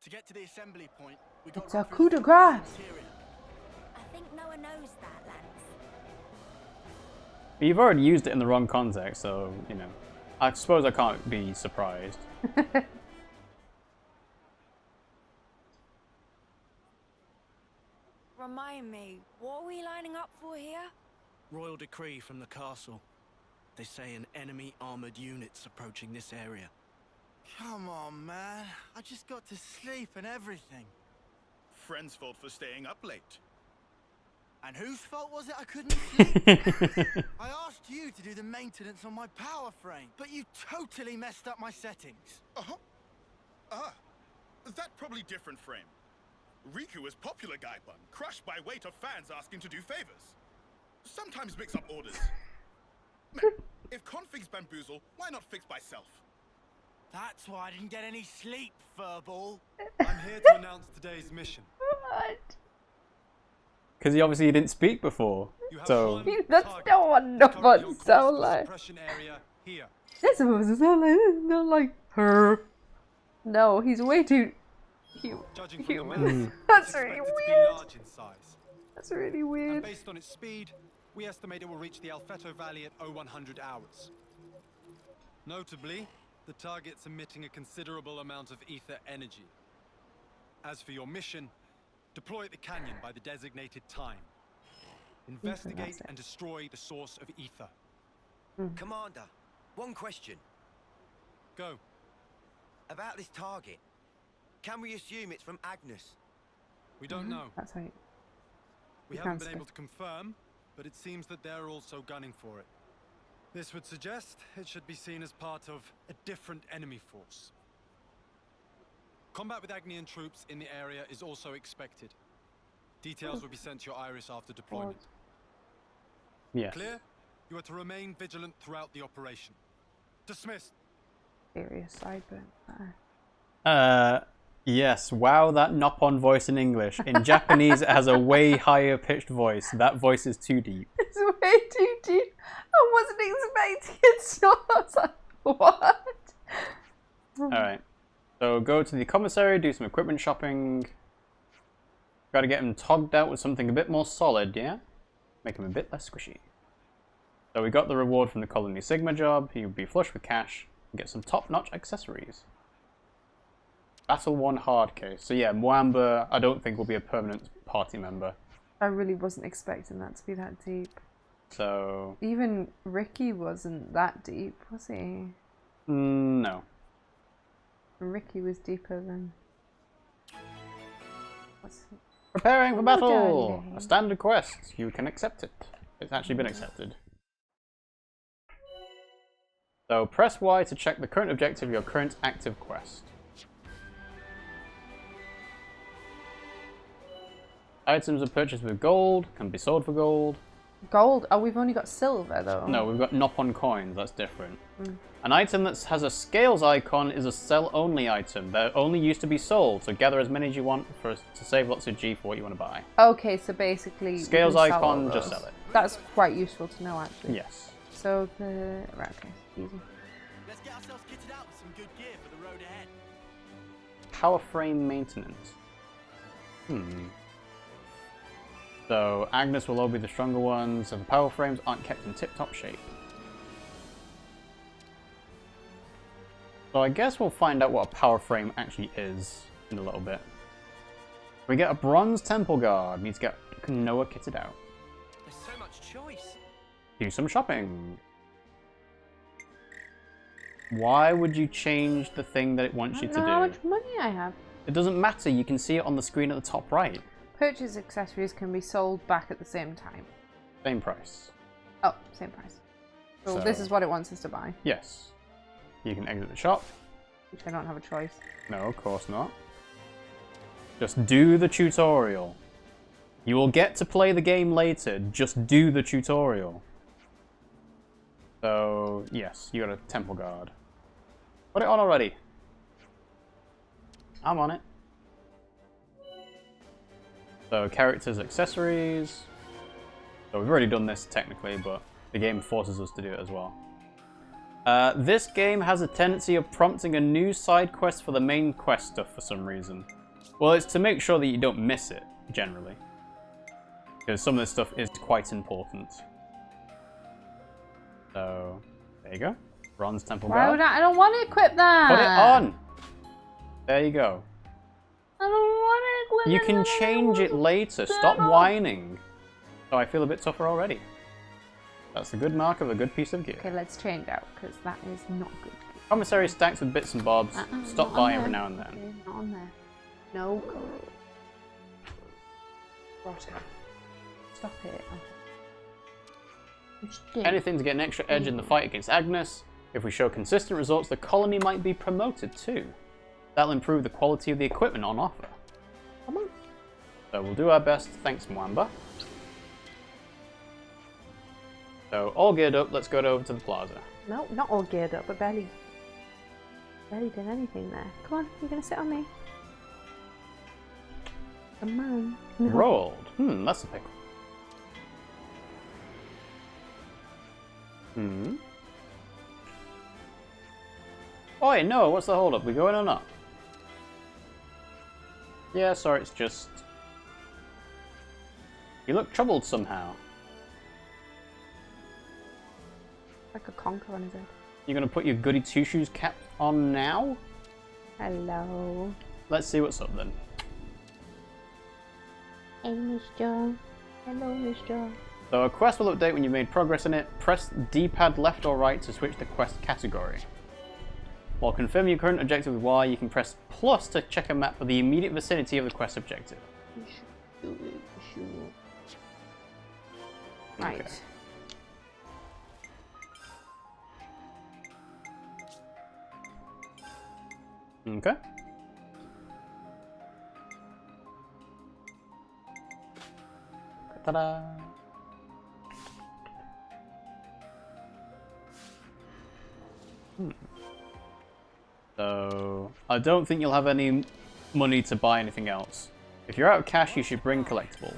Speaker 5: To get to the assembly point, we got
Speaker 2: It's a coup de grace.
Speaker 7: I think no one knows that, Lance.
Speaker 1: But you've already used it in the wrong context, so, you know. I suppose I can't be surprised.
Speaker 7: Remind me, what are we lining up for here?
Speaker 5: Royal decree from the castle. They say an enemy armored unit's approaching this area. Come on, man. I just got to sleep and everything.
Speaker 10: Friend's fault for staying up late.
Speaker 5: And whose fault was it I couldn't sleep? I asked you to do the maintenance on my power frame, but you totally messed up my settings.
Speaker 10: That probably different frame. Riku is popular guy bun, crushed by weight of fans asking to do favors. Sometimes mix up orders. Man, if configs bamboozle, why not fix by self?
Speaker 5: That's why I didn't get any sleep, furball.
Speaker 6: I'm here to announce today's mission.
Speaker 2: What?
Speaker 1: Because he obviously didn't speak before.
Speaker 6: You have
Speaker 1: So,
Speaker 6: one
Speaker 2: That's
Speaker 6: target.
Speaker 2: not what no
Speaker 6: Currently
Speaker 2: one
Speaker 6: on course
Speaker 2: sound
Speaker 6: for the
Speaker 2: like.
Speaker 6: suppression area here.
Speaker 2: That's supposed to sound like this, not like her. No, he's way too
Speaker 6: Judging from the
Speaker 2: human.
Speaker 6: mass,
Speaker 2: That's
Speaker 6: it's
Speaker 2: really
Speaker 6: expected to be
Speaker 2: weird.
Speaker 6: large in size.
Speaker 2: That's really
Speaker 6: And
Speaker 2: weird.
Speaker 6: based on its speed, we estimate it will reach the Alfeto Valley at 0100 hours. Notably, the target's emitting a considerable amount of ether energy. As for your mission, deploy at the canyon by the designated time. Investigate
Speaker 2: it.
Speaker 6: and destroy the source of ether.
Speaker 11: Commander, one question.
Speaker 6: Go.
Speaker 11: About this target. Can we assume it's from Agnus?
Speaker 6: We don't know.
Speaker 2: That's right.
Speaker 6: We
Speaker 2: You
Speaker 6: haven't
Speaker 2: can't
Speaker 6: been able to confirm, but it seems that they're also gunning for it. This would suggest it should be seen as part of a different enemy force. Combat with Agnian troops in the area is also expected. Details will be sent to your iris after deployment.
Speaker 1: yeah.
Speaker 6: Clear? You are to remain vigilant throughout the operation. Dismissed.
Speaker 2: Serious sideburn.
Speaker 1: Yes. Wow, that Nopon voice in English. In Japanese, it has a way higher pitched voice. That voice is too deep.
Speaker 2: It's way too deep. I wasn't expecting it, so I was like, what?
Speaker 1: Alright. So go to the commissary, do some equipment shopping. Gotta get him togged out with something a bit more solid, yeah? Make him a bit less squishy. So we got the reward from the Colony Sigma job. He'll be flush with cash and get some top-notch accessories. Battle 1 hard case. So yeah, Moamba I don't think will be a permanent party member.
Speaker 2: I really wasn't expecting that to be that deep.
Speaker 1: So...
Speaker 2: Even Ricky wasn't that deep, was he?
Speaker 1: no.
Speaker 2: Ricky was deeper than... What's it?
Speaker 1: Preparing for battle!
Speaker 2: darling.
Speaker 1: A standard quest. You can accept it. It's actually been accepted. So press Y to check the current objective of your current active quest. Items are purchased with gold, can be sold for gold.
Speaker 12: Gold? Oh, we've only got silver though.
Speaker 1: No, we've got Nopon coins, that's different. An item that has a scales icon is a sell-only item. They're only used to be sold, so gather as many as you want to save lots of G for what you want to buy.
Speaker 12: Okay, so basically...
Speaker 1: Scales icon, just sell it.
Speaker 12: That's quite useful to know, actually.
Speaker 1: Yes.
Speaker 12: So the... Right, okay. Easy.
Speaker 5: Let's get ourselves kitted out with some good gear for the road ahead.
Speaker 1: Power frame maintenance. So, Agnus will all be the stronger ones, so the power frames aren't kept in tip-top shape. So I guess we'll find out what a power frame actually is in a little bit. We get a bronze temple guard. Need to get Noah kitted out.
Speaker 4: There's so much choice.
Speaker 1: Do some shopping. Why would you change the thing that it wants you to do?
Speaker 12: How much money I have.
Speaker 1: It doesn't matter. You can see it on the screen at the top right.
Speaker 12: Purchase accessories can be sold back at the same time.
Speaker 1: Same price.
Speaker 12: Oh, same price. So this is what it wants us to buy.
Speaker 1: Yes. You can exit the shop.
Speaker 12: Which I don't have a choice.
Speaker 1: No, of course not. Just do the tutorial. You will get to play the game later. Just do the tutorial. So, yes, you got a temple guard. Put it on already. I'm on it. So, characters, accessories. So, we've already done this technically, but the game forces us to do it as well. This game has a tendency of prompting a new side quest for the main quest stuff for some reason. Well, it's to make sure that you don't miss it, generally. Because some of this stuff is quite important. So, there you go. Bronze Temple Guard.
Speaker 12: Why would I don't want to equip that!
Speaker 1: Put it on! There you go.
Speaker 12: I don't want to equip it.
Speaker 1: You can change it later. Stop whining. So I feel a bit tougher already. That's the good mark of a good piece of gear.
Speaker 12: Okay, let's change out, because that is not good.
Speaker 1: Commissary stacks with bits and bobs. Stop by every now and then.
Speaker 12: Okay, not on there. No. Rotter. Stop it.
Speaker 1: Anything to get an extra edge in the fight against Agnus. If we show consistent results, the colony might be promoted too. That'll improve the quality of the equipment on offer.
Speaker 12: Come on.
Speaker 1: So we'll do our best. Thanks, Mwamba. So, all geared up, let's go over to the plaza.
Speaker 12: No, not all geared up, but barely did anything there. Come on, you're gonna sit on me. Come on. No.
Speaker 1: Rolled. That's a pickle. Oi, no, what's the hold up? We going or not? Yeah, sorry, it's just... You look troubled somehow.
Speaker 12: Like a conker on his head.
Speaker 1: You're gonna put your goody two-shoes cap on now?
Speaker 12: Hello.
Speaker 1: Let's see what's up then.
Speaker 2: Hey, Mr. Hello, Mr.
Speaker 1: So a quest will update when you've made progress in it. Press D-pad left or right to switch the quest category. While confirming your current objective with Y, you can press plus to check a map for the immediate vicinity of the quest objective.
Speaker 12: Right.
Speaker 1: Okay. Okay. Ta-da! So, I don't think you'll have any money to buy anything else. If you're out of cash, you should bring collectibles.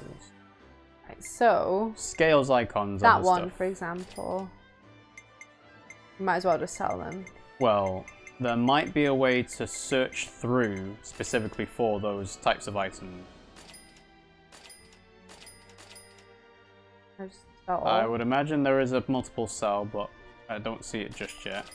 Speaker 12: Right, so...
Speaker 1: Scales icons.
Speaker 12: That
Speaker 1: other
Speaker 12: one,
Speaker 1: stuff.
Speaker 12: for example. You might as well just sell them.
Speaker 1: Well, there might be a way to search through specifically for those types of items. I would imagine there is a multiple sell, but I don't see it just yet.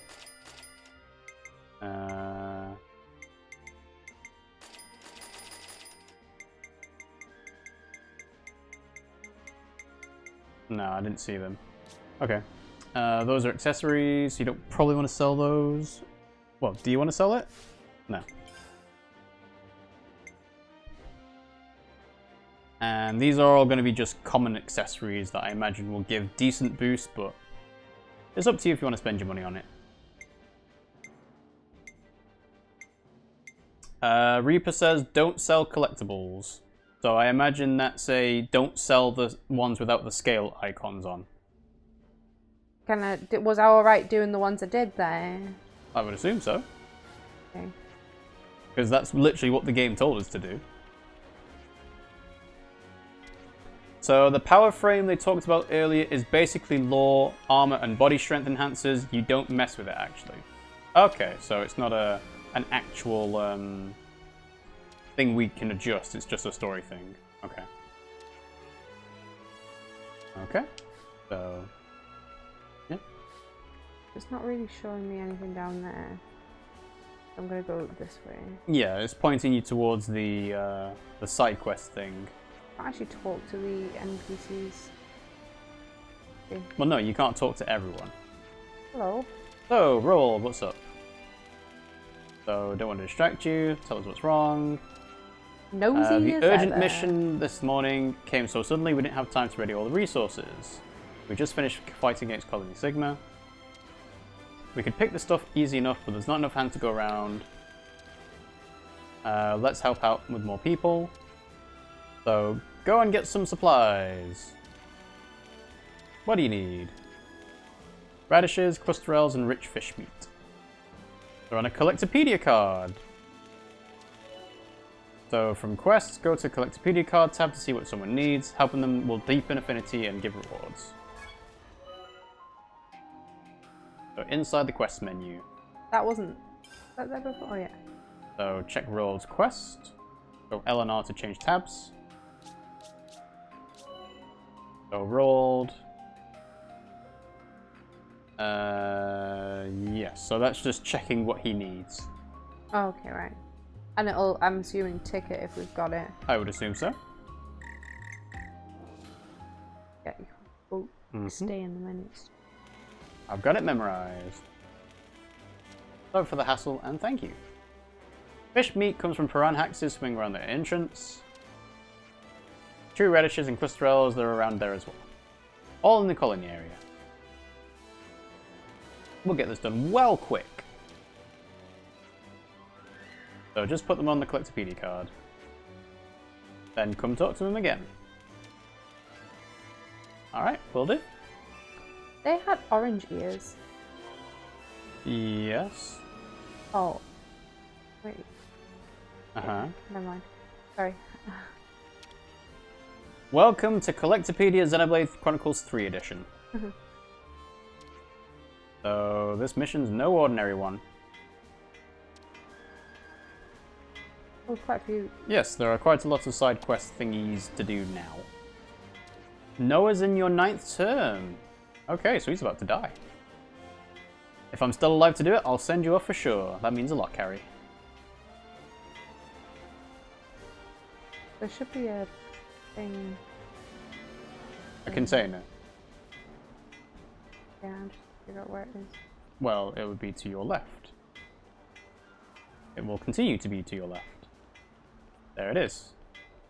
Speaker 1: No, I didn't see them. Okay. Those are accessories. You don't probably want to sell those. Well, do you want to sell it? No. And these are all going to be just common accessories that I imagine will give decent boost, but it's up to you if you want to spend your money on it. Reaper says, don't sell collectibles. So I imagine that's a don't sell the ones without the scale icons on.
Speaker 12: Was I alright doing the ones I did there?
Speaker 1: I would assume so.
Speaker 12: Okay.
Speaker 1: Because that's literally what the game told us to do. So the power frame they talked about earlier is basically lore, armor, and body strength enhancers. You don't mess with it, actually. Okay, so it's not an actual thing we can adjust. It's just a story thing. Okay. Okay. So, yeah.
Speaker 12: It's not really showing me anything down there. I'm gonna go this way.
Speaker 1: Yeah, it's pointing you towards the side quest thing.
Speaker 12: I can't actually talk to the NPCs. Okay.
Speaker 1: Well, no, you can't talk to everyone.
Speaker 12: Hello.
Speaker 1: So, roll. What's up? So, don't want to distract you. Tell us what's wrong.
Speaker 12: Nosy
Speaker 1: the urgent mission this morning came so suddenly we didn't have time to ready all the resources. We just finished fighting against Colony Sigma. We could pick the stuff easy enough, but there's not enough hand to go around. Let's help out with more people. So, go and get some supplies. What do you need? Radishes, clusterels, and rich fish meat. They're on a Collectopedia card. So, from quests, go to Collectopedia card tab to see what someone needs. Helping them will deepen affinity and give rewards. So, inside the quest menu.
Speaker 12: That wasn't... that there before? Oh, yeah.
Speaker 1: So, check roles quest. Go L and R to change tabs. So, rolled. Yes, so that's just checking what he needs.
Speaker 12: Oh, okay, right. And it'll, I'm assuming, ticket if we've got it.
Speaker 1: I would assume so.
Speaker 12: Yeah, you can stay in the menus.
Speaker 1: I've got it memorized. Sorry for the hassle, and thank you. Fish meat comes from piranhaxes swimming around their entrance. True radishes and clusterels, they're around there as well. All in the colony area. We'll get this done well quick. So just put them on the Collectopedia card. Then come talk to them again. Alright, will do.
Speaker 12: They had orange ears.
Speaker 1: Yes.
Speaker 12: Oh. Wait.
Speaker 1: Uh-huh.
Speaker 12: Never mind. Sorry.
Speaker 1: Welcome to Collectopedia Xenoblade Chronicles 3 edition. So this mission's no ordinary one.
Speaker 12: Oh, quite a few.
Speaker 1: Yes, there are quite a lot of side quest thingies to do now. Noah's in your 9th term. Okay, so he's about to die. If I'm still alive to do it, I'll send you off for sure. That means a lot, Carrie.
Speaker 12: There should be a thing.
Speaker 1: A container.
Speaker 12: Yeah, I'm just figure out where it is.
Speaker 1: Well, it would be to your left. It will continue to be to your left. There it is.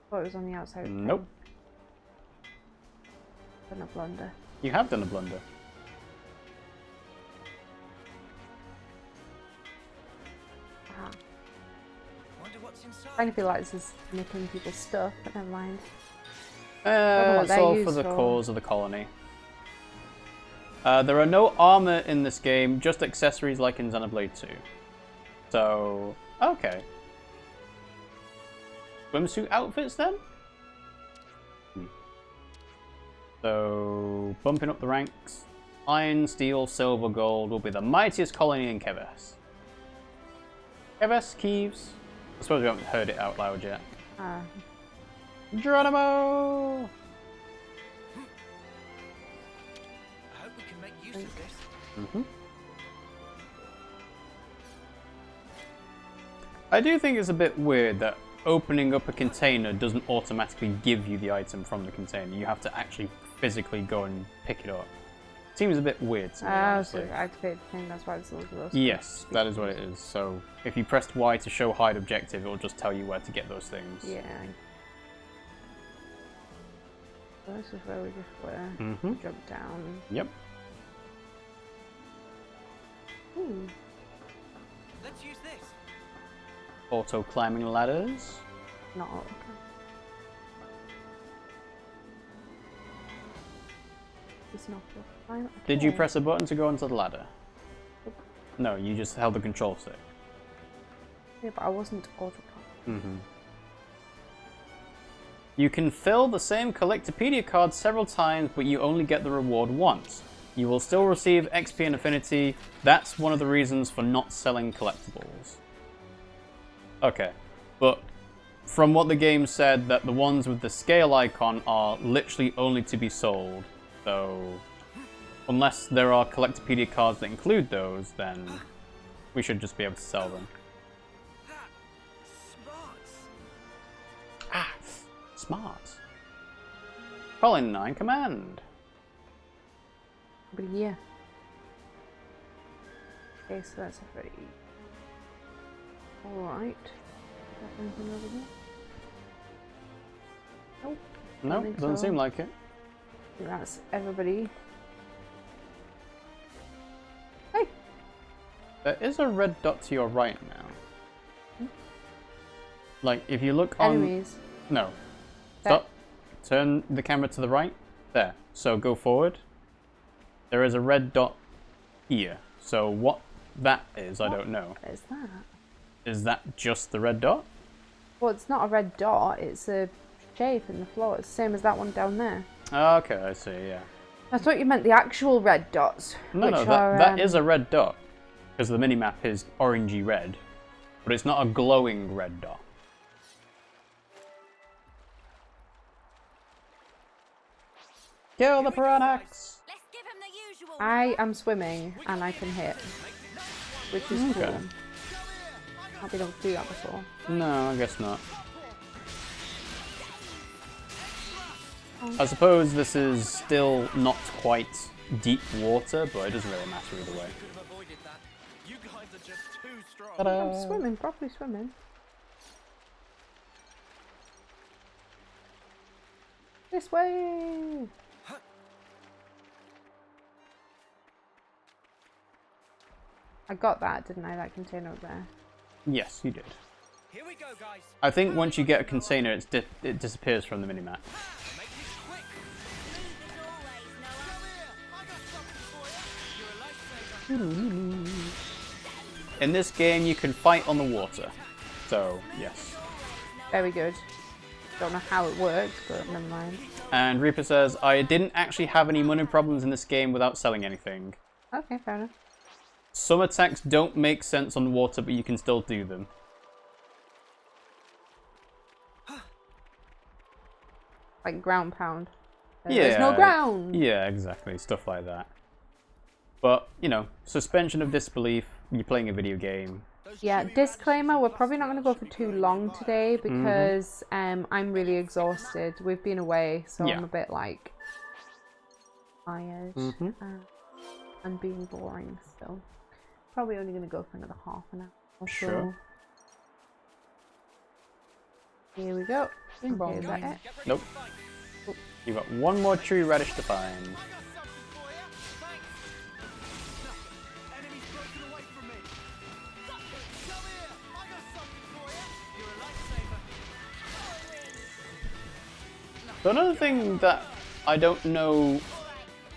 Speaker 12: Thought it was on the outside.
Speaker 1: Nope.
Speaker 12: Done a blunder.
Speaker 1: You have done a blunder.
Speaker 12: Ah.
Speaker 4: Wonder what's inside.
Speaker 12: I feel like this is nicking people's stuff, but never mind.
Speaker 1: It's all for the cause of the colony. There are no armor in this game, just accessories like in Xenoblade 2. So, okay. Swimsuit outfits then? So, bumping up the ranks. Iron, steel, silver, gold will be the mightiest colony in Keves. Keves, Keves. I suppose we haven't heard it out loud yet. Geronimo!
Speaker 4: I hope we can make use of this.
Speaker 1: I do think it's a bit weird that opening up a container doesn't automatically give you the item from the container. You have to actually physically go and pick it up. Seems a bit weird to me, honestly.
Speaker 12: So activate the thing, that's why it's those.
Speaker 1: Yes, that is what it is. So if you pressed Y to show hide objective, it will just tell you where to get those things.
Speaker 12: Yeah. So this is where we just were. Jump down.
Speaker 1: Yep.
Speaker 4: Let's use this.
Speaker 1: Auto climbing ladders.
Speaker 12: Not. It's not fine.
Speaker 1: Did you
Speaker 12: Okay.
Speaker 1: press a button to go onto the ladder? No, you just held the control stick.
Speaker 12: Yeah, but I wasn't autopilot.
Speaker 1: You can fill the same Collectopedia card several times, but you only get the reward once. You will still receive XP and affinity. That's one of the reasons for not selling collectibles. Okay, but from what the game said, that the ones with the scale icon are literally only to be sold. So, unless there are Collectopedia cards that include those, then we should just be able to sell them. Ah, smart. Calling 9 command.
Speaker 12: But yeah. Okay, so that's everybody. Alright. Anything over there? Nope.
Speaker 1: No, doesn't seem like it.
Speaker 12: I think that's everybody. Hey!
Speaker 1: There is a red dot to your right now. Like, if you look on...
Speaker 12: Enemies.
Speaker 1: No. Stop. Turn the camera to the right. There. So go forward. There is a red dot here. So what that is, I don't know.
Speaker 12: What is that?
Speaker 1: Is that just the red dot?
Speaker 12: Well, it's not a red dot, it's a shape in the floor. It's the same as that one down there.
Speaker 1: Okay, I see, yeah.
Speaker 12: I thought you meant the actual red dots.
Speaker 1: No, no, that is a red dot. Because the minimap is orangey red. But it's not a glowing red dot. Kill the Piranax!
Speaker 12: I am swimming and I can hit. Which is cool. I've been able to do that before.
Speaker 1: No, I guess not. I suppose this is still not quite deep water, but it doesn't really matter either way.
Speaker 12: I'm swimming, properly swimming. This way! I got that, didn't I? That container up there.
Speaker 1: Yes, you did.
Speaker 4: Here we go, guys.
Speaker 1: I think once you get a container, it disappears from the minimap. In this game, you can fight on the water. So, yes.
Speaker 12: Very good. Don't know how it works, but never mind.
Speaker 1: And Reaper says, I didn't actually have any money problems in this game without selling anything.
Speaker 12: Okay, fair enough.
Speaker 1: Some attacks don't make sense on water, but you can still do them.
Speaker 12: Like ground pound.
Speaker 1: Yeah.
Speaker 12: There's no ground!
Speaker 1: Yeah, exactly. Stuff like that. But, you know, suspension of disbelief, you're playing a video game.
Speaker 12: Yeah, disclaimer, we're probably not going to go for too long today because I'm really exhausted. We've been away, so I'm a bit like tired and being boring still. Probably only going to go for another half an hour or so.
Speaker 1: Sure.
Speaker 12: Here we go. Okay, is that it?
Speaker 1: Nope. You've got one more tree radish to find. So another thing that I don't know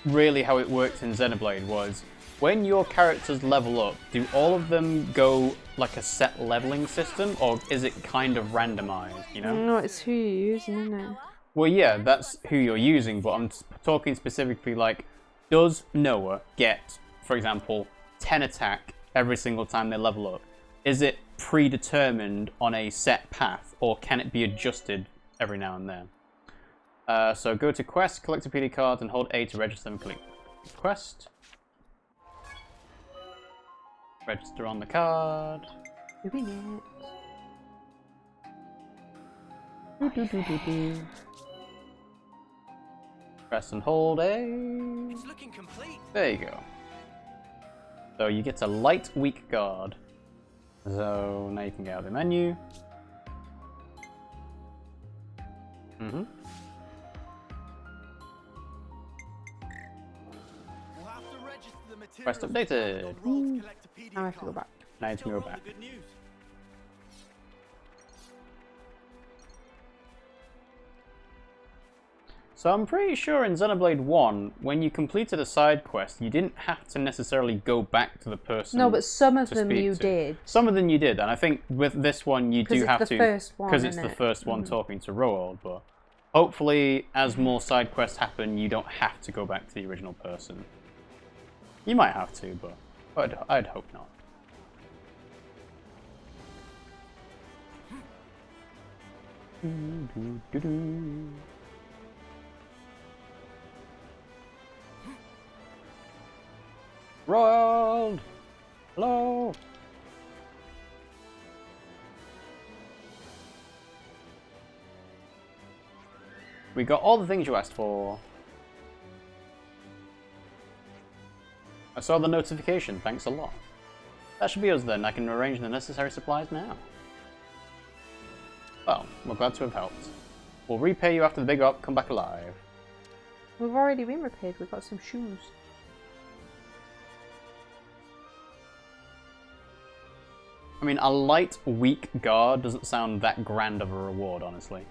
Speaker 1: really how it works in Xenoblade was, when your characters level up, do all of them go like a set leveling system, or is it kind of randomized, you know?
Speaker 12: No, it's who you're using, isn't it?
Speaker 1: Well, yeah, that's who you're using, but I'm talking specifically like, does Noah get, for example, 10 attack every single time they level up? Is it predetermined on a set path, or can it be adjusted every now and then? So go to Quest, Collectopedia cards, and hold A to register and click Quest. Register on the card.
Speaker 12: Doing it.
Speaker 1: Press and hold A.
Speaker 4: It's looking complete.
Speaker 1: There you go. So you get a light weak guard. So now you can get out of the menu. Quest updated.
Speaker 12: Now I have to go back.
Speaker 1: Now you can go back. So I'm pretty sure in Xenoblade 1, when you completed a side quest, you didn't have to necessarily go back to the person.
Speaker 12: No, but some of them
Speaker 1: you
Speaker 12: did.
Speaker 1: Some of them you did, and I think with this one you do have to, because it's the first one talking to Roald. But hopefully, as more side quests happen, you don't have to go back to the original person. You might have to, but I'd hope not. Roald! Hello! We got all the things you asked for. I saw the notification, thanks a lot. That should be us then, I can arrange the necessary supplies now. Well, we're glad to have helped. We'll repay you after the big up, come back alive.
Speaker 12: We've already been repaid, we got some shoes.
Speaker 1: I mean, a light, weak guard doesn't sound that grand of a reward, honestly.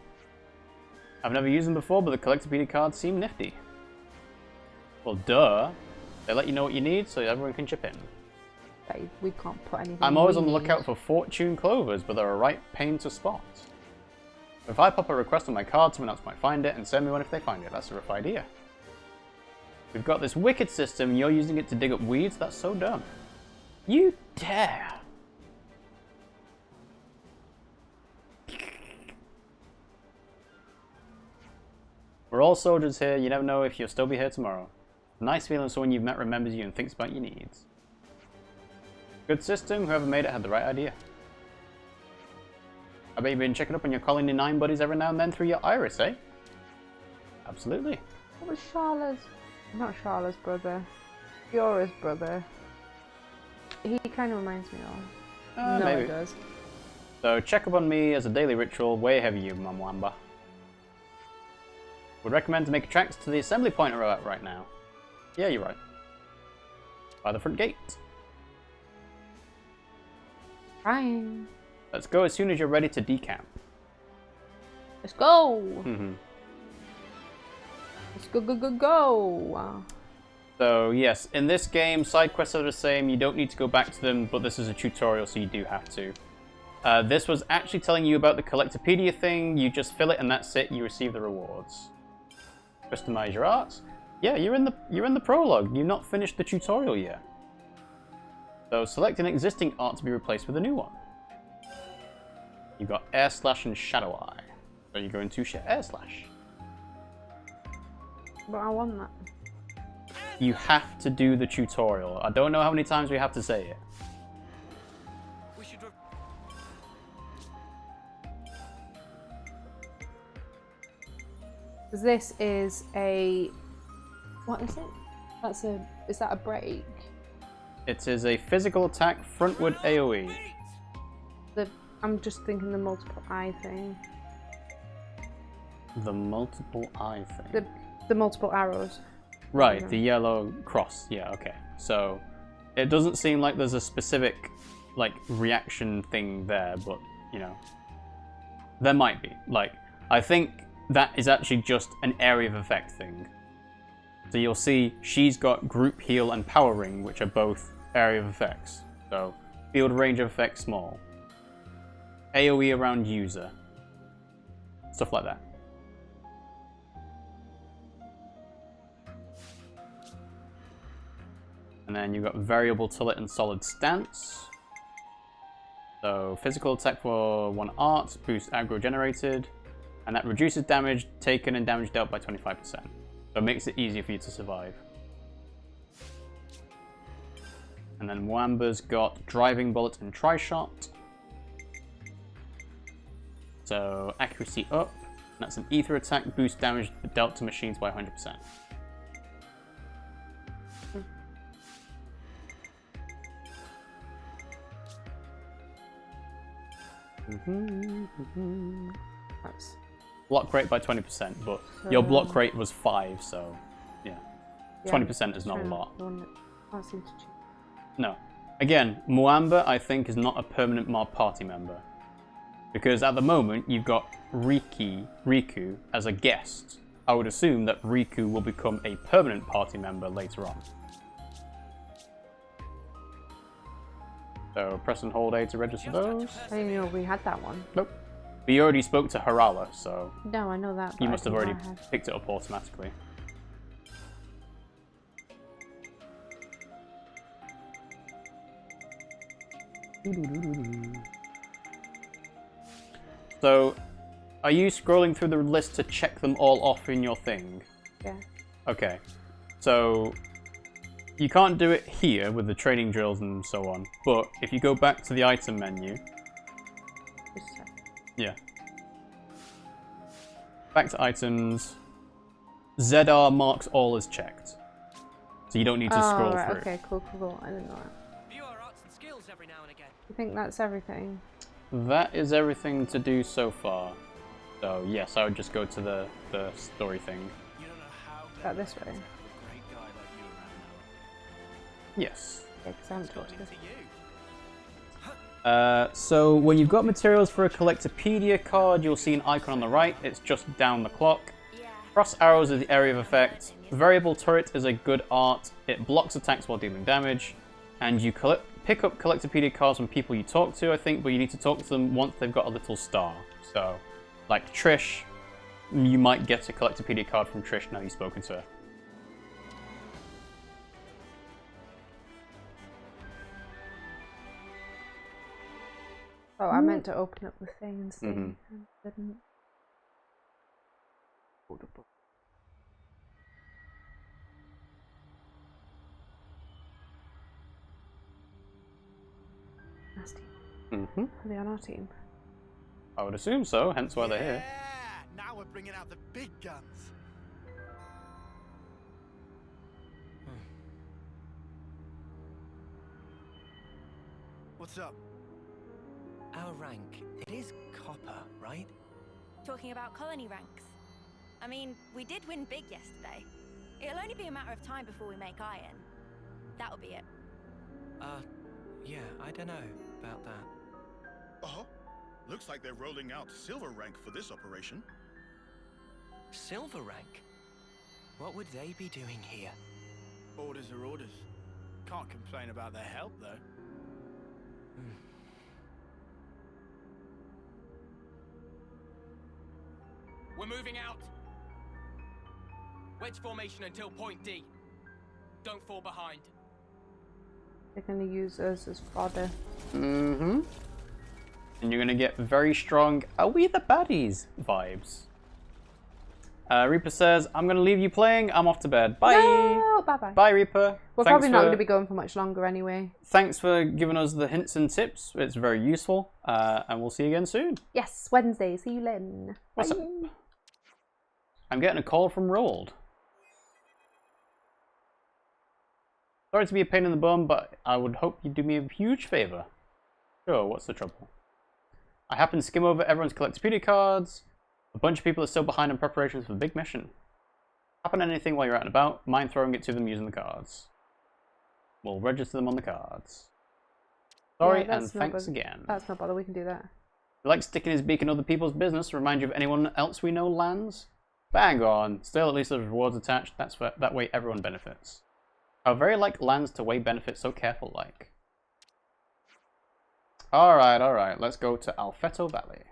Speaker 1: I've never used them before, but the collectopedia cards seem nifty. Well, duh. They let you know what you need, so everyone can chip in.
Speaker 12: We can't put anything.
Speaker 1: I'm always on the lookout for fortune clovers, but they're a right pain to spot. If I pop a request on my card, someone else might find it and send me one if they find it. That's a rough idea. We've got this wicked system, you're using it to dig up weeds? That's so dumb. You dare! We're all soldiers here, you never know if you'll still be here tomorrow. Nice feeling someone you've met remembers you and thinks about your needs. Good system, whoever made it had the right idea. I bet you've been checking up on your Colony 9 buddies every now and then through your iris, eh? Absolutely.
Speaker 12: What was Sharla's? Not Sharla's brother. Yora's brother. He kind of reminds me of. No,
Speaker 1: maybe.
Speaker 12: he does.
Speaker 1: So check up on me as a daily ritual, way ahead of you, Mamwamba. Would recommend to make tracks to the assembly point we're at right now. Yeah, you're right. By the front gate.
Speaker 12: Fine.
Speaker 1: Let's go as soon as you're ready to decamp.
Speaker 12: Let's go!
Speaker 1: Mm-hmm.
Speaker 12: Let's go, go, go, go!
Speaker 1: So, yes, in this game, side quests are the same. You don't need to go back to them, but this is a tutorial, so you do have to. This was actually telling you about the collectopedia thing. You just fill it, and that's it. You receive the rewards. Customize your arts. Yeah, you're in the prologue. You've not finished the tutorial yet. So select an existing art to be replaced with a new one. You've got Air Slash and Shadow Eye. So you're going to Air Slash.
Speaker 12: But I want that.
Speaker 1: You have to do the tutorial. I don't know how many times we have to say it.
Speaker 12: This is a... What is it? Is that a break?
Speaker 1: It is a physical attack frontward AoE.
Speaker 12: I'm just thinking the multiple eye thing.
Speaker 1: The multiple eye thing?
Speaker 12: The multiple arrows.
Speaker 1: Right, the yellow cross. Yeah, okay. So, it doesn't seem like there's a specific, like, reaction thing there, but, you know, there might be. Like, I think that is actually just an area of effect thing. So you'll see she's got group heal and power ring, which are both area of effects. So, field range of effects small. AoE around user. Stuff like that. And then you've got variable tillet and solid stance. So physical attack for 1 art, boost aggro generated, and that reduces damage taken and damage dealt by 25%. So it makes it easier for you to survive. And then Moamba's got driving bullet and tri-shot. So accuracy up, and that's an ether attack, boost damage dealt to machines by 100%.
Speaker 12: That's
Speaker 1: block rate by 20%, but your block rate was 5, so yeah. 20% is not a lot. No. Again, Moamba, I think, is not a permanent mob party member. Because at the moment, you've got Riku as a guest. I would assume that Riku will become a permanent party member later on. So press and hold A to register those.
Speaker 12: I didn't know we had that one.
Speaker 1: Nope. But you already spoke to Harala, so...
Speaker 12: No, I know that.
Speaker 1: You must have already picked it up automatically. So, are you scrolling through the list to check them all off in your thing?
Speaker 12: Yeah.
Speaker 1: Okay. So, you can't do it here with the training drills and so on, but if you go back to the item menu... Yeah. Back to items. ZR marks all as checked. So you don't need to scroll
Speaker 12: right,
Speaker 1: through.
Speaker 12: Okay, cool. I didn't know that.
Speaker 4: View our arts and skills every now and again.
Speaker 12: You think that's everything?
Speaker 1: That is everything to do so far. So yes, I would just go to the story thing.
Speaker 12: That this way?
Speaker 1: Yes.
Speaker 12: Yeah, because I haven't talked to this.
Speaker 1: So when you've got materials for a Collectopedia card, you'll see an icon on the right. It's just down the clock. Cross arrows is the area of effect. Variable turret is a good art. It blocks attacks while dealing damage. And you pick up Collectopedia cards from people you talk to, I think, but you need to talk to them once they've got a little star. So, like Trish, you might get a Collectopedia card from Trish now you've spoken to her.
Speaker 12: Oh, I meant to open up the thing and see.
Speaker 1: Mm-hmm.
Speaker 12: I didn't. Nasty.
Speaker 1: Mm-hmm.
Speaker 12: Are they on our team?
Speaker 1: I would assume so, hence why they're here.
Speaker 5: Now we're bringing out the big guns. What's up?
Speaker 4: Our rank, it is copper, right?
Speaker 7: Talking about colony ranks. I mean, we did win big yesterday. It'll only be a matter of time before we make iron. That'll be it.
Speaker 4: Yeah, I don't know about that.
Speaker 10: Uh-huh. Looks like they're rolling out silver rank for this operation.
Speaker 4: Silver rank? What would they be doing here?
Speaker 5: Orders are orders. Can't complain about their help, though.
Speaker 13: We're moving out. Wedge formation until point D. Don't fall behind.
Speaker 12: They're going to use us as fodder.
Speaker 1: Mm-hmm. And you're going to get very strong "Are we the baddies?" vibes. Reaper says, I'm going to leave you playing. I'm off to bed. Bye.
Speaker 12: No, bye-bye.
Speaker 1: Bye, Reaper.
Speaker 12: We're probably not going to be going for much longer anyway.
Speaker 1: Thanks for giving us the hints and tips. It's very useful. And we'll see you again soon.
Speaker 12: Yes, Wednesday. See you then.
Speaker 1: What's
Speaker 12: Bye.
Speaker 1: up? I'm getting a call from Roald. Sorry to be a pain in the bum, but I would hope you'd do me a huge favour. Sure, what's the trouble? I happened to skim over everyone's Collectopedia cards. A bunch of people are still behind in preparations for the big mission. Happen anything while you're out and about, mind throwing it to them using the cards. We'll register them on the cards. Sorry,
Speaker 12: Yeah,
Speaker 1: and thanks again.
Speaker 12: That's no bother, we can do that.
Speaker 1: You like sticking his beak in other people's business, remind you of anyone else we know, Lanz? Bang on. Still, at least there's rewards attached. That way everyone benefits. I would very like Lanz to weigh benefits so careful like. Alright, let's go to Alfeto Valley.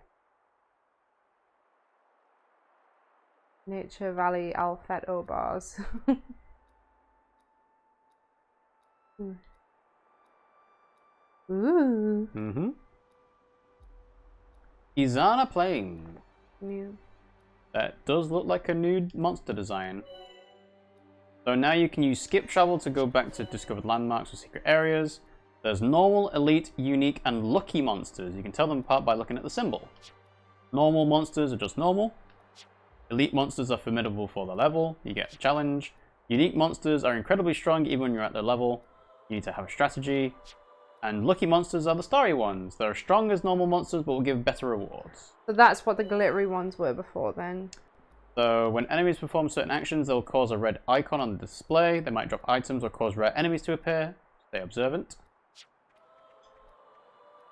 Speaker 12: Nature Valley Alfeto bars. Ooh.
Speaker 1: Mm-hmm. Izana Plain.
Speaker 12: New.
Speaker 1: That does look like a new monster design. So now you can use skip travel to go back to discovered landmarks or secret areas. There's normal, elite, unique, and lucky monsters. You can tell them apart by looking at the symbol. Normal monsters are just normal. Elite monsters are formidable for their level. You get a challenge. Unique monsters are incredibly strong even when you're at their level. You need to have a strategy. And lucky monsters are the starry ones. They're as strong as normal monsters but will give better rewards.
Speaker 12: So that's what the glittery ones were before then.
Speaker 1: So when enemies perform certain actions, they'll cause a red icon on the display. They might drop items or cause rare enemies to appear. Stay observant.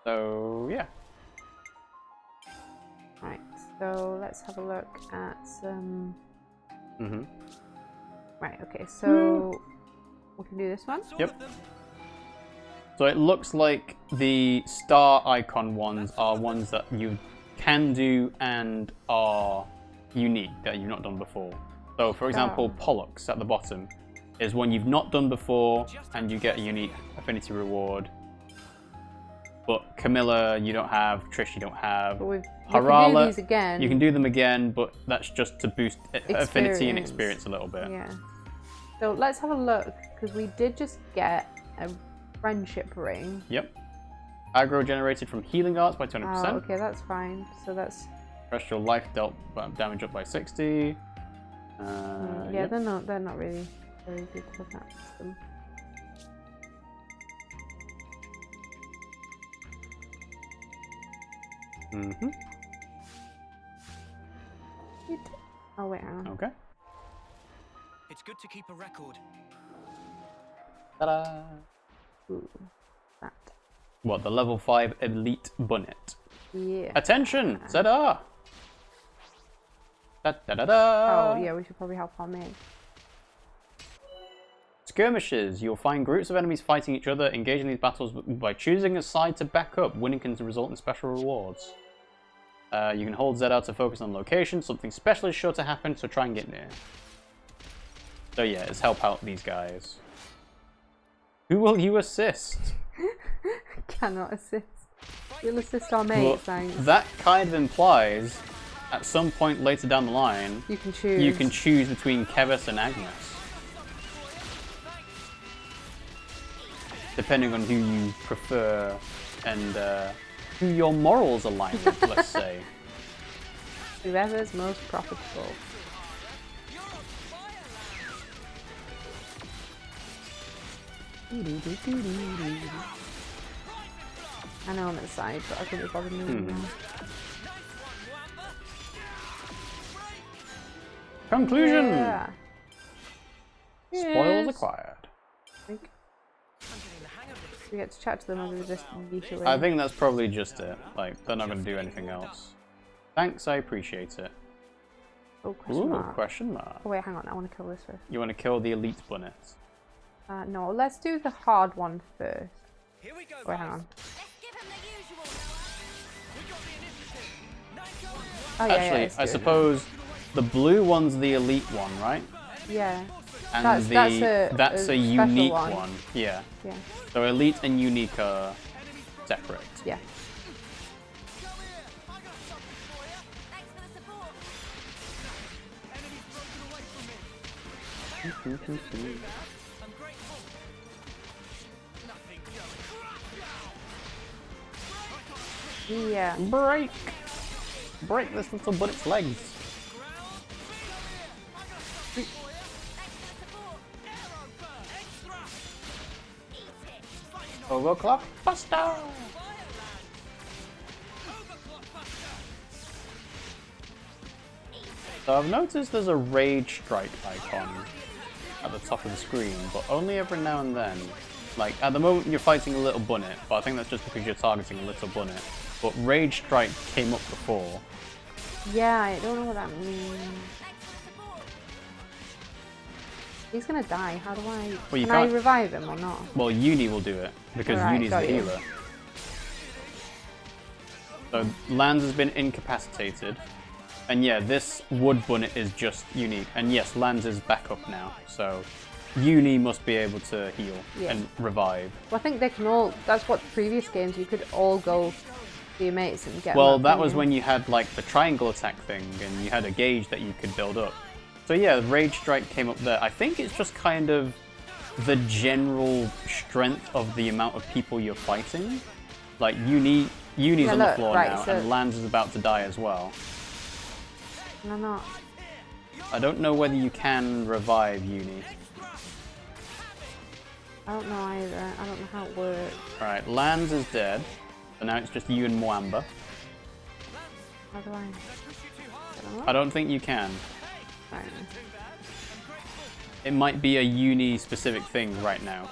Speaker 1: So yeah.
Speaker 12: Right, so let's have a look at some
Speaker 1: Mm-hmm.
Speaker 12: Right, okay, so we can do this one?
Speaker 1: Yep. So it looks like the star icon ones are ones that you can do and are unique, that you've not done before. So for example, Pollux at the bottom is one you've not done before and you get a unique affinity reward. But Camilla you don't have, Trish you don't have.
Speaker 12: But we
Speaker 1: Harala,
Speaker 12: can do these again.
Speaker 1: You can do them again, but that's just to boost affinity and experience a little bit.
Speaker 12: Yeah. So let's have a look, because we did just get a friendship ring.
Speaker 1: Yep. Aggro generated from healing arts by 20%.
Speaker 12: Oh, okay, that's fine. So that's...
Speaker 1: Terrestrial life dealt damage up by 60.
Speaker 12: yeah,
Speaker 1: yep.
Speaker 12: they're not really very good for that system.
Speaker 1: Mm-hmm.
Speaker 12: Oh wait, hang on.
Speaker 1: Okay.
Speaker 4: It's good to keep a record.
Speaker 1: Ta-da!
Speaker 12: Ooh, that.
Speaker 1: What, the level 5 elite bunnet?
Speaker 12: Yeah.
Speaker 1: Attention! Zeta! Da-da-da-da!
Speaker 12: Oh yeah, we should probably help our mate.
Speaker 1: Skirmishes. You'll find groups of enemies fighting each other. Engage in these battles by choosing a side to back up. Winning can result in special rewards. You can hold Z out to focus on location. Something special is sure to happen, so try and get near. So yeah, let's help out these guys. Who will you assist?
Speaker 12: Cannot assist. We'll assist our mates,
Speaker 1: Well,
Speaker 12: thanks.
Speaker 1: that kind of implies, at some point later down the line,
Speaker 12: you can choose.
Speaker 1: You can choose between Keves and Agnus. Depending on who you prefer and who your morals align with, let's say.
Speaker 12: Whoever's most profitable. I know I'm at the side, but I couldn't be bothered moving now.
Speaker 1: Conclusion!
Speaker 12: Yeah.
Speaker 1: Spoils
Speaker 12: Yes.
Speaker 1: acquired.
Speaker 12: We get to chat to them or do we just yeet away?
Speaker 1: I think that's probably just it. Like, they're not going to do anything else. Thanks, I appreciate it.
Speaker 12: Oh, question mark.
Speaker 1: Question mark.
Speaker 12: Oh wait, hang on, I want to kill this first.
Speaker 1: You want to kill the elite bunnet?
Speaker 12: No, let's do the hard one first.
Speaker 4: Here we go,
Speaker 12: wait, hang on. Oh,
Speaker 1: Actually,
Speaker 12: yeah,
Speaker 1: I suppose the blue one's the elite one, right?
Speaker 12: Yeah.
Speaker 1: And that's a unique one. Yeah.
Speaker 12: Yeah.
Speaker 1: So elite and unique are separate.
Speaker 12: Yeah. Yeah.
Speaker 1: Break! Break this little bunnet's legs. Overclock Buster! So I've noticed there's a rage strike icon at the top of the screen, but only every now and then. Like, at the moment you're fighting a little bunnet, but I think that's just because you're targeting a little bunnet. But rage strike came up before.
Speaker 12: Yeah, I don't know what that means. He's gonna die. How do I...
Speaker 1: Well, you
Speaker 12: can I
Speaker 1: can't...
Speaker 12: revive him or not?
Speaker 1: Well, Eunie will do it, because
Speaker 12: Right,
Speaker 1: Eunie's the
Speaker 12: got you.
Speaker 1: healer. So, Lanz has been incapacitated. And yeah, this wood bunnet is just unique. And yes, Lanz is back up now, so Eunie must be able to heal and revive.
Speaker 12: Well, I think they can all... That's what previous games, you could all go to your mates and get
Speaker 1: Well,
Speaker 12: them up,
Speaker 1: that
Speaker 12: couldn't
Speaker 1: was
Speaker 12: you?
Speaker 1: when you had like the triangle attack thing, and you had a gauge that you could build up. So yeah, Rage Strike came up there. I think it's just kind of the general strength of the amount of people you're fighting. Like, Eunie's on the floor now,
Speaker 12: so...
Speaker 1: and Lanz is about to die as well.
Speaker 12: No, not.
Speaker 1: I don't know whether you can revive Eunie.
Speaker 12: I don't know either. I don't know how it works.
Speaker 1: Alright, Lanz is dead. So now it's just you and Moamba.
Speaker 12: How do I...
Speaker 1: I don't think you can.
Speaker 12: Right.
Speaker 1: It might be a Eunie specific thing right now.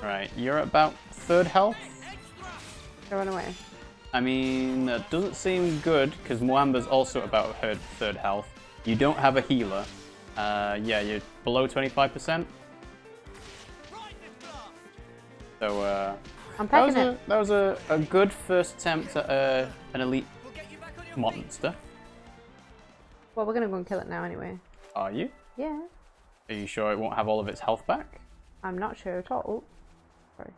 Speaker 1: Right, you're at about 3rd health?
Speaker 12: Go run away.
Speaker 1: I mean, that doesn't seem good, because Moamba's also about her 3rd health. You don't have a healer. Yeah, you're below 25%. So,
Speaker 12: I'm packing it.
Speaker 1: that was a good first attempt at an elite monster.
Speaker 12: Well, we're gonna go and kill it now anyway.
Speaker 1: Are you?
Speaker 12: Yeah.
Speaker 1: Are you sure it won't have all of its health back?
Speaker 12: I'm not sure at all. Oh, sorry.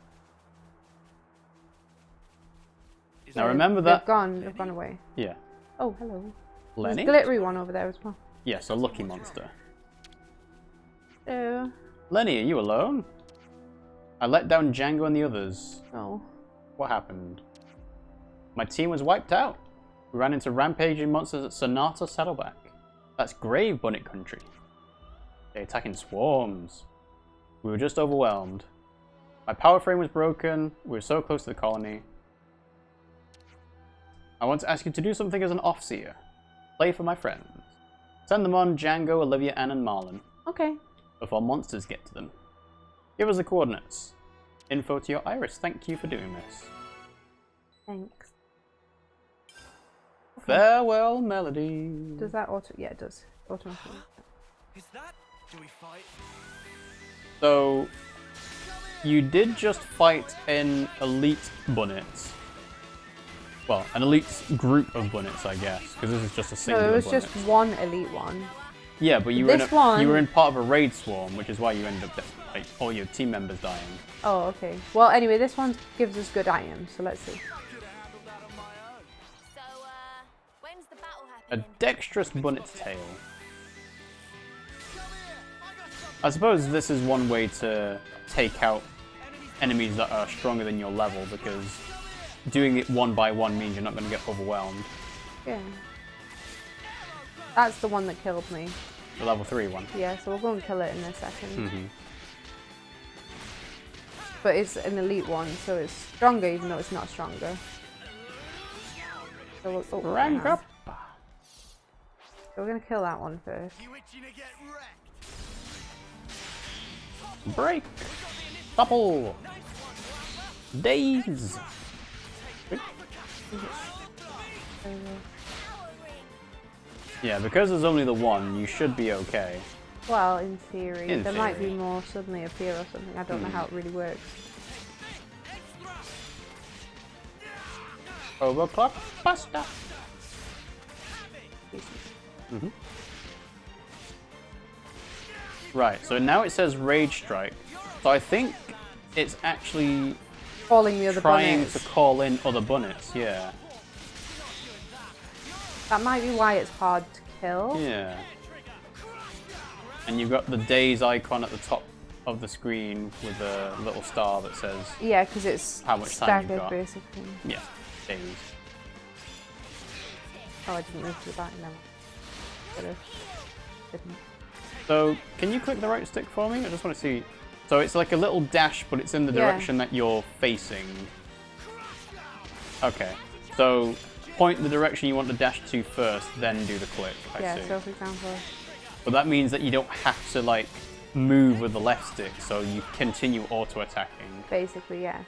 Speaker 1: Now remember that...
Speaker 12: They've gone away.
Speaker 1: Yeah.
Speaker 12: Oh, hello.
Speaker 1: Lenny?
Speaker 12: There's a glittery one over there as well.
Speaker 1: Yes, a lucky monster.
Speaker 12: Hello.
Speaker 1: Lenny, are you alone? I let down Django and the others.
Speaker 12: Oh.
Speaker 1: What happened? My team was wiped out. We ran into rampaging monsters at Sonata Saddleback. That's Grave Bunnet country. They attack in swarms. We were just overwhelmed. My power frame was broken. We were so close to the colony. I want to ask you to do something as an Offseer. Play for my friends. Send them on Django, Olivia, Anne, and Marlon.
Speaker 12: Okay.
Speaker 1: Before monsters get to them. Give us the coordinates. Info to your Iris. Thank you for doing this.
Speaker 12: Thanks. Okay.
Speaker 1: Farewell, Melody.
Speaker 12: Does that auto? Yeah, it does. Automatically.
Speaker 5: Is that? Do we fight?
Speaker 1: So, you did just fight an elite Bunnets. Well, an elite group of Bunnets, I guess, because this is just a single.
Speaker 12: No, it was
Speaker 1: Bunnet.
Speaker 12: just one elite one.
Speaker 1: Yeah, but you were in part of a raid swarm, which is why you ended up like all your team members dying.
Speaker 12: Oh, okay. Well, anyway, this one gives us good items, so let's see.
Speaker 7: When's the battle
Speaker 1: A
Speaker 7: happening?
Speaker 1: dexterous Bunnet's tail. I suppose this is one way to take out enemies that are stronger than your level, because doing it one by one means you're not going to get overwhelmed.
Speaker 12: Yeah. That's the one that killed me.
Speaker 1: The level 3 one.
Speaker 12: Yeah, so we'll go and kill it in a second.
Speaker 1: Mm-hmm.
Speaker 12: But it's an elite one, so it's stronger even though it's not stronger. So we'll,
Speaker 1: Rank up!
Speaker 12: So we're going to kill that one first.
Speaker 1: Break! Topple! Daze! Yeah, because there's only the one, you should be okay.
Speaker 12: Well, in theory.
Speaker 1: In
Speaker 12: there might be
Speaker 1: theory.
Speaker 12: more suddenly appear or something. I don't know how it really works.
Speaker 1: Overclock Buster! Mm-hmm. Right, so now it says Rage Strike. So I think it's actually
Speaker 12: Calling the other
Speaker 1: trying
Speaker 12: Bunnets.
Speaker 1: to call in other Bunnets, yeah.
Speaker 12: That might be why it's hard to kill.
Speaker 1: Yeah. And you've got the Daze icon at the top of the screen with a little star that says...
Speaker 12: Yeah, because it's
Speaker 1: how much time you've
Speaker 12: staggered,
Speaker 1: got.
Speaker 12: basically.
Speaker 1: Yeah, Daze.
Speaker 12: Oh, I didn't move to the back now. Didn't.
Speaker 1: So, can you click the right stick for me? I just want to see. So it's like a little dash, but it's in the direction that you're facing. Okay. So, point the direction you want to dash to first, then do the click. I see.
Speaker 12: So for example...
Speaker 1: But that means that you don't have to, like, move with the left stick, so you continue auto-attacking.
Speaker 12: Basically, yeah.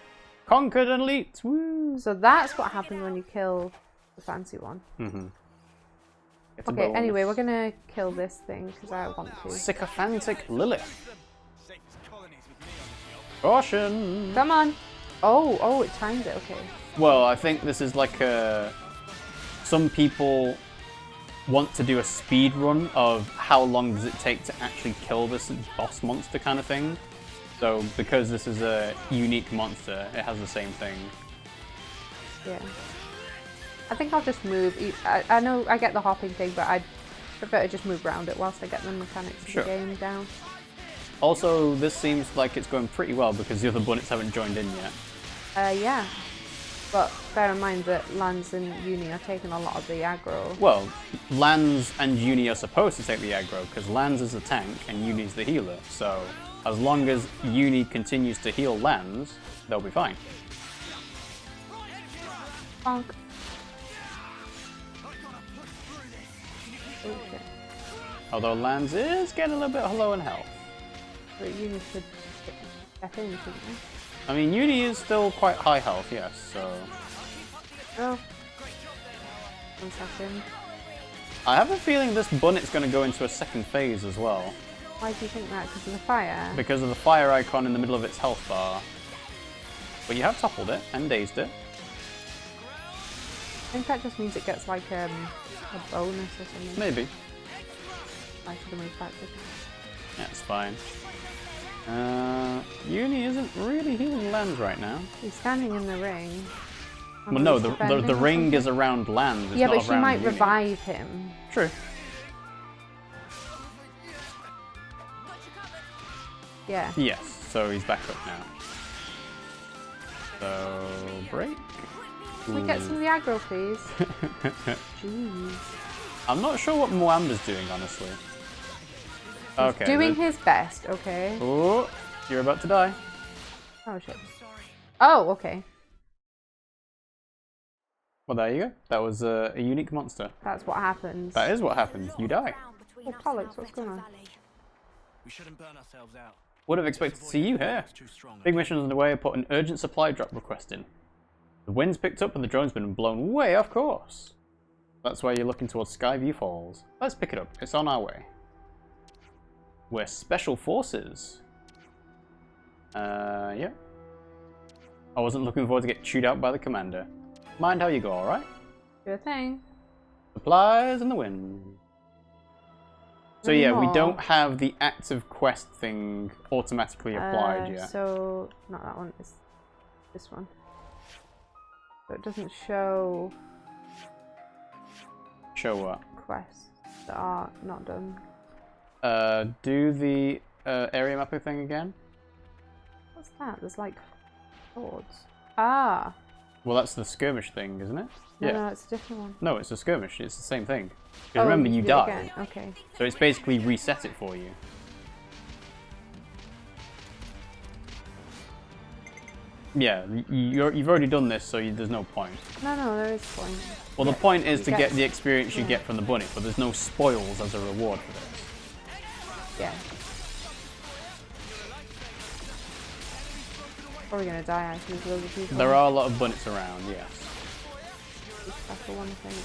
Speaker 1: Conquered and elite! Woo!
Speaker 12: So that's what happens when you kill the fancy one.
Speaker 1: Mm-hmm.
Speaker 12: Okay, anyway, we're gonna kill this thing, because I want to.
Speaker 1: Sycophantic Lilith. Caution!
Speaker 12: Come on! Oh, it timed it, okay.
Speaker 1: Well, I think this is like a... Some people want to do a speed run of how long does it take to actually kill this boss monster kind of thing. So, because this is a unique monster, it has the same thing.
Speaker 12: Yeah. I think I'll just move. I know I get the hopping thing, but I'd prefer to just move around it whilst I get the mechanics of the game down.
Speaker 1: Also, this seems like it's going pretty well because the other Bunnets haven't joined in yet.
Speaker 12: Yeah. But bear in mind that Lanz and Eunie are taking a lot of the aggro.
Speaker 1: Well, Lanz and Eunie are supposed to take the aggro because Lanz is the tank and Eunie's the healer. So, as long as Eunie continues to heal Lanz, they'll be fine.
Speaker 12: Bonk. Okay.
Speaker 1: Although Lanz is getting a little bit low in health.
Speaker 12: But Eunie should step in, shouldn't you?
Speaker 1: I mean, Eunie is still quite high health, yes, so...
Speaker 12: Oh. 1 second.
Speaker 1: I have a feeling this Bunnet's going to go into a second phase as well.
Speaker 12: Why do you think that? Because of the fire?
Speaker 1: Because of the fire icon in the middle of its health bar. But you have toppled it and dazed it.
Speaker 12: I think that just means it gets like a bonus or something.
Speaker 1: Maybe.
Speaker 12: I should have moved backwards.
Speaker 1: Yeah, it's fine. Eunie isn't really healing Lanz right now.
Speaker 12: He's standing in the ring.
Speaker 1: Well, no, the ring is around Lanz. It's
Speaker 12: yeah,
Speaker 1: not
Speaker 12: but she
Speaker 1: around
Speaker 12: might
Speaker 1: Eunie.
Speaker 12: revive him.
Speaker 1: True.
Speaker 12: Yeah.
Speaker 1: Yes, so he's back up now. So, break.
Speaker 12: Can we get some of the aggro, please? Jeez.
Speaker 1: I'm not sure what Moamba's doing, honestly. Okay.
Speaker 12: Doing his best, okay.
Speaker 1: Oh, you're about to die.
Speaker 12: Oh shit. Oh, okay.
Speaker 1: Well, there you go. That was a unique monster.
Speaker 12: That's what happens.
Speaker 1: That is what happens. You die.
Speaker 12: Oh, Pollux, what's going on?
Speaker 5: We shouldn't burn ourselves out.
Speaker 1: Would have expected to see you here. Big mission's underway. Put an urgent supply drop request in. The wind's picked up and the drone's been blown way off course. That's why you're looking towards Skyview Falls. Let's pick it up. It's on our way. We're Special Forces. Yeah. I wasn't looking forward to get chewed out by the commander. Mind how you go, alright?
Speaker 12: Sure thing.
Speaker 1: Supplies in the wind. So yeah, we don't have the active quest thing automatically applied yet.
Speaker 12: So, not that one, it's this one. So it doesn't show...
Speaker 1: Show what?
Speaker 12: Quests that are not done.
Speaker 1: Do the area mapper thing again.
Speaker 12: What's that? There's like swords. Ah!
Speaker 1: Well, that's the skirmish thing, isn't it?
Speaker 12: No,
Speaker 1: yeah.
Speaker 12: no, it's a different one.
Speaker 1: No, it's a skirmish. It's the same thing.
Speaker 12: Oh,
Speaker 1: remember, you died.
Speaker 12: Again. Okay.
Speaker 1: So it's basically reset it for you. Yeah, you've already done this, so there's no point.
Speaker 12: No, there is a point.
Speaker 1: Well, the point is to get the experience you get from the bunny, but there's no spoils as a reward for this.
Speaker 12: Yeah. Probably gonna die actually. There's loads of people.
Speaker 1: There are a lot of bunnets around, yes.
Speaker 12: That's the one thing.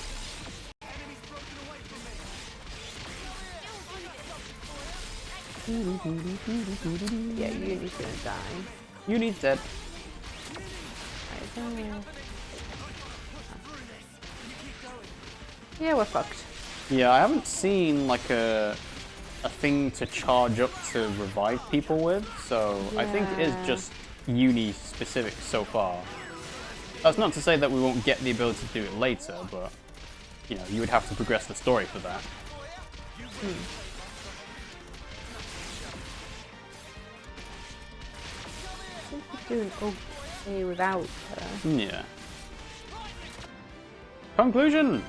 Speaker 12: Yeah, Eunie's gonna die.
Speaker 1: Eunie's dead.
Speaker 12: Yeah, we're fucked.
Speaker 1: Yeah, I haven't seen like a thing to charge up to revive people with, so I think it is just Eunie specific so far. That's not to say that we won't get the ability to do it later, but you know, you would have to progress the story for that.
Speaker 12: I think we're doing okay without her.
Speaker 1: Yeah. Conclusion!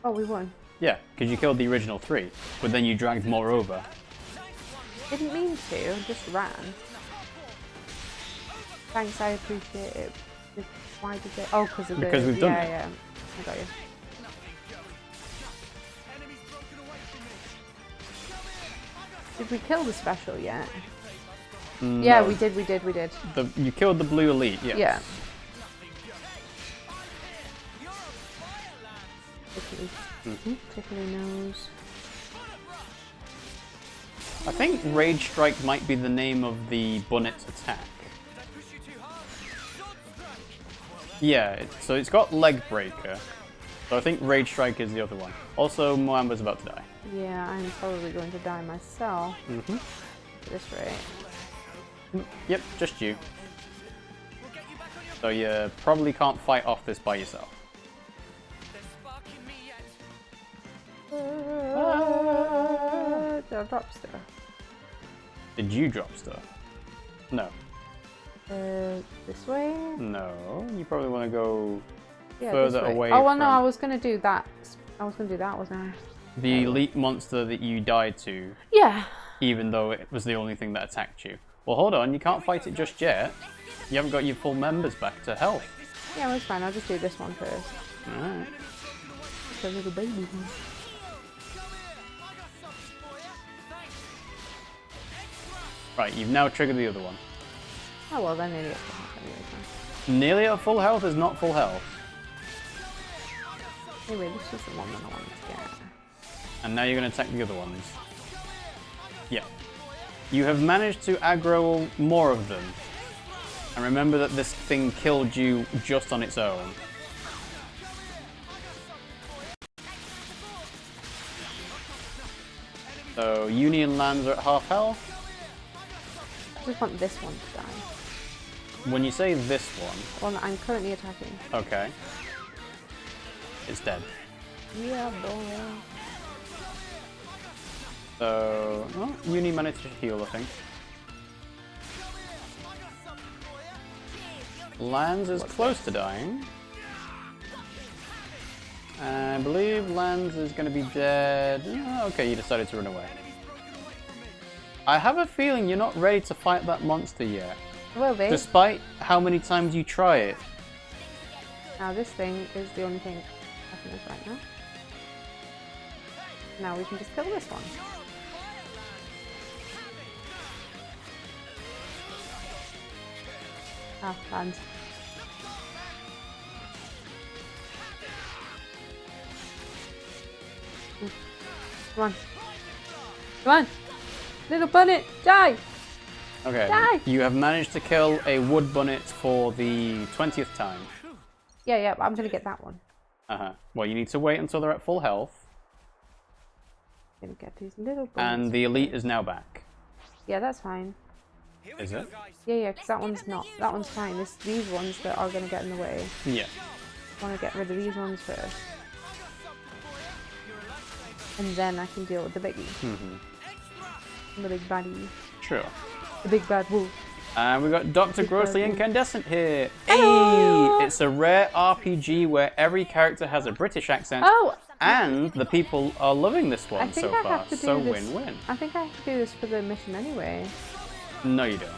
Speaker 12: Oh, we won.
Speaker 1: Yeah, because you killed the original 3, but then you dragged more over.
Speaker 12: Didn't mean to, just ran. Thanks, I appreciate it. Why did they? Oh, because of the.
Speaker 1: Because we've done it.
Speaker 12: Yeah, I got you. Did we kill the special yet?
Speaker 1: No.
Speaker 12: Yeah, we did.
Speaker 1: You killed the blue elite, yes.
Speaker 12: Yeah. Tickly nose.
Speaker 1: I think Rage Strike might be the name of the Bunnet's attack. Yeah, so it's got Leg Breaker. So I think Rage Strike is the other one. Also, Moamba's about to die.
Speaker 12: Yeah, I'm probably going to die myself. At this rate.
Speaker 1: Yep, just you. So you probably can't fight off this by yourself.
Speaker 12: Did I drop stuff?
Speaker 1: Did you drop stuff? No.
Speaker 12: This way?
Speaker 1: No, you probably want to go
Speaker 12: Yeah,
Speaker 1: further away.
Speaker 12: Oh, well, no, I was going to do that. I was going to do that, wasn't I?
Speaker 1: The elite monster that you died to.
Speaker 12: Yeah.
Speaker 1: Even though it was the only thing that attacked you. Well, hold on, you can't fight it just yet. You haven't got your full members back to health.
Speaker 12: Yeah, that's fine. I'll just do this one first.
Speaker 1: Alright.
Speaker 12: It's a little baby one.
Speaker 1: Right, you've now triggered the other one.
Speaker 12: Oh, well, then nearly at full health anyway.
Speaker 1: Nearly at full health is not full health.
Speaker 12: Anyway, this is the one that I wanted to get.
Speaker 1: And now you're going to attack the other ones. Yeah. You have managed to aggro more of them. And remember that this thing killed you just on its own. So, Eunie and Lanz are at half health.
Speaker 12: I just want this one to die.
Speaker 1: When you say this one...
Speaker 12: One I'm currently attacking.
Speaker 1: Okay. It's dead.
Speaker 12: Yeah, boy.
Speaker 1: So... Well, Eunie managed to heal, I think. Lanz is close to dying. I believe Lanz is going to be dead. Oh, okay, you decided to run away. I have a feeling you're not ready to fight that monster yet.
Speaker 12: Will be.
Speaker 1: Despite how many times you try it.
Speaker 12: Now this thing is the only thing happening right now. Now we can just kill this one. Ah, Lanz. Come on. Come on! Little bunnet, die!
Speaker 1: Okay,
Speaker 12: Die!
Speaker 1: You have managed to kill a wood bunnet for the 20th time.
Speaker 12: Yeah, I'm gonna get that one.
Speaker 1: Uh-huh. Well, you need to wait until they're at full health.
Speaker 12: Gonna get these little bunnets.
Speaker 1: And the elite is now back.
Speaker 12: Yeah, that's fine.
Speaker 1: Is it?
Speaker 12: Yeah, because that one's not. That one's fine. It's these ones that are gonna get in the way.
Speaker 1: Yeah.
Speaker 12: I want to get rid of these ones first. And then I can deal with the biggie.
Speaker 1: Mm-hmm.
Speaker 12: The big baddie.
Speaker 1: Sure.
Speaker 12: The big bad wolf.
Speaker 1: And we've got Dr. Grossly Incandescent here.
Speaker 12: Hello!
Speaker 1: Hey! It's a rare RPG where every character has a British accent.
Speaker 12: Oh!
Speaker 1: And the people are loving this one
Speaker 12: I think
Speaker 1: so
Speaker 12: I
Speaker 1: far.
Speaker 12: have to do
Speaker 1: So
Speaker 12: this.
Speaker 1: win-win.
Speaker 12: I think I have to do this for the mission anyway.
Speaker 1: No, you don't.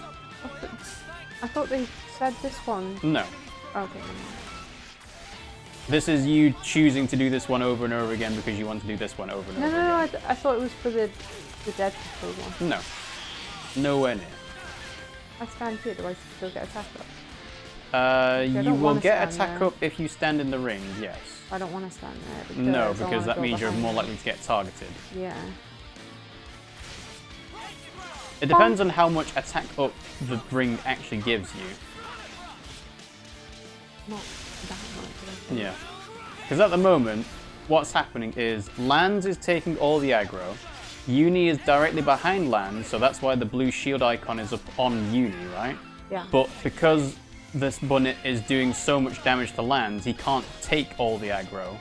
Speaker 12: I thought they said this one.
Speaker 1: No.
Speaker 12: Okay.
Speaker 1: This is you choosing to do this one over and over again because you want to do this one over and over
Speaker 12: No,
Speaker 1: again.
Speaker 12: I thought it was for the dead people one.
Speaker 1: No. Nowhere near.
Speaker 12: I stand here, do I still get attack up?
Speaker 1: You will get attack up if you stand in the ring, yes.
Speaker 12: I don't want to stand there.
Speaker 1: No, because that means you're more likely to get targeted.
Speaker 12: Yeah.
Speaker 1: It depends on how much attack up the ring actually gives you.
Speaker 12: Not that much. I think.
Speaker 1: Yeah. Because at the moment, what's happening is Lanz is taking all the aggro. Eunie is directly behind Lanz, so that's why the blue shield icon is up on Eunie, right?
Speaker 12: Yeah.
Speaker 1: But because this bunnet is doing so much damage to Lanz, he can't take all the aggro.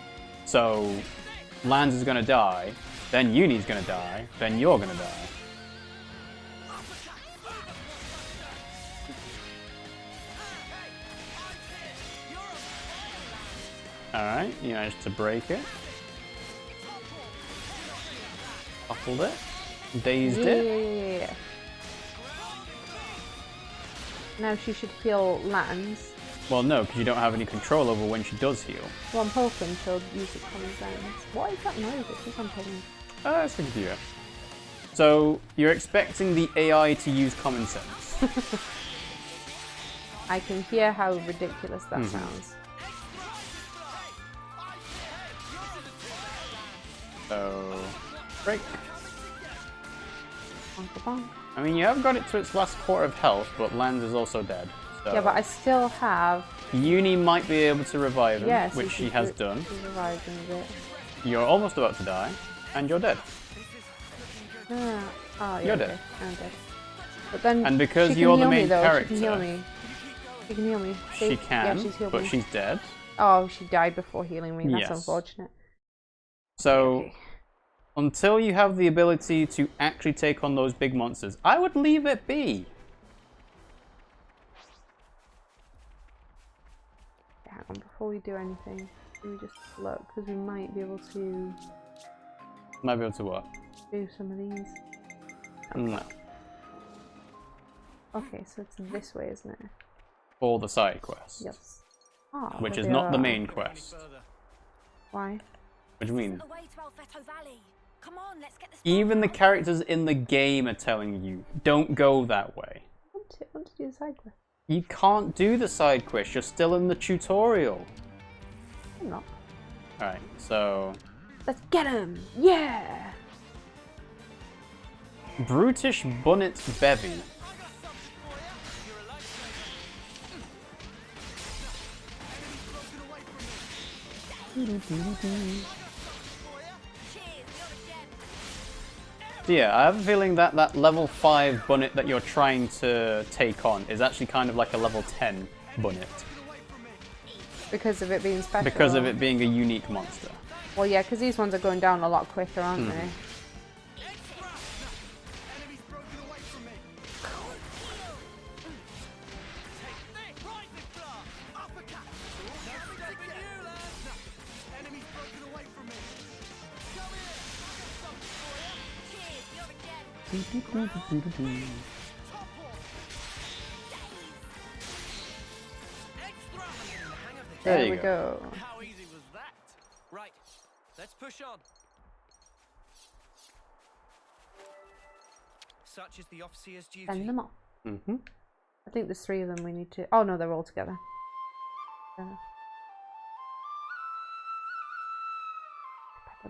Speaker 1: So Lanz is going to die, then Eunie's going to die, then you're going to die. Alright, you managed to break it. Toppled it. Dazed it.
Speaker 12: Yeah. Now she should heal Lanz.
Speaker 1: Well, no, because you don't have any control over when she does heal.
Speaker 12: Well, I'm hoping she'll use it common sense. What is that noise? It keeps on telling me.
Speaker 1: It's a computer. So, you're expecting the AI to use common sense.
Speaker 12: I can hear how ridiculous that sounds.
Speaker 1: So, break.
Speaker 12: Bonk.
Speaker 1: I mean, you have got it to its last quarter of health, but Lanz is also dead. So
Speaker 12: Yeah, but I still have...
Speaker 1: Eunie might be able to revive him,
Speaker 12: Yes,
Speaker 1: which she has done.
Speaker 12: She's revived him a bit.
Speaker 1: You're almost about to die, and you're dead.
Speaker 12: Oh, yeah,
Speaker 1: You're dead.
Speaker 12: okay. I'm dead. But then
Speaker 1: And because
Speaker 12: she can
Speaker 1: you're the
Speaker 12: heal
Speaker 1: main
Speaker 12: me, though.
Speaker 1: character,
Speaker 12: She can heal me. She can heal me.
Speaker 1: she can,
Speaker 12: yeah, she's healed
Speaker 1: but
Speaker 12: me.
Speaker 1: she's dead.
Speaker 12: Oh, she died before healing me. That's
Speaker 1: Yes.
Speaker 12: unfortunate.
Speaker 1: So,
Speaker 12: Okay.
Speaker 1: until you have the ability to actually take on those big monsters, I would leave it be.
Speaker 12: Hang on, before we do anything, let me just look, because we might be able to
Speaker 1: Might be able to what?
Speaker 12: do some of these.
Speaker 1: No.
Speaker 12: Okay, so it's this way, isn't it?
Speaker 1: For the side quest.
Speaker 12: Yes. Ah,
Speaker 1: Which
Speaker 12: there
Speaker 1: is
Speaker 12: they
Speaker 1: not the
Speaker 12: are.
Speaker 1: main quest.
Speaker 12: Why?
Speaker 1: What do you mean?
Speaker 7: Away to Alfeto Valley. Come on, let's get this.
Speaker 1: Even the characters in the game are telling you, don't go that way.
Speaker 12: I want to do the side quest.
Speaker 1: You can't do the side quest, you're still in the tutorial.
Speaker 12: I'm not.
Speaker 1: Alright, so...
Speaker 12: Let's get him! Yeah!
Speaker 1: Brutish Bunnet Bevy. So yeah, I have a feeling that that level 5 Bunnet that you're trying to take on is actually kind of like a level 10 Bunnet.
Speaker 12: Because of it being special?
Speaker 1: Because of it being a unique monster.
Speaker 12: Well, yeah, because these ones are going down a lot quicker, aren't they? There we go.
Speaker 4: How easy was that? Right, let's push on. Such is the officer's duty.
Speaker 12: Send them off. I think there's 3 of them we need to... Oh no, they're all together. On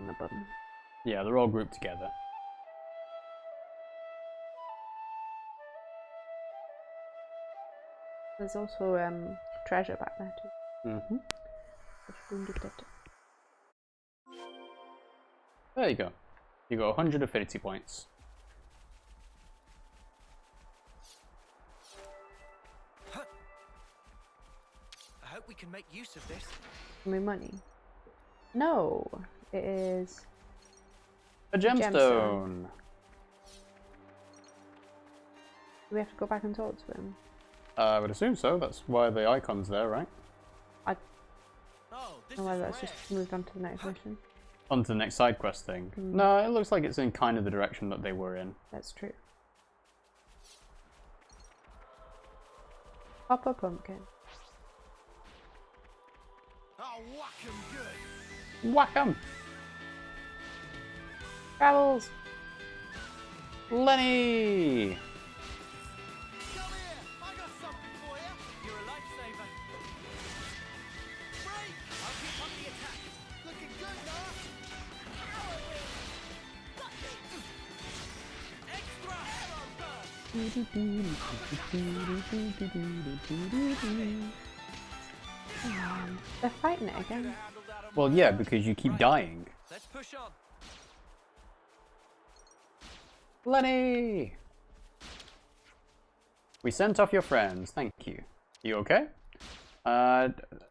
Speaker 12: the button.
Speaker 1: Yeah, they're all grouped together.
Speaker 12: There's also treasure back there too.
Speaker 1: There you go. You got 100 affinity points.
Speaker 4: I hope we can make use of this.
Speaker 12: My money. No, it is
Speaker 1: a gemstone.
Speaker 12: Do we have to go back and talk to him?
Speaker 1: I would assume so. That's why the icon's there, right?
Speaker 12: Oh, well, let's just move on to the next mission.
Speaker 1: On to the next side quest thing. No, it looks like it's in kind of the direction that they were in.
Speaker 12: That's true. Pop a pumpkin.
Speaker 5: Oh, whack 'em good.
Speaker 1: Whack 'em!
Speaker 12: Travels!
Speaker 1: Lenny!
Speaker 5: Come here, I got something for you.
Speaker 4: You're a lifesaver.
Speaker 5: Break!
Speaker 4: I'll keep up the attack.
Speaker 5: Looking good, now.
Speaker 4: Extra arrow burst.
Speaker 12: They're fighting it again.
Speaker 1: Well, yeah, because you keep dying.
Speaker 4: Let's push on.
Speaker 1: Lenny! We sent off your friends, thank you. You okay?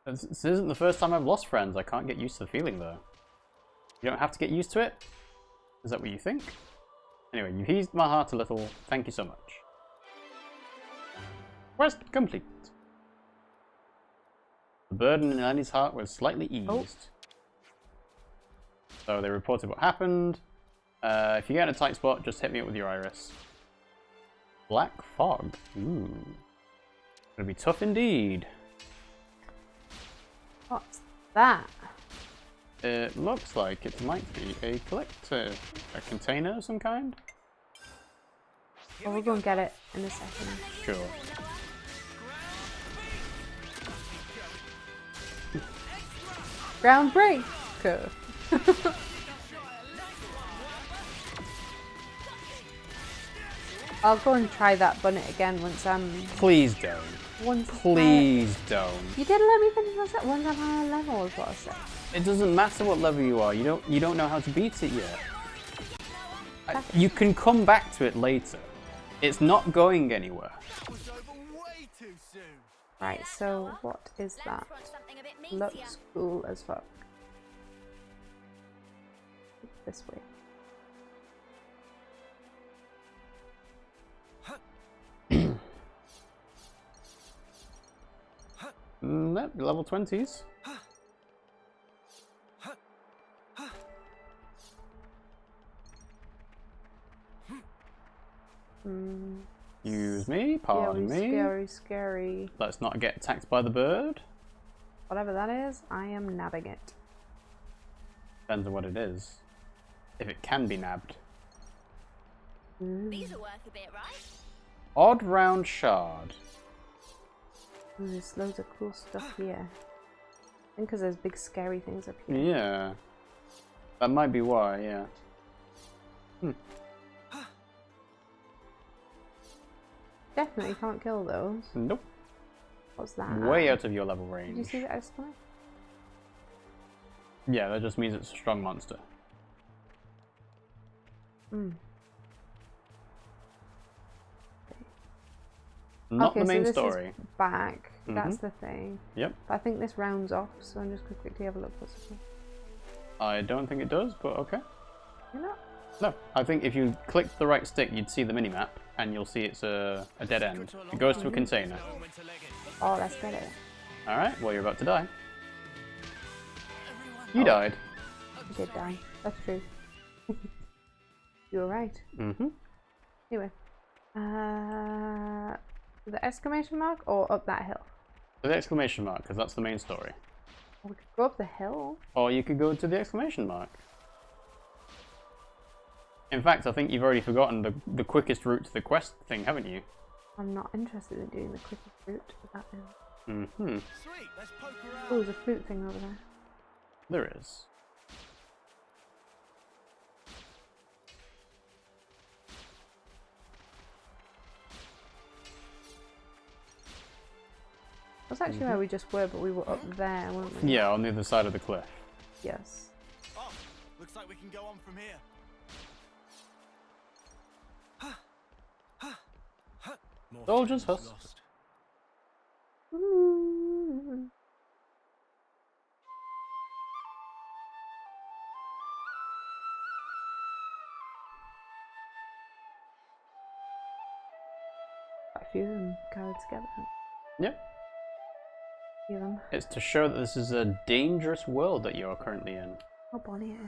Speaker 1: This isn't the first time I've lost friends. I can't get used to the feeling, though. You don't have to get used to it? Is that what you think? Anyway, you eased my heart a little. Thank you so much. Quest complete. The burden in Lenny's heart was slightly eased. So they reported what happened. If you get in a tight spot, just hit me up with your iris. Black fog. Ooh. Gonna be tough indeed.
Speaker 12: What's that?
Speaker 1: It looks like it might be a collector. A container of some kind?
Speaker 12: Well, we'll go and get it in a second.
Speaker 1: Sure.
Speaker 12: Groundbreaker! I'll go and try that bunnet again once I'm...
Speaker 1: Please don't. Please don't.
Speaker 12: You didn't let me finish my set once I'm on a level, is what I said.
Speaker 1: It doesn't matter what level you are. You don't know how to beat it yet. You can come back to it later. It's not going anywhere.
Speaker 12: Right, so what is that? Looks cool as fuck. This way.
Speaker 1: Level 20s. Excuse me, pardon me.
Speaker 12: Scary.
Speaker 1: Let's not get attacked by the bird.
Speaker 12: Whatever that is, I am nabbing it.
Speaker 1: Depends on what it is. If it can be nabbed.
Speaker 7: These are worth a bit, right?
Speaker 1: Odd round shard.
Speaker 12: There's loads of cool stuff here. think because there's big scary things up here.
Speaker 1: Yeah. That might be why, yeah.
Speaker 12: Definitely can't kill those.
Speaker 1: Nope.
Speaker 12: What's that?
Speaker 1: Way out of your level range.
Speaker 12: Did you see that exclamation?
Speaker 1: Yeah, that just means it's a strong monster. Not
Speaker 12: okay,
Speaker 1: the main
Speaker 12: so this
Speaker 1: story.
Speaker 12: Is back. That's the thing.
Speaker 1: Yep.
Speaker 12: But I think this rounds off, so I'm just going to quickly have a look what's here.
Speaker 1: I don't think it does, but okay.
Speaker 12: You're not?
Speaker 1: No, I think if you clicked the right stick, you'd see the minimap, and you'll see it's a dead end. It goes to a container.
Speaker 12: Oh, that's better.
Speaker 1: Alright, well, you're about to die. You died.
Speaker 12: You did die. That's true. You were right. Anyway. The exclamation mark or up that hill?
Speaker 1: The exclamation mark, because that's the main story.
Speaker 12: We could go up the hill.
Speaker 1: Or you could go to the exclamation mark. In fact, I think you've already forgotten the quickest route to the quest thing, haven't you?
Speaker 12: I'm not interested in doing the quickest route to that hill.
Speaker 5: Sweet, let's poke around.
Speaker 12: Oh, there's a fruit thing over there.
Speaker 1: There is.
Speaker 12: That's actually where we just were, but we were up there, weren't we?
Speaker 1: Yeah, on the other side of the cliff.
Speaker 12: Yes.
Speaker 5: Oh, looks like we can go on from here.
Speaker 1: Soldiers hust.
Speaker 12: Quite a few of them gathered together.
Speaker 1: Yep.
Speaker 12: See them.
Speaker 1: It's to show that this is a dangerous world that you're currently in.
Speaker 12: How bonny it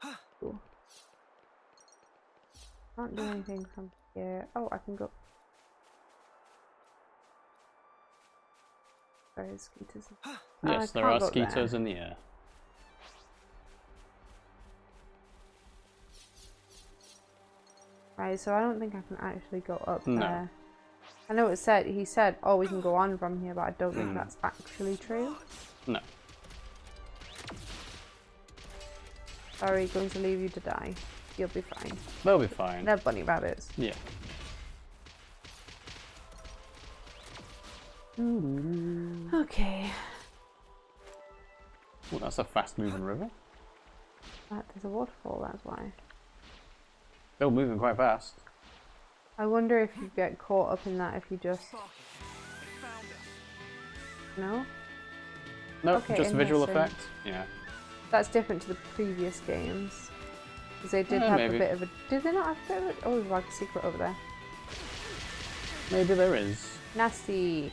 Speaker 12: is. Cool. Can't do anything from here. Oh, I can go. There is skeeters.
Speaker 1: Yes, there are skeeters in the air.
Speaker 12: Right, so I don't think I can actually go up
Speaker 1: No.
Speaker 12: there. I know it said, he said, oh, we can go on from here, but I don't think that's actually true.
Speaker 1: No.
Speaker 12: Sorry, going to leave you to die. You'll be fine.
Speaker 1: They'll be fine.
Speaker 12: They're bunny rabbits.
Speaker 1: Yeah.
Speaker 12: Okay.
Speaker 1: Well, that's a fast-moving river.
Speaker 12: There's a waterfall, that's why.
Speaker 1: Still moving quite fast.
Speaker 12: I wonder if you get caught up in that if you just... No?
Speaker 1: No,
Speaker 12: Okay,
Speaker 1: just visual
Speaker 12: interesting.
Speaker 1: effect. Yeah.
Speaker 12: That's different to the previous games. Because they did have
Speaker 1: maybe.
Speaker 12: a bit of a... Did they not have a bit of a... Oh, there's like a secret over there.
Speaker 1: Maybe there is.
Speaker 12: Nasty.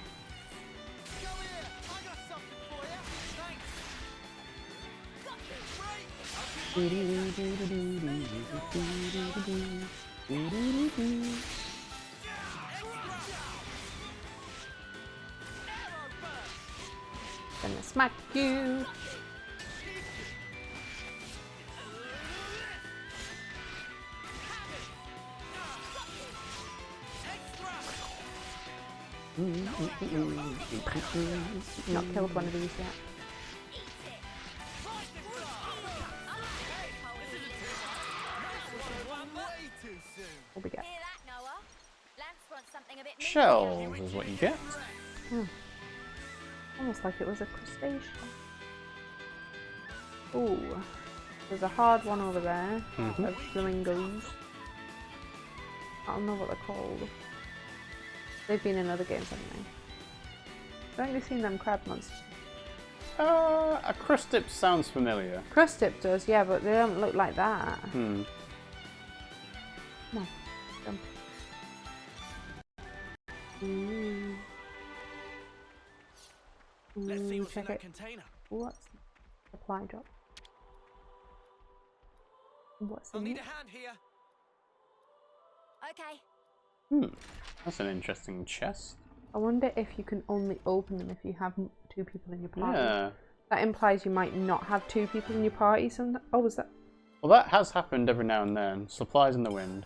Speaker 12: Gonna smack you. Not killed one of these yet. What we get?
Speaker 1: Shells is what you get.
Speaker 12: Almost like it was a crustacean. Ooh, there's a hard one over there of flamingos. I don't know what they're called. They've been in other games, haven't they? I've only seen them crab monsters.
Speaker 1: A crustip sounds familiar.
Speaker 12: Crustip does, yeah, but they don't look like that. Come on, jump. Ooh.
Speaker 5: Let's see what's in
Speaker 12: check
Speaker 5: that
Speaker 12: it.
Speaker 5: container.
Speaker 12: What's supply drop? What's
Speaker 5: I'll
Speaker 12: in
Speaker 5: need
Speaker 12: it?
Speaker 5: a hand here.
Speaker 7: Okay.
Speaker 1: That's an interesting chest.
Speaker 12: I wonder if you can only open them if you have two people in your party.
Speaker 1: Yeah.
Speaker 12: That implies you might not have two people in your party. Oh, was that?
Speaker 1: Well, that has happened every now and then. Supplies in the wind.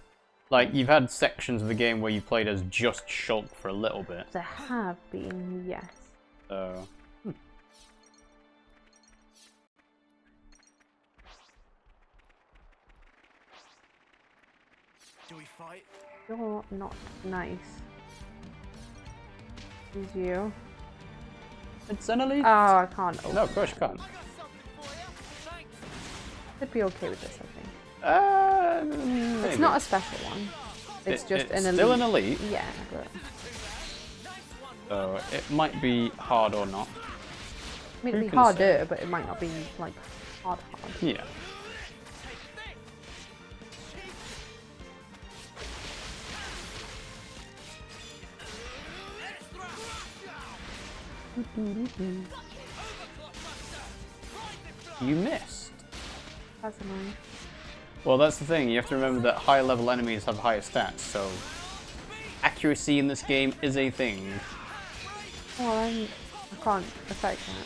Speaker 1: Like, you've had sections of the game where you played as just Shulk for a little bit.
Speaker 12: There have been, yes.
Speaker 1: So...
Speaker 5: Do we fight?
Speaker 12: You're not nice. Who's you?
Speaker 1: It's Xenoblade.
Speaker 12: Oh, I can't open
Speaker 1: No, of course you can't.
Speaker 12: I'd be okay with this, I think.
Speaker 1: Maybe.
Speaker 12: It's not a special one. It's just
Speaker 1: it's
Speaker 12: an elite.
Speaker 1: still an elite.
Speaker 12: Yeah, but...
Speaker 1: So it might be hard or not.
Speaker 12: I mean,
Speaker 1: Who
Speaker 12: it'd be
Speaker 1: can
Speaker 12: harder,
Speaker 1: say?
Speaker 12: but it might not be, like, hard.
Speaker 1: Yeah. You missed.
Speaker 12: That's annoying.
Speaker 1: Well, that's the thing. You have to remember that higher level enemies have higher stats, so accuracy in this game is a thing.
Speaker 12: Well, I can't affect that.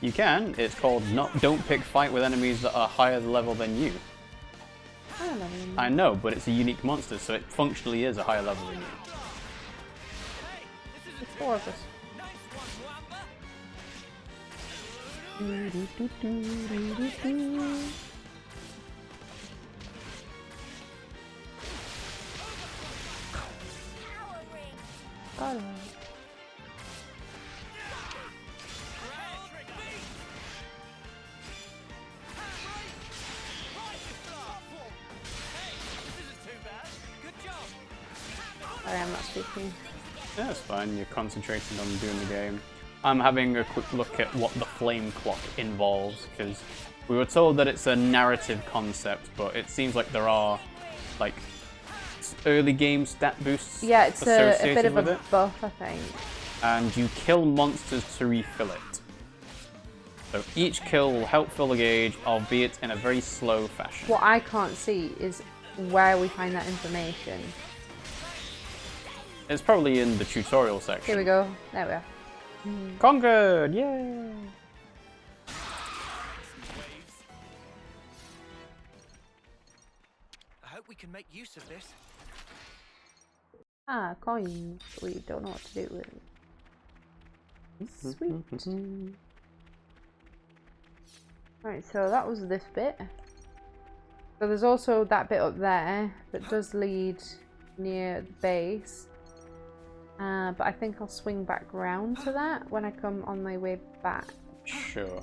Speaker 1: You can. It's called don't pick fight with enemies that are higher level than you.
Speaker 12: I don't know.
Speaker 1: I know, but it's a unique monster, so it functionally is a higher level than you.
Speaker 12: It's 4 of us. Got it. Sorry, I'm not speaking.
Speaker 1: Yeah, it's fine. You're concentrating on doing the game. I'm having a quick look at what the flame clock involves, because we were told that it's a narrative concept, but it seems like there are, like, early game stat boosts.
Speaker 12: Yeah, it's a bit of
Speaker 1: with
Speaker 12: a
Speaker 1: it.
Speaker 12: buff, I think.
Speaker 1: And you kill monsters to refill it. So each kill will help fill the gauge, albeit in a very slow fashion.
Speaker 12: What I can't see is where we find that information.
Speaker 1: It's probably in the tutorial section.
Speaker 12: Here we go. There we are.
Speaker 1: Conquered! Yay!
Speaker 4: I hope we can make use of this.
Speaker 12: Ah, coins. We don't know what to do with them. Sweet. Right, so that was this bit. So there's also that bit up there that does lead near the base. But I think I'll swing back round to that when I come on my way back.
Speaker 1: Sure.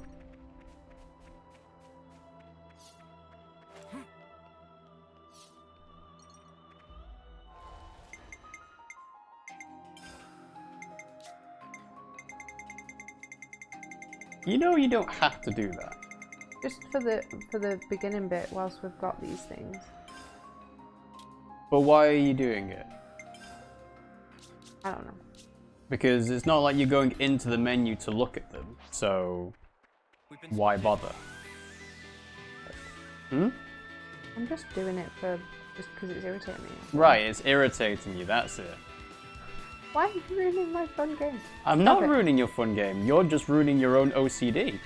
Speaker 1: You know you don't have to do that.
Speaker 12: Just for the beginning bit whilst we've got these things.
Speaker 1: But why are you doing it?
Speaker 12: I don't know.
Speaker 1: Because it's not like you're going into the menu to look at them, so why bother? Hmm?
Speaker 12: I'm just doing it just because it's irritating me.
Speaker 1: Right, it's irritating you, that's it.
Speaker 12: Why are you ruining my fun game?
Speaker 1: I'm not ruining your fun game, you're just ruining your own OCD.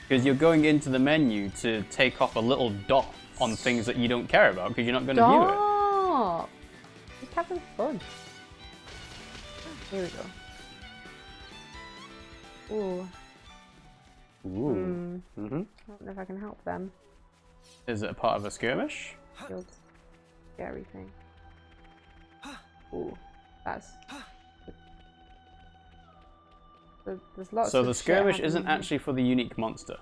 Speaker 1: Because you're going into the menu to take off a little dot on things that you don't care about because you're not going to view it.
Speaker 12: Stop! Just having fun. Here we go. Ooh.
Speaker 1: Ooh.
Speaker 12: I don't know if I can help them.
Speaker 1: Is it a part of a skirmish?
Speaker 12: Field. Scary thing. Ooh. That's... There's lots
Speaker 1: So
Speaker 12: of
Speaker 1: the
Speaker 12: shit
Speaker 1: skirmish
Speaker 12: happening
Speaker 1: isn't
Speaker 12: here.
Speaker 1: actually for the unique monster.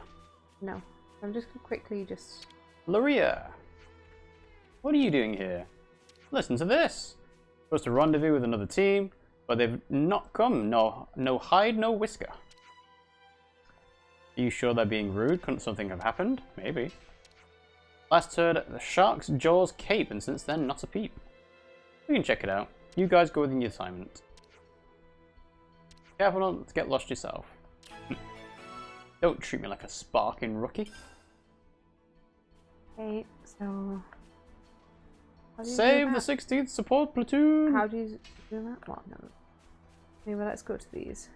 Speaker 12: No. I'm just gonna quickly just...
Speaker 1: Luria! What are you doing here? Listen to this! Supposed to rendezvous with another team, but they've not come. No hide, no whisker. Are you sure they're being rude? Couldn't something have happened? Maybe. Last heard at the Shark's Jaws Cape, and since then, not a peep. We can check it out. You guys go within your assignment. Careful not to get lost yourself. Don't treat me like a sparking rookie.
Speaker 12: Okay, so... how do you do
Speaker 1: Save the
Speaker 12: that?
Speaker 1: 16th support platoon!
Speaker 12: How do you do that? Well, no. Anyway, let's go to these.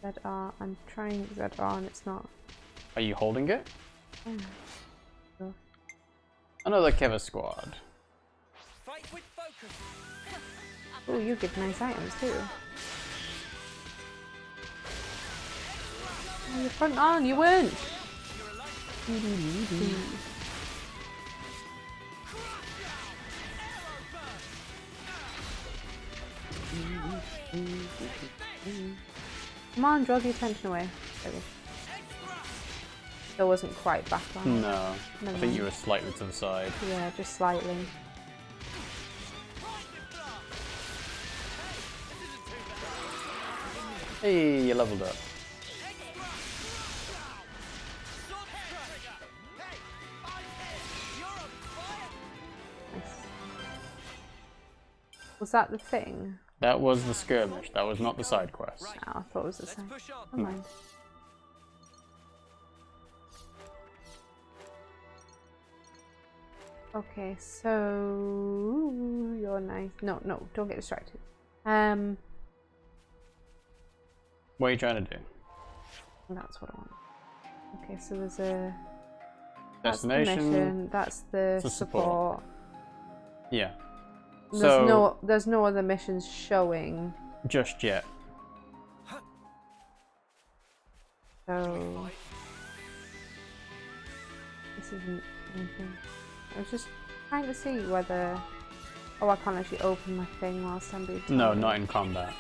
Speaker 12: ZR. I'm trying ZR and it's not.
Speaker 1: Are you holding it?
Speaker 12: Yeah. So,
Speaker 1: Another Keves squad.
Speaker 4: Fight with focus.
Speaker 12: Oh, you give nice items too. Oh, you're front on, you weren't. Come on, draw the attention away. There we go. Still wasn't quite back on.
Speaker 1: No,
Speaker 12: Never
Speaker 1: I think
Speaker 12: mind.
Speaker 1: you were slightly to the side.
Speaker 12: Yeah, just slightly.
Speaker 1: Hey, you leveled up.
Speaker 12: Was that the thing?
Speaker 1: That was the skirmish. That was not the side quest.
Speaker 12: Oh, I thought it was the same. Never mind. Okay, so you're nice. No, don't get distracted.
Speaker 1: What are you trying to do?
Speaker 12: That's what I want. Okay, so there's a
Speaker 1: Destination.
Speaker 12: That's the mission. That's the
Speaker 1: to
Speaker 12: support.
Speaker 1: Yeah.
Speaker 12: There's no other missions showing.
Speaker 1: Just yet.
Speaker 12: So this isn't anything. I was just trying to see whether. Oh, I can't actually open my thing whilst I'm being.
Speaker 1: No, not in combat.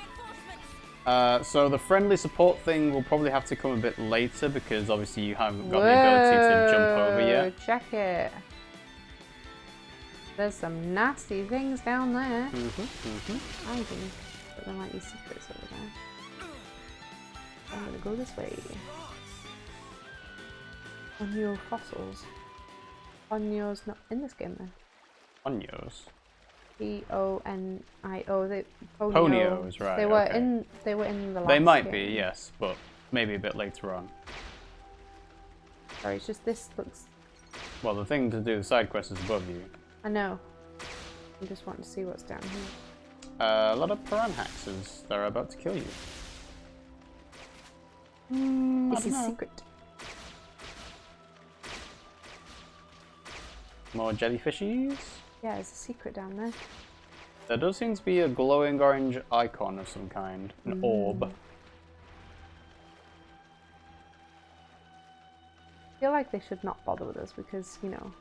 Speaker 1: So the friendly support thing will probably have to come a bit later because obviously you haven't got the ability to jump over yet.
Speaker 12: Check it. There's some nasty things down there. I think, but there might be secrets over there. I'm gonna go this way. Onyo fossils. Onyo's not in this game then.
Speaker 1: Aionios.
Speaker 12: Ponio.
Speaker 1: Ponios, right?
Speaker 12: They were
Speaker 1: okay.
Speaker 12: in. They were in the last.
Speaker 1: They might
Speaker 12: game.
Speaker 1: be, yes, but maybe a bit later on.
Speaker 12: Sorry, it's just this looks.
Speaker 1: Well, the thing to do the side quest is above you.
Speaker 12: I know. I just want to see what's down here.
Speaker 1: A lot of Piranhaxes. They're about to kill you.
Speaker 12: This is secret.
Speaker 1: More jellyfishies.
Speaker 12: Yeah, there's a secret down there.
Speaker 1: There does seem to be a glowing orange icon of some kind. An orb.
Speaker 12: I feel like they should not bother with us because, you know.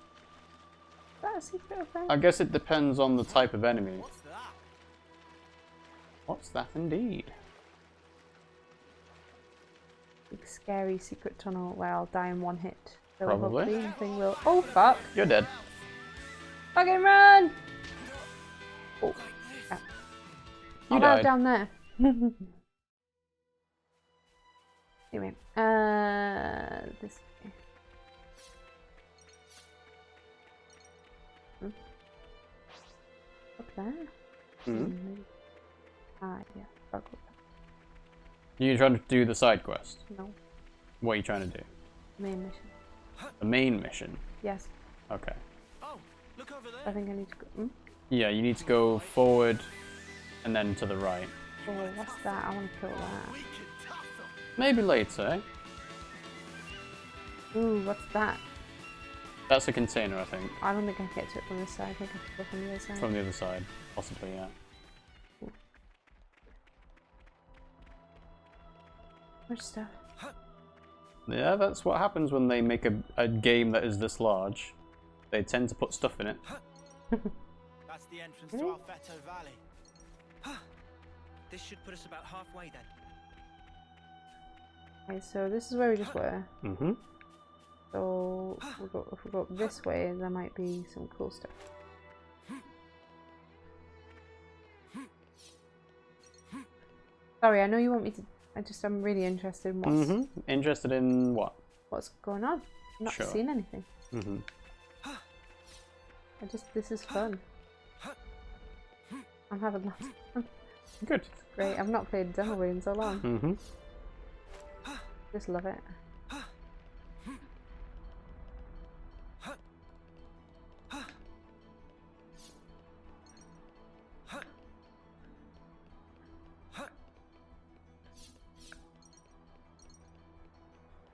Speaker 12: Is that a secret of them?
Speaker 1: I guess it depends on the type of enemy.
Speaker 5: What's that?
Speaker 1: What's that indeed?
Speaker 12: Big scary secret tunnel where I'll die in one hit. So
Speaker 1: Probably.
Speaker 12: hopefully nothing will. Oh fuck!
Speaker 1: You're dead.
Speaker 12: Fucking run! Oh, yeah.
Speaker 1: You
Speaker 12: Oh,
Speaker 1: died.
Speaker 12: down there. Anyway, this. Up there.
Speaker 1: Mhm.
Speaker 12: Ah, yeah. Fuck up.
Speaker 1: You trying to do the side quest?
Speaker 12: No.
Speaker 1: What are you trying to do?
Speaker 12: Main mission.
Speaker 1: The main mission?
Speaker 12: Yes.
Speaker 1: Okay.
Speaker 5: Oh, look over there.
Speaker 12: I think I need to go.
Speaker 1: Yeah, you need to go forward and then to the right.
Speaker 12: Oh, what's that? I want to kill that.
Speaker 1: Maybe later.
Speaker 12: Ooh, what's that?
Speaker 1: That's a container, I think.
Speaker 12: I don't think I can get to it from this side. I think I have to go from the other side.
Speaker 1: From the other side. Possibly, yeah.
Speaker 12: Much stuff.
Speaker 1: Yeah, that's what happens when they make a game that is this large. They tend to put stuff in it.
Speaker 5: That's the entrance to Alfeto Valley.
Speaker 4: This should put us about halfway then.
Speaker 12: Okay, so this is where we just were.
Speaker 1: Mm-hmm.
Speaker 12: So if we go this way, there might be some cool stuff. Sorry, I know you want me to. I'm really interested in
Speaker 1: Interested in what?
Speaker 12: what's going on. I've not
Speaker 1: Sure.
Speaker 12: seen anything.
Speaker 1: Mm-hmm.
Speaker 12: This is fun. I'm having lots of fun.
Speaker 1: Good.
Speaker 12: Great. I've not played Xenoblade in so long.
Speaker 1: Mm-hmm.
Speaker 12: Just love it.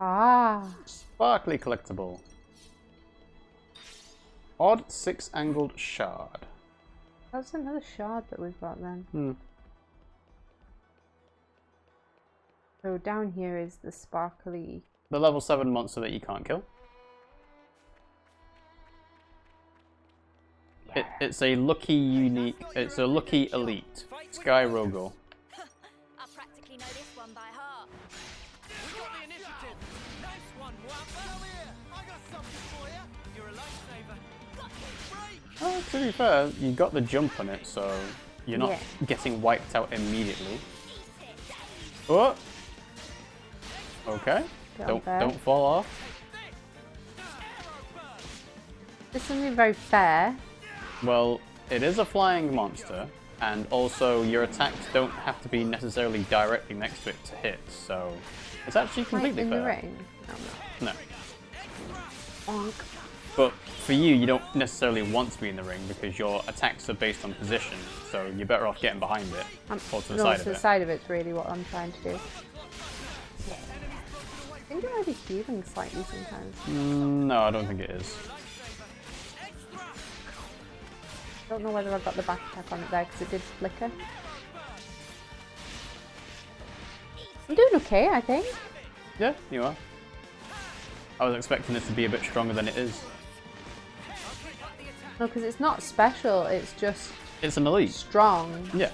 Speaker 12: Ah.
Speaker 1: Sparkly collectible. Odd 6-angled shard.
Speaker 12: That's another shard that we've got then.
Speaker 1: Hmm.
Speaker 12: So down here is the sparkly...
Speaker 1: The level 7 monster that you can't kill. It's a lucky unique... It's a lucky elite. Sky Rogel.
Speaker 7: I practically know this one by heart.
Speaker 13: We got the initiative. Nice one, Wampa. I got something for you. You're a lifesaver.
Speaker 1: Oh, to be fair, you got the jump on it, so you're not getting wiped out immediately. Oh! Okay. Don't fall off.
Speaker 12: This isn't very fair.
Speaker 1: Well, it is a flying monster, and also your attacks don't have to be necessarily directly next to it to hit, so it's actually completely fair.
Speaker 12: In the ring?
Speaker 1: No.
Speaker 12: Bonk.
Speaker 1: But for you, you don't necessarily want to be in the ring because your attacks are based on position, so you're better off getting behind it or to the side of it.
Speaker 12: The side of it's really what I'm trying to do. I think it might be healing slightly sometimes.
Speaker 1: No, I don't think it is.
Speaker 12: I don't know whether I got the back attack on it there because it did flicker. I'm doing okay, I think.
Speaker 1: Yeah, you are. I was expecting this to be a bit stronger than it is.
Speaker 12: No, because it's not special, it's just...
Speaker 1: It's an elite.
Speaker 12: Strong.
Speaker 1: Yeah.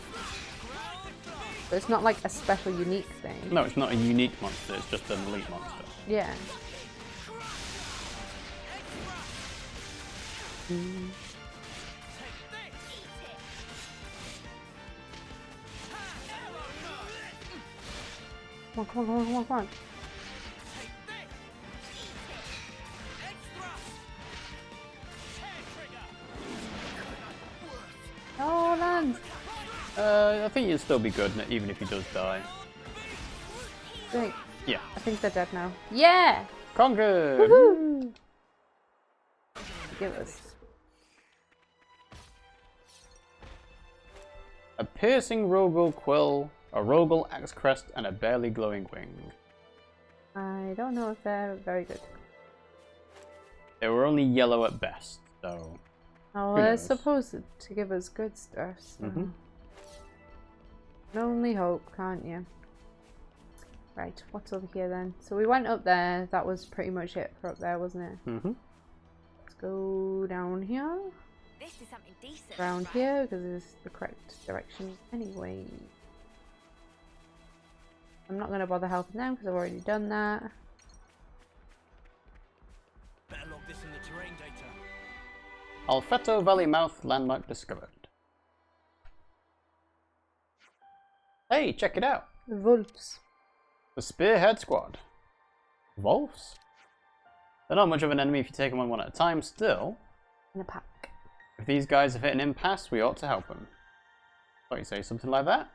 Speaker 12: But it's not like a special unique thing.
Speaker 1: No, it's not a unique monster, it's just an elite monster.
Speaker 12: Yeah. Mm. Come on. Oh, Lanz!
Speaker 1: I think you'd still be good, even if he does die.
Speaker 12: Wait.
Speaker 1: Yeah.
Speaker 12: I think they're dead now. Yeah!
Speaker 1: Conquered!
Speaker 12: Woohoo! Give us.
Speaker 1: A piercing Rogel quill, a Rogel axe crest, and a barely glowing wing.
Speaker 12: I don't know if they're very good.
Speaker 1: They were only yellow at best, so...
Speaker 12: Oh, they're supposed to give us good stuff, so... You can only hope, can't you? Right, what's over here then? So we went up there, that was pretty much it for up there, wasn't it? Let's go down here.
Speaker 7: This is something decent.
Speaker 12: Around here, because it's the correct direction anyway. I'm not going to bother helping them because I've already done that.
Speaker 5: Better log this in the terrain data.
Speaker 1: Alfeto Valley Mouth landmark discovered. Hey, check it out.
Speaker 12: Wolves.
Speaker 1: The Spearhead Squad. Wolves? They're not much of an enemy if you take them on one at a time, still.
Speaker 12: In a pack.
Speaker 1: If these guys have hit an impasse, we ought to help them. Thought you say something like that?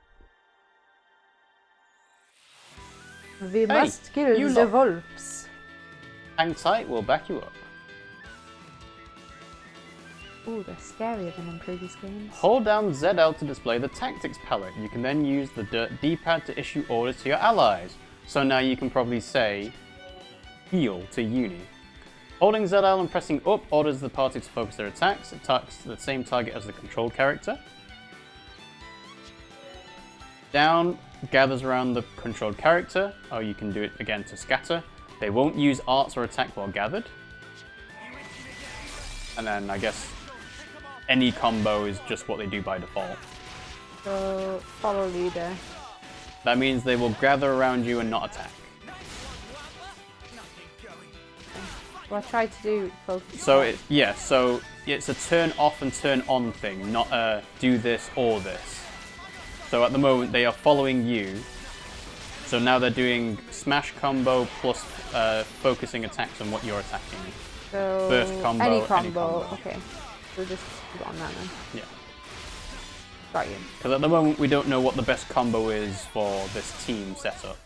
Speaker 12: We must kill the wolves.
Speaker 1: Hang tight, we'll back you up.
Speaker 12: Ooh, they're scarier than in previous games.
Speaker 1: Hold down ZL to display the tactics palette. You can then use the D-pad to issue orders to your allies. So now you can probably say, heal to Eunie. Holding ZL and pressing up orders the party to focus their attacks. It attacks the same target as the controlled character. Down gathers around the controlled character, or you can do it again to scatter. They won't use arts or attack while gathered. And then I guess any combo is just what they do by default.
Speaker 12: So, follow leader.
Speaker 1: That means they will gather around you and not attack.
Speaker 12: Well, I tried to do focus.
Speaker 1: So so it's a turn off and turn on thing, not a do this or this. So at the moment they are following you. So now they're doing smash combo plus focusing attacks on what you're attacking.
Speaker 12: So
Speaker 1: burst combo,
Speaker 12: any combo. Okay. So just go on that then.
Speaker 1: Yeah.
Speaker 12: Got you.
Speaker 1: Because at the moment we don't know what the best combo is for this team setup.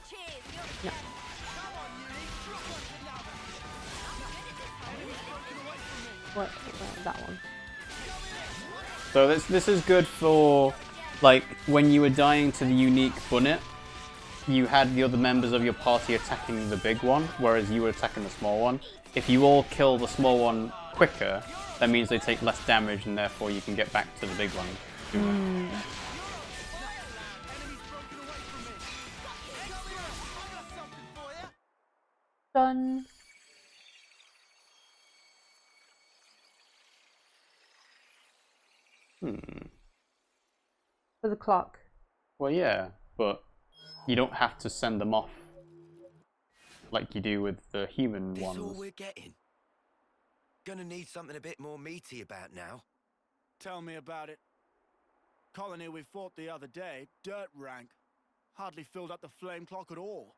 Speaker 12: No. What? That one.
Speaker 1: So this is good for, like, when you were dying to the unique bunnet, you had the other members of your party attacking the big one, whereas you were attacking the small one. If you all kill the small one quicker, that means they take less damage, and therefore you can get back to the big one.
Speaker 12: Done. For the clock.
Speaker 1: Well, yeah, but you don't have to send them off like you do with the human
Speaker 11: This
Speaker 1: ones.
Speaker 11: all we're getting? Gonna need something a bit more meaty about now.
Speaker 5: Tell me about it. Colony we fought the other day, dirt rank. Hardly filled up the flame clock at all.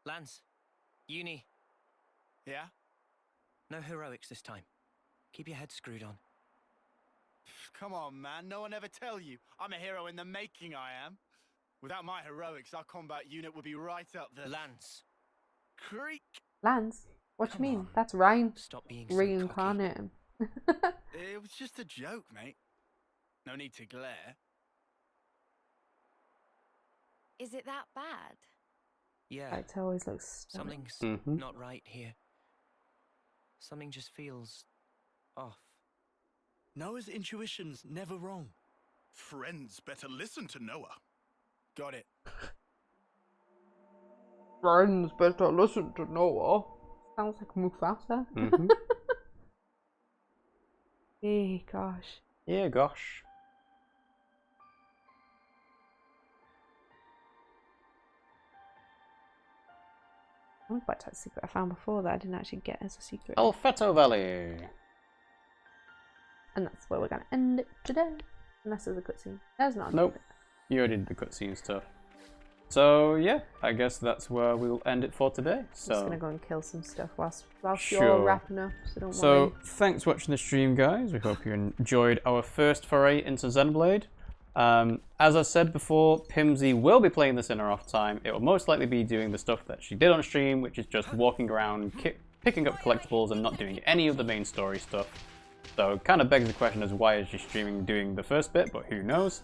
Speaker 4: Lanz, Eunie.
Speaker 5: Yeah?
Speaker 4: No heroics this time. Keep your head screwed on.
Speaker 5: Come on, man. No one ever tell you. I'm a hero in the making, I am. Without my heroics, our combat unit would be right up there.
Speaker 4: Lanz.
Speaker 5: Creak!
Speaker 12: Lanz? What
Speaker 4: Come
Speaker 12: you mean?
Speaker 4: on.
Speaker 12: That's Ryan.
Speaker 4: Stop being so
Speaker 12: Reincarnate him.
Speaker 5: It was just a joke, mate. No need to glare.
Speaker 7: Is it that bad?
Speaker 4: Yeah.
Speaker 12: It always looks stunning.
Speaker 4: Something's not right here. Something just feels off.
Speaker 5: Noah's intuition's never wrong.
Speaker 10: Friends better listen to Noah.
Speaker 5: Got it.
Speaker 12: Friends better listen to Noah. Sounds like Mufasa. Hey, gosh.
Speaker 1: Yeah, gosh.
Speaker 12: I wonder if that's a secret I found before that I didn't actually get as a secret.
Speaker 1: Alfeto Valley.
Speaker 12: And that's where we're going to end it today. Unless there's a cutscene. There's not.
Speaker 1: Nope. You already did the cutscene stuff. So yeah, I guess that's where we'll end it for today. So
Speaker 12: I'm just gonna go and kill some stuff whilst
Speaker 1: Sure.
Speaker 12: you're wrapping up. So don't
Speaker 1: So
Speaker 12: worry.
Speaker 1: thanks for watching the stream, guys. We hope you enjoyed our first foray into Xenoblade. As I said before, Pimmsy will be playing this in her off time. It will most likely be doing the stuff that she did on stream, which is just walking around, picking up collectibles and not doing any of the main story stuff. So it kind of begs the question as why is she streaming doing the first bit, but who knows.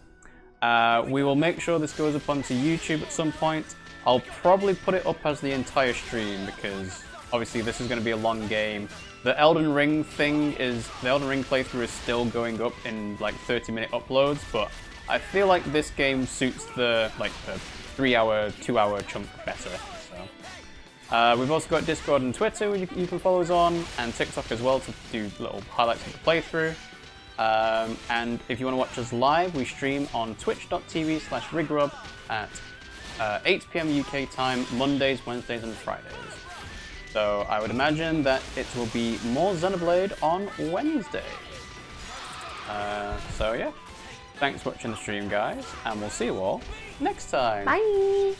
Speaker 1: We will make sure this goes up onto YouTube at some point. I'll probably put it up as the entire stream because obviously this is going to be a long game. The Elden Ring playthrough is still going up in like 30-minute uploads, but I feel like this game suits the 3-hour, 2-hour chunk better. So we've also got Discord and Twitter you can follow us on, and TikTok as well to do little highlights of the playthrough. And if you want to watch us live, we stream on twitch.tv/RiggyRob at 8 PM UK time, Mondays, Wednesdays and Fridays. So I would imagine that it will be more Xenoblade on Wednesday. So yeah, thanks for watching the stream, guys, and we'll see you all next time.
Speaker 12: Bye!